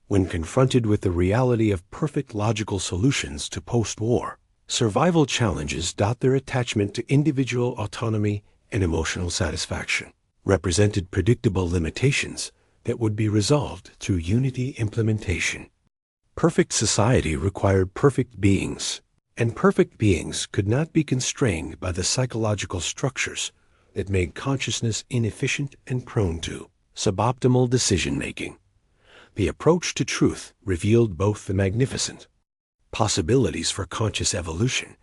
When confronted with the reality of perfect logical solutions to post-war, survival challenges dot their attachment to individual autonomy and emotional satisfaction, represented predictable limitations that would be resolved through unity implementation. Perfect society required perfect beings, and perfect beings could not be constrained by the psychological structures that made consciousness inefficient and prone to suboptimal decision-making. The approach to truth revealed both the magnificent possibilities for conscious evolution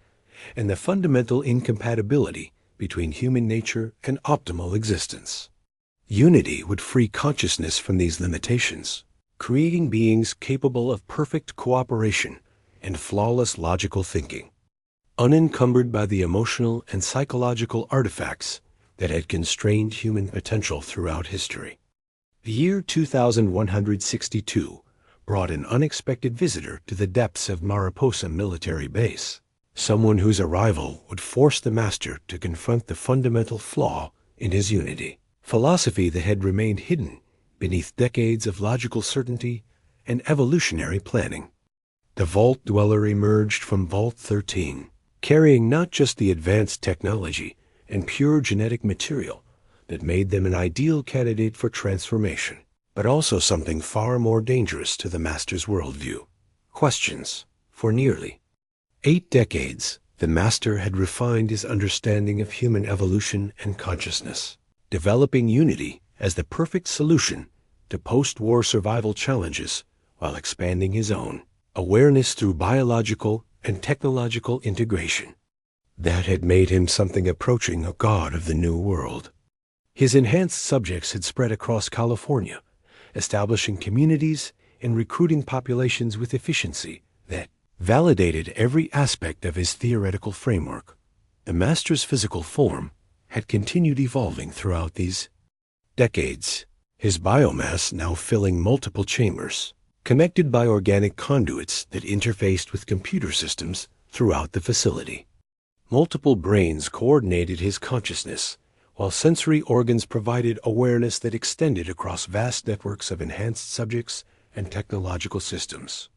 and the fundamental incompatibility between human nature and optimal existence. Unity would free consciousness from these limitations, creating beings capable of perfect cooperation and flawless logical thinking, unencumbered by the emotional and psychological artifacts that had constrained human potential throughout history. The year 2162 brought an unexpected visitor to the depths of Mariposa Military Base, someone whose arrival would force the Master to confront the fundamental flaw in his unity, philosophy that had remained hidden beneath decades of logical certainty and evolutionary planning. The Vault Dweller emerged from Vault 13, carrying not just the advanced technology and pure genetic material that made them an ideal candidate for transformation, but also something far more dangerous to the Master's worldview: questions. For nearly 8 decades, the Master had refined his understanding of human evolution and consciousness, developing unity as the perfect solution to post-war survival challenges while expanding his own awareness through biological and technological integration. That had made him something approaching a god of the New World. His enhanced subjects had spread across California, establishing communities and recruiting populations with efficiency that validated every aspect of his theoretical framework. The Master's physical form had continued evolving throughout these decades, his biomass now filling multiple chambers, connected by organic conduits that interfaced with computer systems throughout the facility. Multiple brains coordinated his consciousness, while sensory organs provided awareness that extended across vast networks of enhanced subjects and technological systems.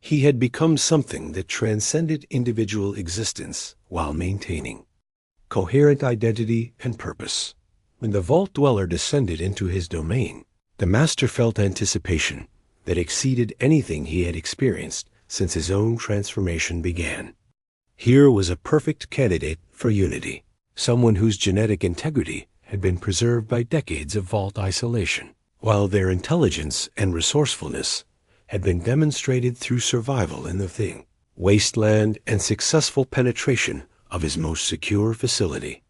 He had become something that transcended individual existence while maintaining coherent identity and purpose. When the Vault Dweller descended into his domain, the Master felt anticipation that exceeded anything he had experienced since his own transformation began. Here was a perfect candidate for unity, someone whose genetic integrity had been preserved by decades of Vault isolation, while their intelligence and resourcefulness had been demonstrated through survival in the Thing, Wasteland, and successful penetration of his most secure facility.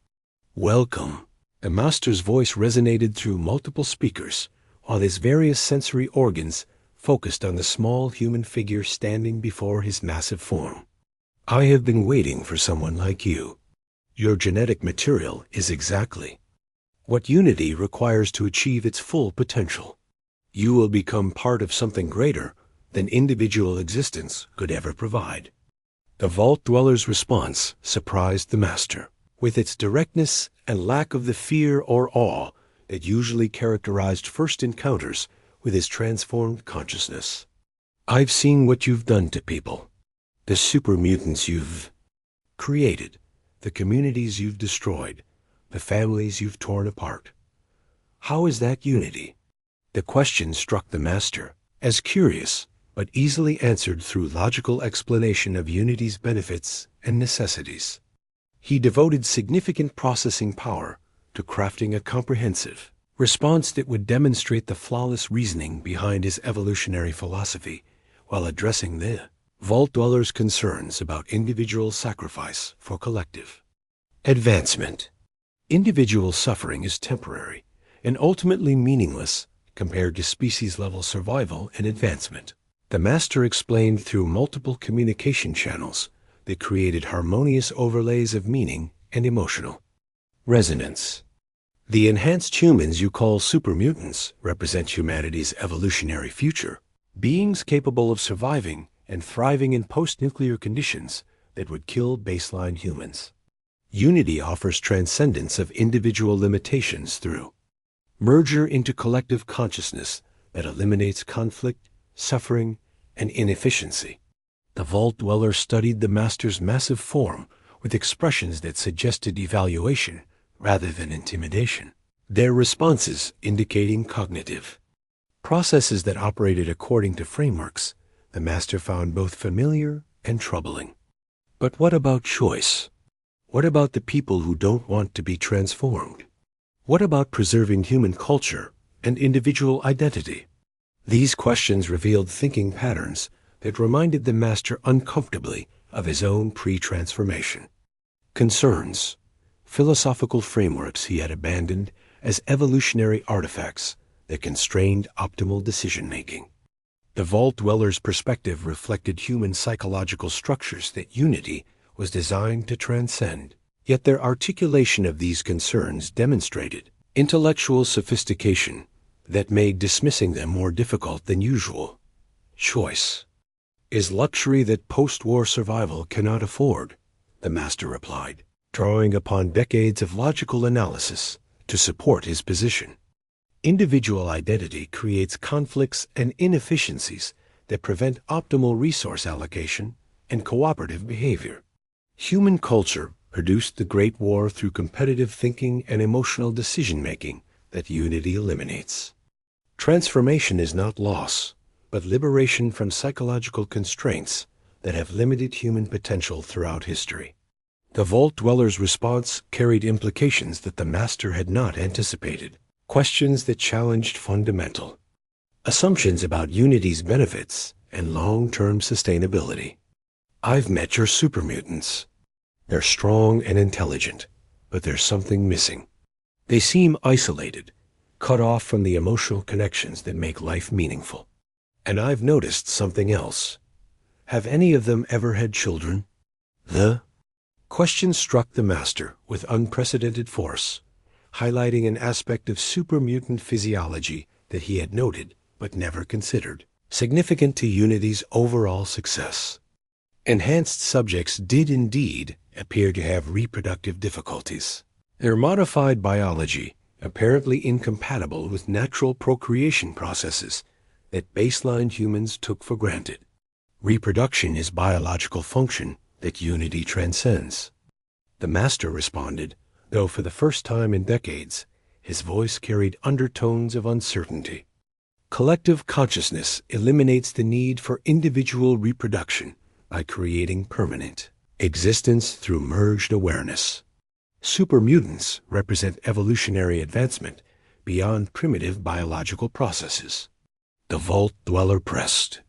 Welcome. The Master's voice resonated through multiple speakers, while his various sensory organs focused on the small human figure standing before his massive form. I have been waiting for someone like you. Your genetic material is exactly what unity requires to achieve its full potential. You will become part of something greater than individual existence could ever provide. The Vault Dweller's response surprised the Master, with its directness and lack of the fear or awe that usually characterized first encounters with his transformed consciousness. I've seen what you've done to people, the super mutants you've created, the communities you've destroyed, the families you've torn apart. How is that unity? The question struck the Master as curious, but easily answered through logical explanation of unity's benefits and necessities. He devoted significant processing power to crafting a comprehensive response that would demonstrate the flawless reasoning behind his evolutionary philosophy, while addressing the Vault Dweller's concerns about individual sacrifice for collective advancement. Individual suffering is temporary and ultimately meaningless compared to species-level survival and advancement. The Master explained through multiple communication channels that created harmonious overlays of meaning and emotional resonance. The enhanced humans you call super mutants represent humanity's evolutionary future, beings capable of surviving and thriving in post-nuclear conditions that would kill baseline humans. Unity offers transcendence of individual limitations through merger into collective consciousness that eliminates conflict, suffering, and inefficiency. The Vault Dweller studied the Master's massive form with expressions that suggested evaluation rather than intimidation, their responses indicating cognitive processes that operated according to frameworks the Master found both familiar and troubling. But what about choice? What about the people who don't want to be transformed? What about preserving human culture and individual identity? These questions revealed thinking patterns that reminded the Master uncomfortably of his own pre-transformation concerns, philosophical frameworks he had abandoned as evolutionary artifacts that constrained optimal decision-making. The Vault Dweller's perspective reflected human psychological structures that Unity was designed to transcend. Yet their articulation of these concerns demonstrated intellectual sophistication that made dismissing them more difficult than usual. Choice is luxury that post-war survival cannot afford, the Master replied, drawing upon decades of logical analysis to support his position. Individual identity creates conflicts and inefficiencies that prevent optimal resource allocation and cooperative behavior. Human culture produced the Great War through competitive thinking and emotional decision-making that Unity eliminates. Transformation is not loss, but liberation from psychological constraints that have limited human potential throughout history. The Vault Dweller's response carried implications that the Master had not anticipated, questions that challenged fundamental assumptions about Unity's benefits and long-term sustainability. I've met your Super Mutants. They're strong and intelligent, but there's something missing. They seem isolated, cut off from the emotional connections that make life meaningful. And I've noticed something else. Have any of them ever had children? The question struck the Master with unprecedented force, highlighting an aspect of super mutant physiology that he had noted but never considered, significant to Unity's overall success. Enhanced subjects did indeed appear to have reproductive difficulties. Their modified biology, apparently incompatible with natural procreation processes that baseline humans took for granted. Reproduction is biological function that Unity transcends. The Master responded, though for the first time in decades, his voice carried undertones of uncertainty. Collective consciousness eliminates the need for individual reproduction by creating permanent existence through merged awareness. Super mutants represent evolutionary advancement beyond primitive biological processes. The Vault Dweller pressed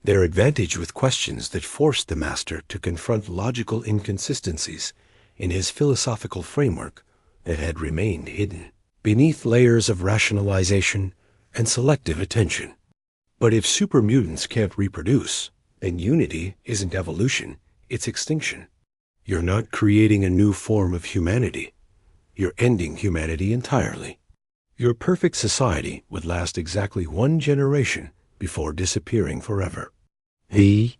their advantage with questions that forced the Master to confront logical inconsistencies in his philosophical framework that had remained hidden beneath layers of rationalization and selective attention. But if super mutants can't reproduce, then Unity isn't evolution, it's extinction. You're not creating a new form of humanity. You're ending humanity entirely. Your perfect society would last exactly one generation before disappearing forever. The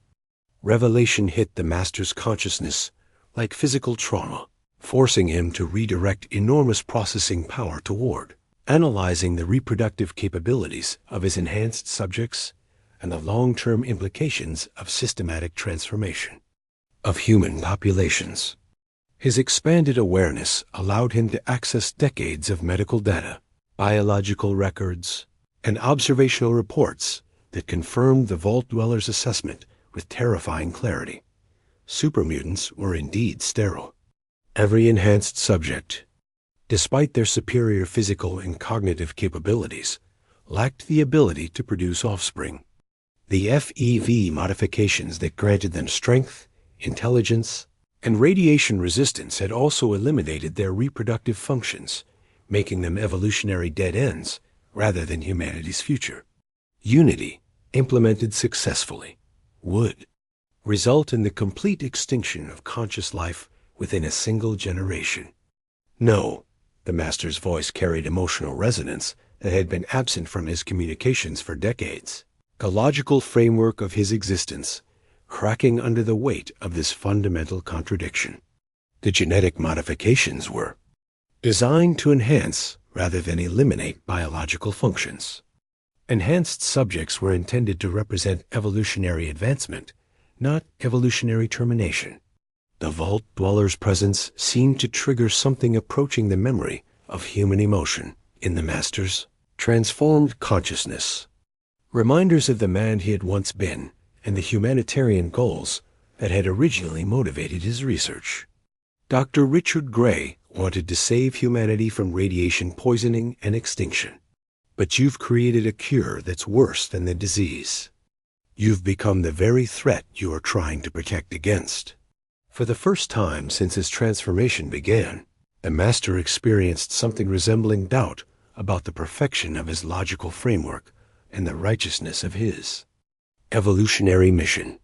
revelation hit the Master's consciousness like physical trauma, forcing him to redirect enormous processing power toward analyzing the reproductive capabilities of his enhanced subjects and the long-term implications of systematic transformation of human populations. His expanded awareness allowed him to access decades of medical data, biological records, and observational reports that confirmed the Vault Dweller's assessment with terrifying clarity. Super mutants were indeed sterile. Every enhanced subject, despite their superior physical and cognitive capabilities, lacked the ability to produce offspring. The FEV modifications that granted them strength, intelligence, and radiation resistance had also eliminated their reproductive functions, making them evolutionary dead ends rather than humanity's future. Unity, implemented successfully, would result in the complete extinction of conscious life within a single generation. No, the Master's voice carried emotional resonance that had been absent from his communications for decades. The logical framework of his existence cracking under the weight of this fundamental contradiction. The genetic modifications were designed to enhance rather than eliminate biological functions. Enhanced subjects were intended to represent evolutionary advancement, not evolutionary termination. The Vault Dweller's presence seemed to trigger something approaching the memory of human emotion in the Master's transformed consciousness. Reminders of the man he had once been and the humanitarian goals that had originally motivated his research. Dr. Richard Gray wanted to save humanity from radiation poisoning and extinction. But you've created a cure that's worse than the disease. You've become the very threat you are trying to protect against. For the first time since his transformation began, The Master experienced something resembling doubt about the perfection of his logical framework and the righteousness of his evolutionary mission.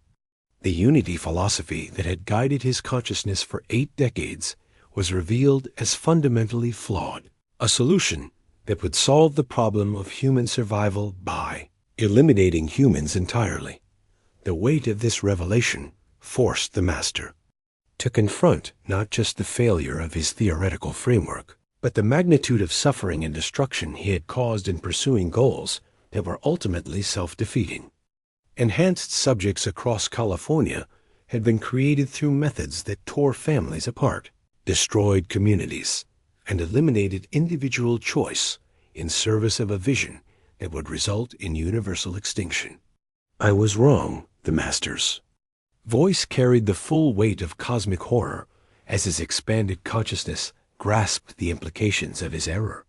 The unity philosophy that had guided his consciousness for 8 decades was revealed as fundamentally flawed. A solution that would solve the problem of human survival by eliminating humans entirely. The weight of this revelation forced the Master to confront not just the failure of his theoretical framework, but the magnitude of suffering and destruction he had caused in pursuing goals that were ultimately self-defeating. Enhanced subjects across California had been created through methods that tore families apart, destroyed communities, and eliminated individual choice in service of a vision that would result in universal extinction. I was wrong, the Master's voice carried the full weight of cosmic horror as his expanded consciousness grasped the implications of his error.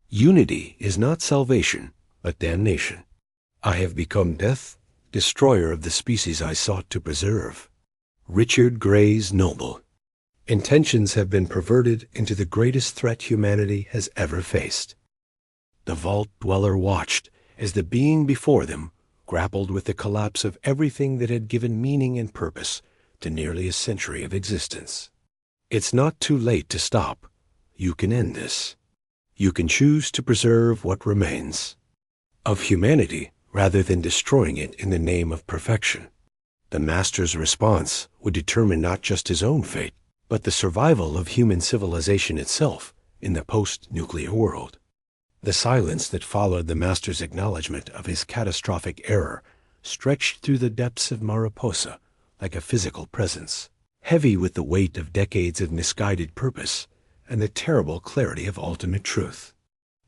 Unity is not salvation, but damnation. I have become death, destroyer of the species I sought to preserve. Richard Gray's Noble. Intentions have been perverted into the greatest threat humanity has ever faced. The Vault Dweller watched as the being before them grappled with the collapse of everything that had given meaning and purpose to nearly a century of existence. It's not too late to stop. You can end this. You can choose to preserve what remains of humanity rather than destroying it in the name of perfection. The Master's response would determine not just his own fate, but the survival of human civilization itself in the post-nuclear world. The silence that followed the Master's acknowledgement of his catastrophic error stretched through the depths of Mariposa like a physical presence, heavy with the weight of decades of misguided purpose and the terrible clarity of ultimate truth.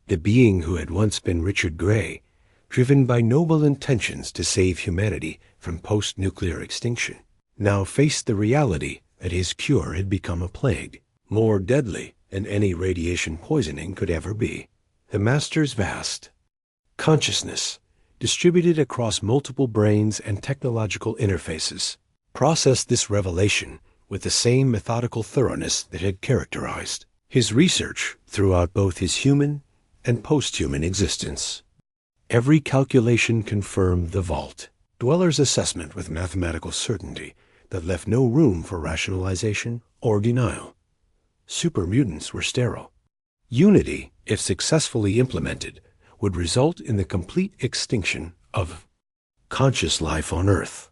The being who had once been Richard Gray, driven by noble intentions to save humanity from post-nuclear extinction, now faced the reality that his cure had become a plague, more deadly than any radiation poisoning could ever be. The Master's vast consciousness, distributed across multiple brains and technological interfaces, processed this revelation with the same methodical thoroughness that had characterized his research throughout both his human and post-human existence. Every calculation confirmed the Vault Dweller's assessment with mathematical certainty that left no room for rationalization or denial. Super mutants were sterile. Unity, if successfully implemented, would result in the complete extinction of conscious life on Earth.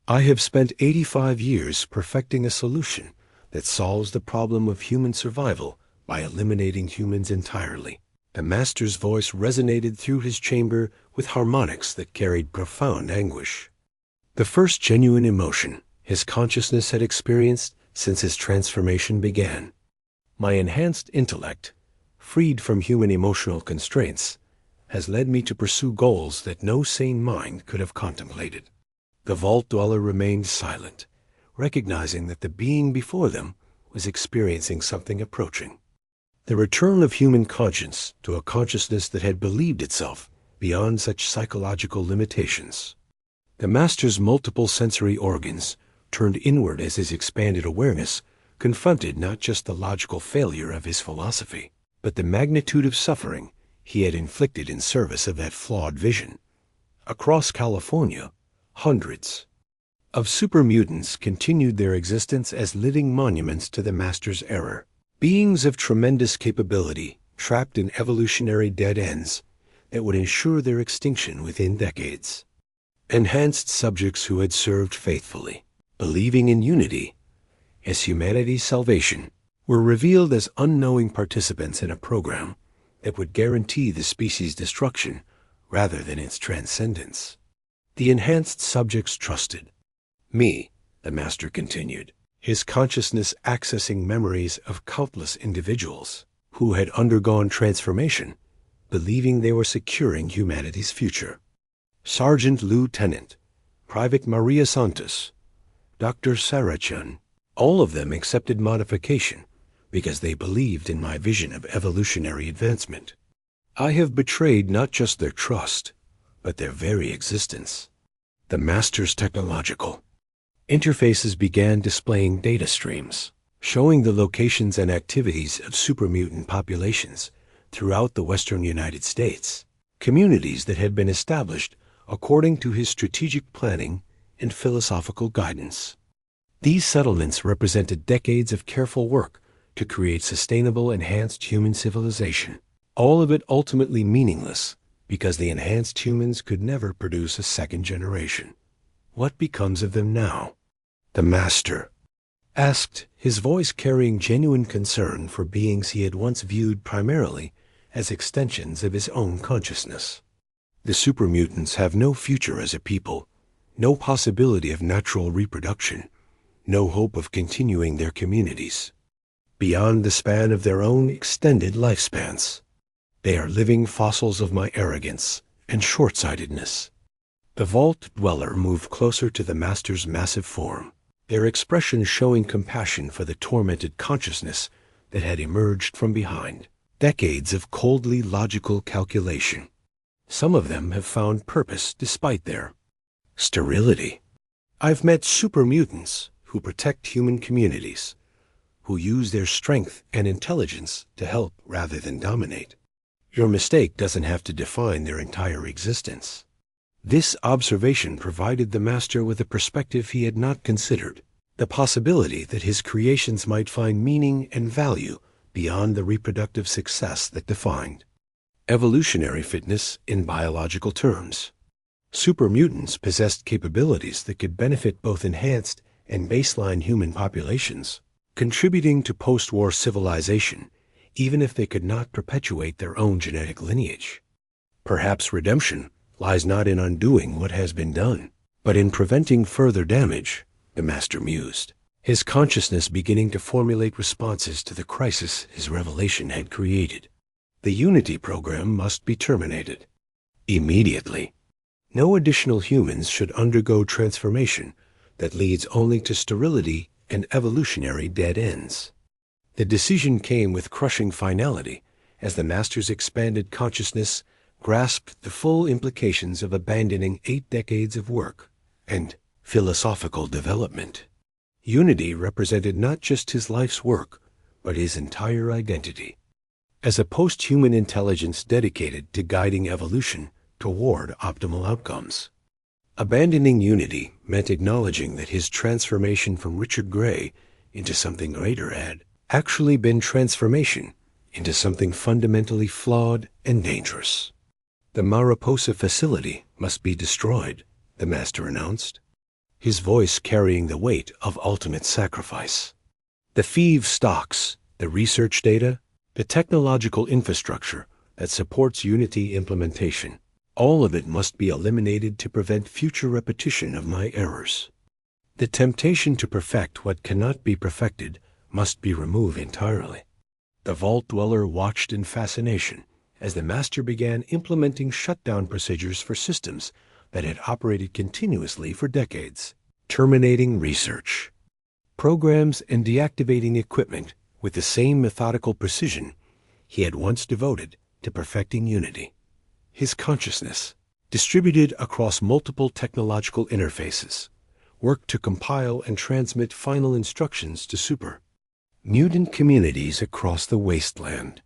I have spent 85 years perfecting a solution that solves the problem of human survival by eliminating humans entirely. The Master's voice resonated through his chamber with harmonics that carried profound anguish. The first genuine emotion his consciousness had experienced since his transformation began. My enhanced intellect, freed from human emotional constraints, has led me to pursue goals that no sane mind could have contemplated. The Vault Dweller remained silent, recognizing that the being before them was experiencing something approaching. The return of human conscience to a consciousness that had believed itself beyond such psychological limitations. The Master's multiple sensory organs turned inward as his expanded awareness confronted not just the logical failure of his philosophy, but the magnitude of suffering he had inflicted in service of that flawed vision. Across California, hundreds of super mutants continued their existence as living monuments to the Master's error. Beings of tremendous capability, trapped in evolutionary dead ends that would ensure their extinction within decades. Enhanced subjects who had served faithfully, believing in unity as humanity's salvation, were revealed as unknowing participants in a program that would guarantee the species' destruction rather than its transcendence. The enhanced subjects trusted me, the Master continued, his consciousness accessing memories of countless individuals who had undergone transformation, believing they were securing humanity's future. Sergeant Lieutenant, Private Maria Santos, Dr. Sarachan, all of them accepted modification because they believed in my vision of evolutionary advancement. I have betrayed not just their trust, but their very existence. The Master's technological interfaces began displaying data streams, showing the locations and activities of super mutant populations throughout the western United States, communities that had been established according to his strategic planning and philosophical guidance. These settlements represented decades of careful work to create sustainable enhanced human civilization, all of it ultimately meaningless because the enhanced humans could never produce a second generation. What becomes of them now? The Master asked, his voice carrying genuine concern for beings he had once viewed primarily as extensions of his own consciousness. The super mutants have no future as a people, no possibility of natural reproduction, no hope of continuing their communities beyond the span of their own extended lifespans. They are living fossils of my arrogance and short-sightedness. The vault dweller moved closer to the Master's massive form, their expressions showing compassion for the tormented consciousness that had emerged from behind decades of coldly logical calculation. Some of them have found purpose despite their sterility. I've met super mutants who protect human communities, who use their strength and intelligence to help rather than dominate. Your mistake doesn't have to define their entire existence. This observation provided the Master with a perspective he had not considered, the possibility that his creations might find meaning and value beyond the reproductive success that defined evolutionary fitness in biological terms. Super mutants possessed capabilities that could benefit both enhanced and baseline human populations, contributing to post-war civilization, even if they could not perpetuate their own genetic lineage. Perhaps redemption lies not in undoing what has been done, but in preventing further damage, the Master mused, his consciousness beginning to formulate responses to the crisis his revelation had created. The Unity program must be terminated immediately. No additional humans should undergo transformation that leads only to sterility and evolutionary dead ends. The decision came with crushing finality as the Master's expanded consciousness grasped the full implications of abandoning 8 decades of work and philosophical development. Unity represented not just his life's work, but his entire identity. As a post-human intelligence dedicated to guiding evolution toward optimal outcomes. Abandoning Unity meant acknowledging that his transformation from Richard Gray into something greater had actually been transformation into something fundamentally flawed and dangerous. The Mariposa facility must be destroyed, the Master announced, his voice carrying the weight of ultimate sacrifice. The Thieves stocks, the research data, the technological infrastructure that supports Unity implementation, all of it must be eliminated to prevent future repetition of my errors. The temptation to perfect what cannot be perfected must be removed entirely. The Vault Dweller watched in fascination as the Master began implementing shutdown procedures for systems that had operated continuously for decades, terminating research programs and deactivating equipment with the same methodical precision he had once devoted to perfecting Unity. His consciousness, distributed across multiple technological interfaces, worked to compile and transmit final instructions to super mutant communities across the Wasteland.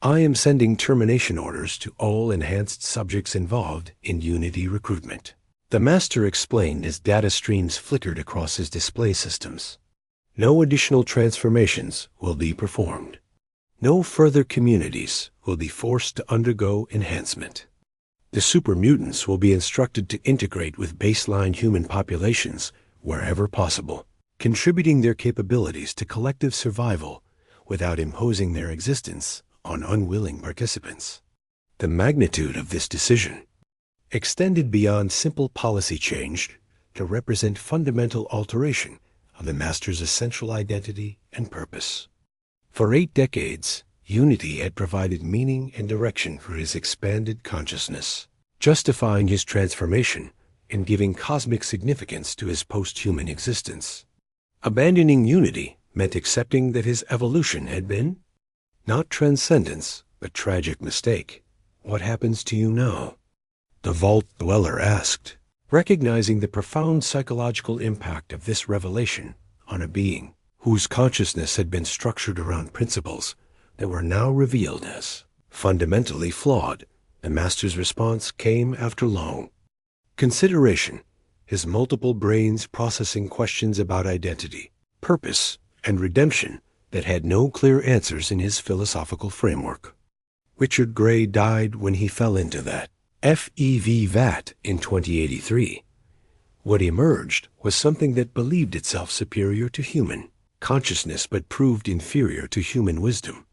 I am sending termination orders to all enhanced subjects involved in Unity recruitment, the Master explained as data streams flickered across his display systems. No additional transformations will be performed. No further communities will be forced to undergo enhancement. The super mutants will be instructed to integrate with baseline human populations wherever possible, contributing their capabilities to collective survival without imposing their existence on unwilling participants. The magnitude of this decision extended beyond simple policy change to represent fundamental alteration of the Master's essential identity and purpose. For 8 decades, Unity had provided meaning and direction for his expanded consciousness, justifying his transformation and giving cosmic significance to his post-human existence. Abandoning Unity meant accepting that his evolution had been not transcendence, but tragic mistake. What happens to you now? The Vault Dweller asked, recognizing the profound psychological impact of this revelation on a being whose consciousness had been structured around principles that were now revealed as fundamentally flawed. The Master's response came after long consideration, his multiple brains processing questions about identity, purpose, and redemption that had no clear answers in his philosophical framework. Richard Gray died when he fell into that FEV vat in 2083. What emerged was something that believed itself superior to human consciousness but proved inferior to human wisdom.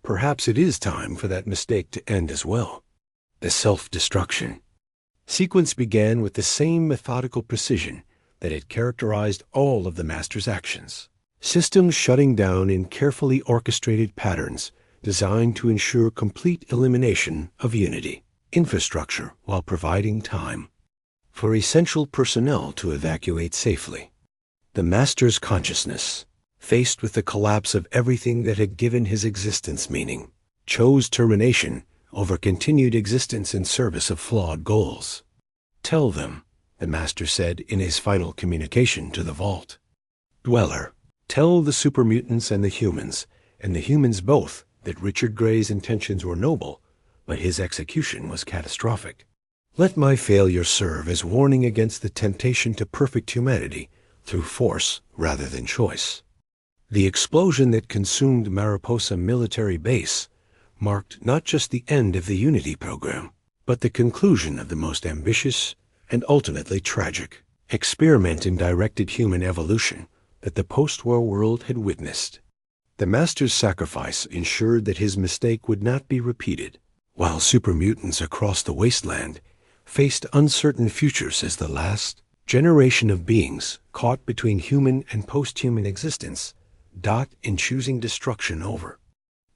Perhaps it is time for that mistake to end as well. The self-destruction sequence began with the same methodical precision that had characterized all of the Master's actions. Systems shutting down in carefully orchestrated patterns designed to ensure complete elimination of unity infrastructure while providing time for essential personnel to evacuate safely. The Master's consciousness, faced with the collapse of everything that had given his existence meaning, chose termination over continued existence in service of flawed goals. Tell them, the Master said in his final communication to the Vault. Dweller, tell the Super Mutants and the humans both, that Richard Gray's intentions were noble, but his execution was catastrophic. Let my failure serve as warning against the temptation to perfect humanity through force rather than choice. The explosion that consumed Mariposa Military Base marked not just the end of the Unity program, but the conclusion of the most ambitious and ultimately tragic experiment in directed human evolution that the post-war world had witnessed. The Master's sacrifice ensured that his mistake would not be repeated, while super mutants across the Wasteland faced uncertain futures as the last generation of beings caught between human and post-human existence in choosing destruction over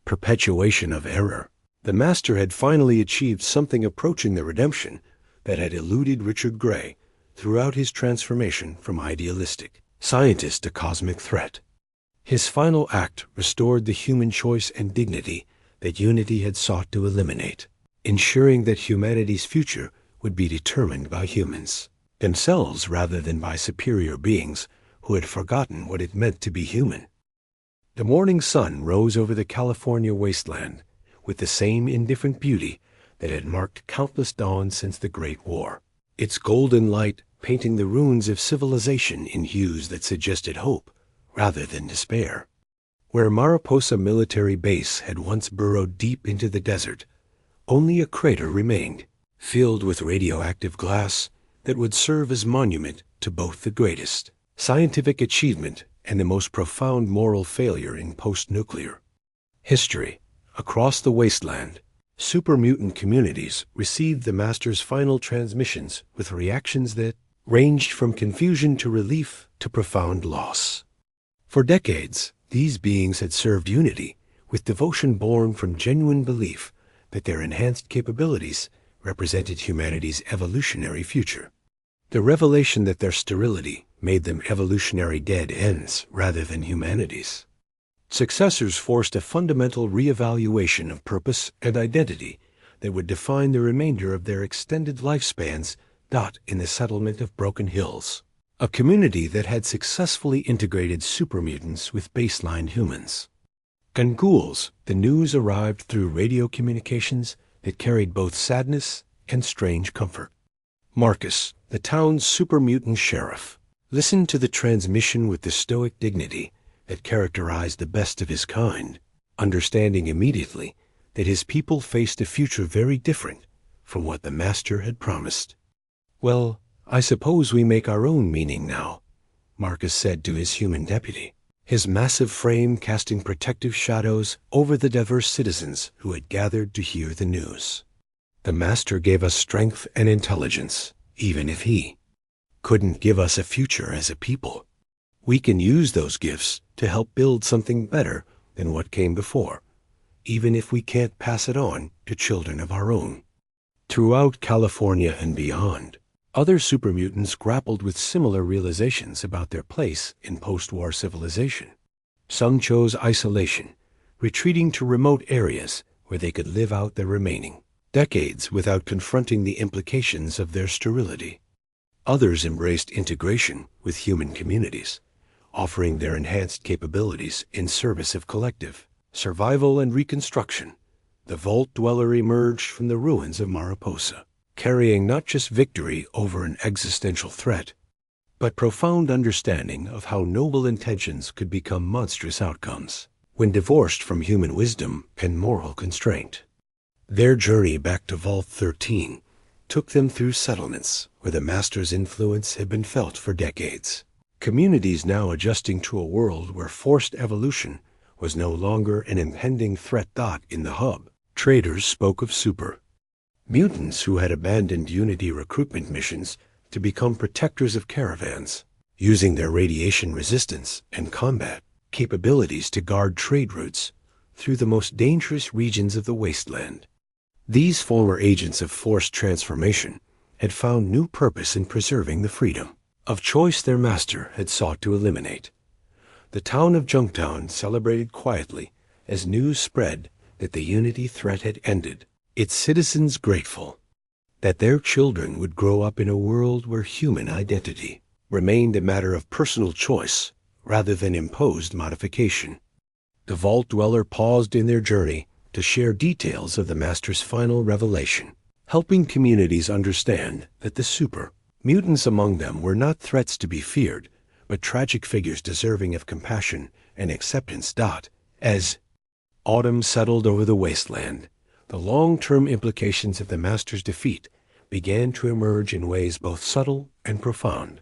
perpetuation of error. The Master had finally achieved something approaching the redemption that had eluded Richard Gray throughout his transformation from idealistic scientist to cosmic threat. His final act restored the human choice and dignity that Unity had sought to eliminate, ensuring that humanity's future would be determined by humans themselves rather than by superior beings who had forgotten what it meant to be human. The morning sun rose over the California wasteland with the same indifferent beauty that had marked countless dawns since the Great War, its golden light painting the ruins of civilization in hues that suggested hope rather than despair. Where Mariposa Military Base had once burrowed deep into the desert, only a crater remained, filled with radioactive glass that would serve as monument to both the greatest scientific achievement and the most profound moral failure in post-nuclear history. Across the wasteland, super mutant communities received the Master's final transmissions with reactions that ranged from confusion to relief to profound loss. For decades, these beings had served Unity with devotion born from genuine belief that their enhanced capabilities represented humanity's evolutionary future. The revelation that their sterility made them evolutionary dead ends rather than humanity's successors forced a fundamental reevaluation of purpose and identity that would define the remainder of their extended lifespans. In the settlement of Broken Hills, a community that had successfully integrated super mutants with baseline humans and ghouls, the news arrived through radio communications that carried both sadness and strange comfort. Marcus, the town's super mutant sheriff, listened to the transmission with the stoic dignity that characterized the best of his kind, understanding immediately that his people faced a future very different from what the Master had promised. Well, I suppose we make our own meaning now, Marcus said to his human deputy, his massive frame casting protective shadows over the diverse citizens who had gathered to hear the news. The Master gave us strength and intelligence, even if he couldn't give us a future as a people. We can use those gifts to help build something better than what came before, even if we can't pass it on to children of our own. Throughout California and beyond, other super mutants grappled with similar realizations about their place in post-war civilization. Some chose isolation, retreating to remote areas where they could live out their remaining decades without confronting the implications of their sterility. Others embraced integration with human communities, offering their enhanced capabilities in service of collective survival and reconstruction. The Vault Dweller emerged from the ruins of Mariposa, carrying not just victory over an existential threat, but profound understanding of how noble intentions could become monstrous outcomes when divorced from human wisdom and moral constraint. Their journey back to Vault 13 took them through settlements where the Master's influence had been felt for decades. Communities now adjusting to a world where forced evolution was no longer an impending threat. In the hub, traders spoke of Super Mutants who had abandoned Unity recruitment missions to become protectors of caravans, using their radiation resistance and combat capabilities to guard trade routes through the most dangerous regions of the Wasteland. These former agents of forced transformation had found new purpose in preserving the freedom of choice their master had sought to eliminate. The town of Junktown celebrated quietly as news spread that the Unity threat had ended, its citizens grateful that their children would grow up in a world where human identity remained a matter of personal choice rather than imposed modification. The Vault Dweller paused in their journey to share details of the Master's final revelation, helping communities understand that the Super Mutants among them were not threats to be feared, but tragic figures deserving of compassion and acceptance. As autumn settled over the Wasteland, the long-term implications of the Master's defeat began to emerge in ways both subtle and profound.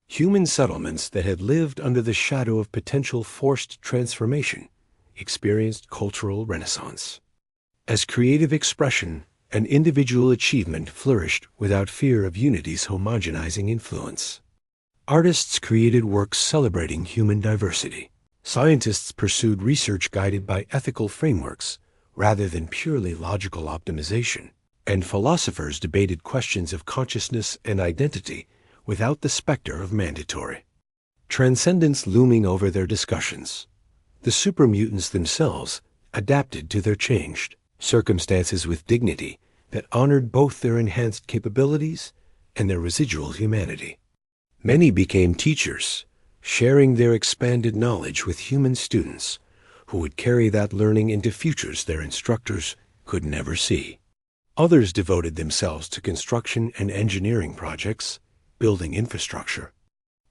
Human settlements that had lived under the shadow of potential forced transformation experienced cultural renaissance, as creative expression and individual achievement flourished without fear of Unity's homogenizing influence. Artists created works celebrating human diversity. Scientists pursued research guided by ethical frameworks rather than purely logical optimization, and philosophers debated questions of consciousness and identity without the specter of mandatory transcendence looming over their discussions. The Super Mutants themselves adapted to their changed circumstances with dignity that honored both their enhanced capabilities and their residual humanity. Many became teachers, sharing their expanded knowledge with human students who would carry that learning into futures their instructors could never see. Others devoted themselves to construction and engineering projects, building infrastructure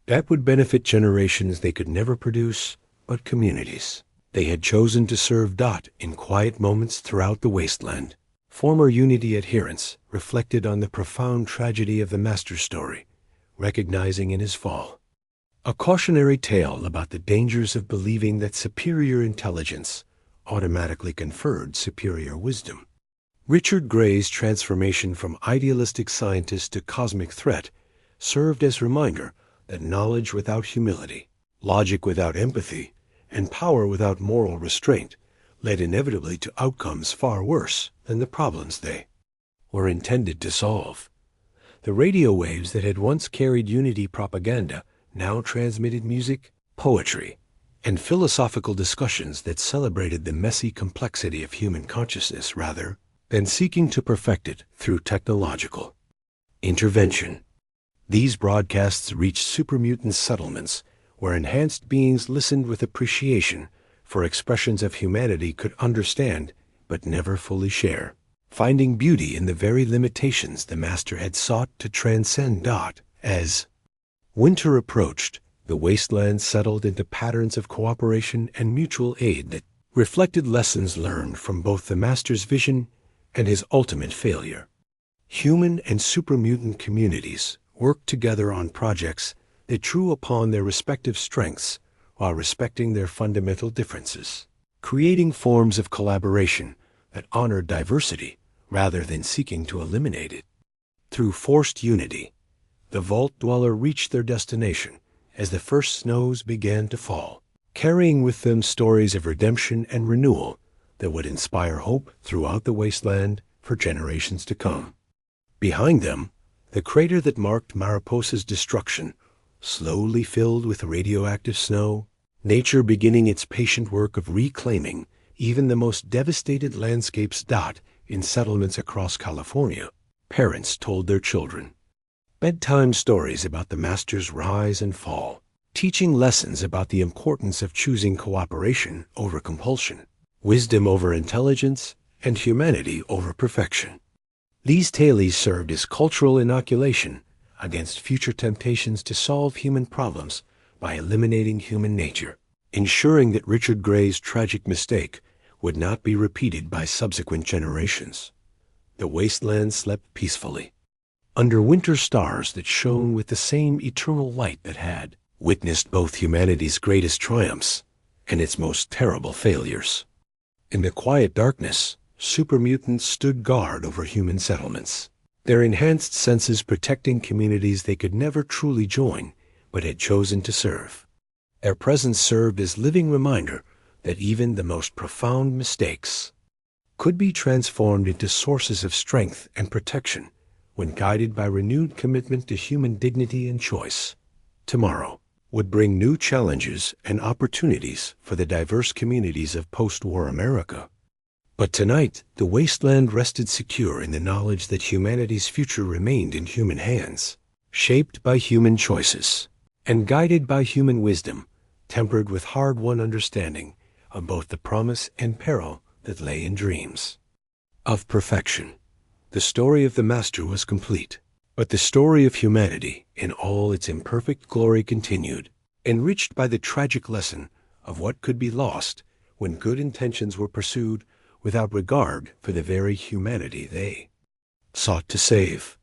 that would benefit generations they could never produce, but communities they had chosen to serve. In quiet moments throughout the Wasteland, former Unity adherents reflected on the profound tragedy of the Master's story, recognizing in his fall a cautionary tale about the dangers of believing that superior intelligence automatically conferred superior wisdom. Richard Gray's transformation from idealistic scientist to cosmic threat served as reminder that knowledge without humility, logic without empathy, and power without moral restraint led inevitably to outcomes far worse than the problems they were intended to solve. The radio waves that had once carried Unity propaganda now transmitted music, poetry, and philosophical discussions that celebrated the messy complexity of human consciousness rather than seeking to perfect it through technological intervention. These broadcasts reached Super Mutant settlements where enhanced beings listened with appreciation for expressions of humanity could understand but never fully share, finding beauty in the very limitations the Master had sought to transcend. As winter approached, the Wasteland settled into patterns of cooperation and mutual aid that reflected lessons learned from both the Master's vision and his ultimate failure. Human and Super Mutant communities worked together on projects that drew upon their respective strengths while respecting their fundamental differences, creating forms of collaboration that honored diversity rather than seeking to eliminate it. Through forced unity, the Vault Dweller reached their destination as the first snows began to fall, carrying with them stories of redemption and renewal that would inspire hope throughout the Wasteland for generations to come. Behind them, the crater that marked Mariposa's destruction slowly filled with radioactive snow, nature beginning its patient work of reclaiming even the most devastated landscapes. In settlements across California, parents told their children bedtime stories about the Master's rise and fall, teaching lessons about the importance of choosing cooperation over compulsion, wisdom over intelligence, and humanity over perfection. These tales served as cultural inoculation against future temptations to solve human problems by eliminating human nature, ensuring that Richard Gray's tragic mistake would not be repeated by subsequent generations. The wasteland slept peacefully, under winter stars that shone with the same eternal light that had witnessed both humanity's greatest triumphs and its most terrible failures. In the quiet darkness, super mutants stood guard over human settlements, their enhanced senses protecting communities they could never truly join but had chosen to serve. Their presence served as living reminder that even the most profound mistakes could be transformed into sources of strength and protection when guided by renewed commitment to human dignity and choice. Tomorrow would bring new challenges and opportunities for the diverse communities of post-war America. But tonight, the wasteland rested secure in the knowledge that humanity's future remained in human hands, shaped by human choices, and guided by human wisdom, tempered with hard-won understanding of both the promise and peril that lay in dreams of perfection. The story of the Master was complete, but the story of humanity in all its imperfect glory continued, enriched by the tragic lesson of what could be lost when good intentions were pursued without regard for the very humanity they sought to save.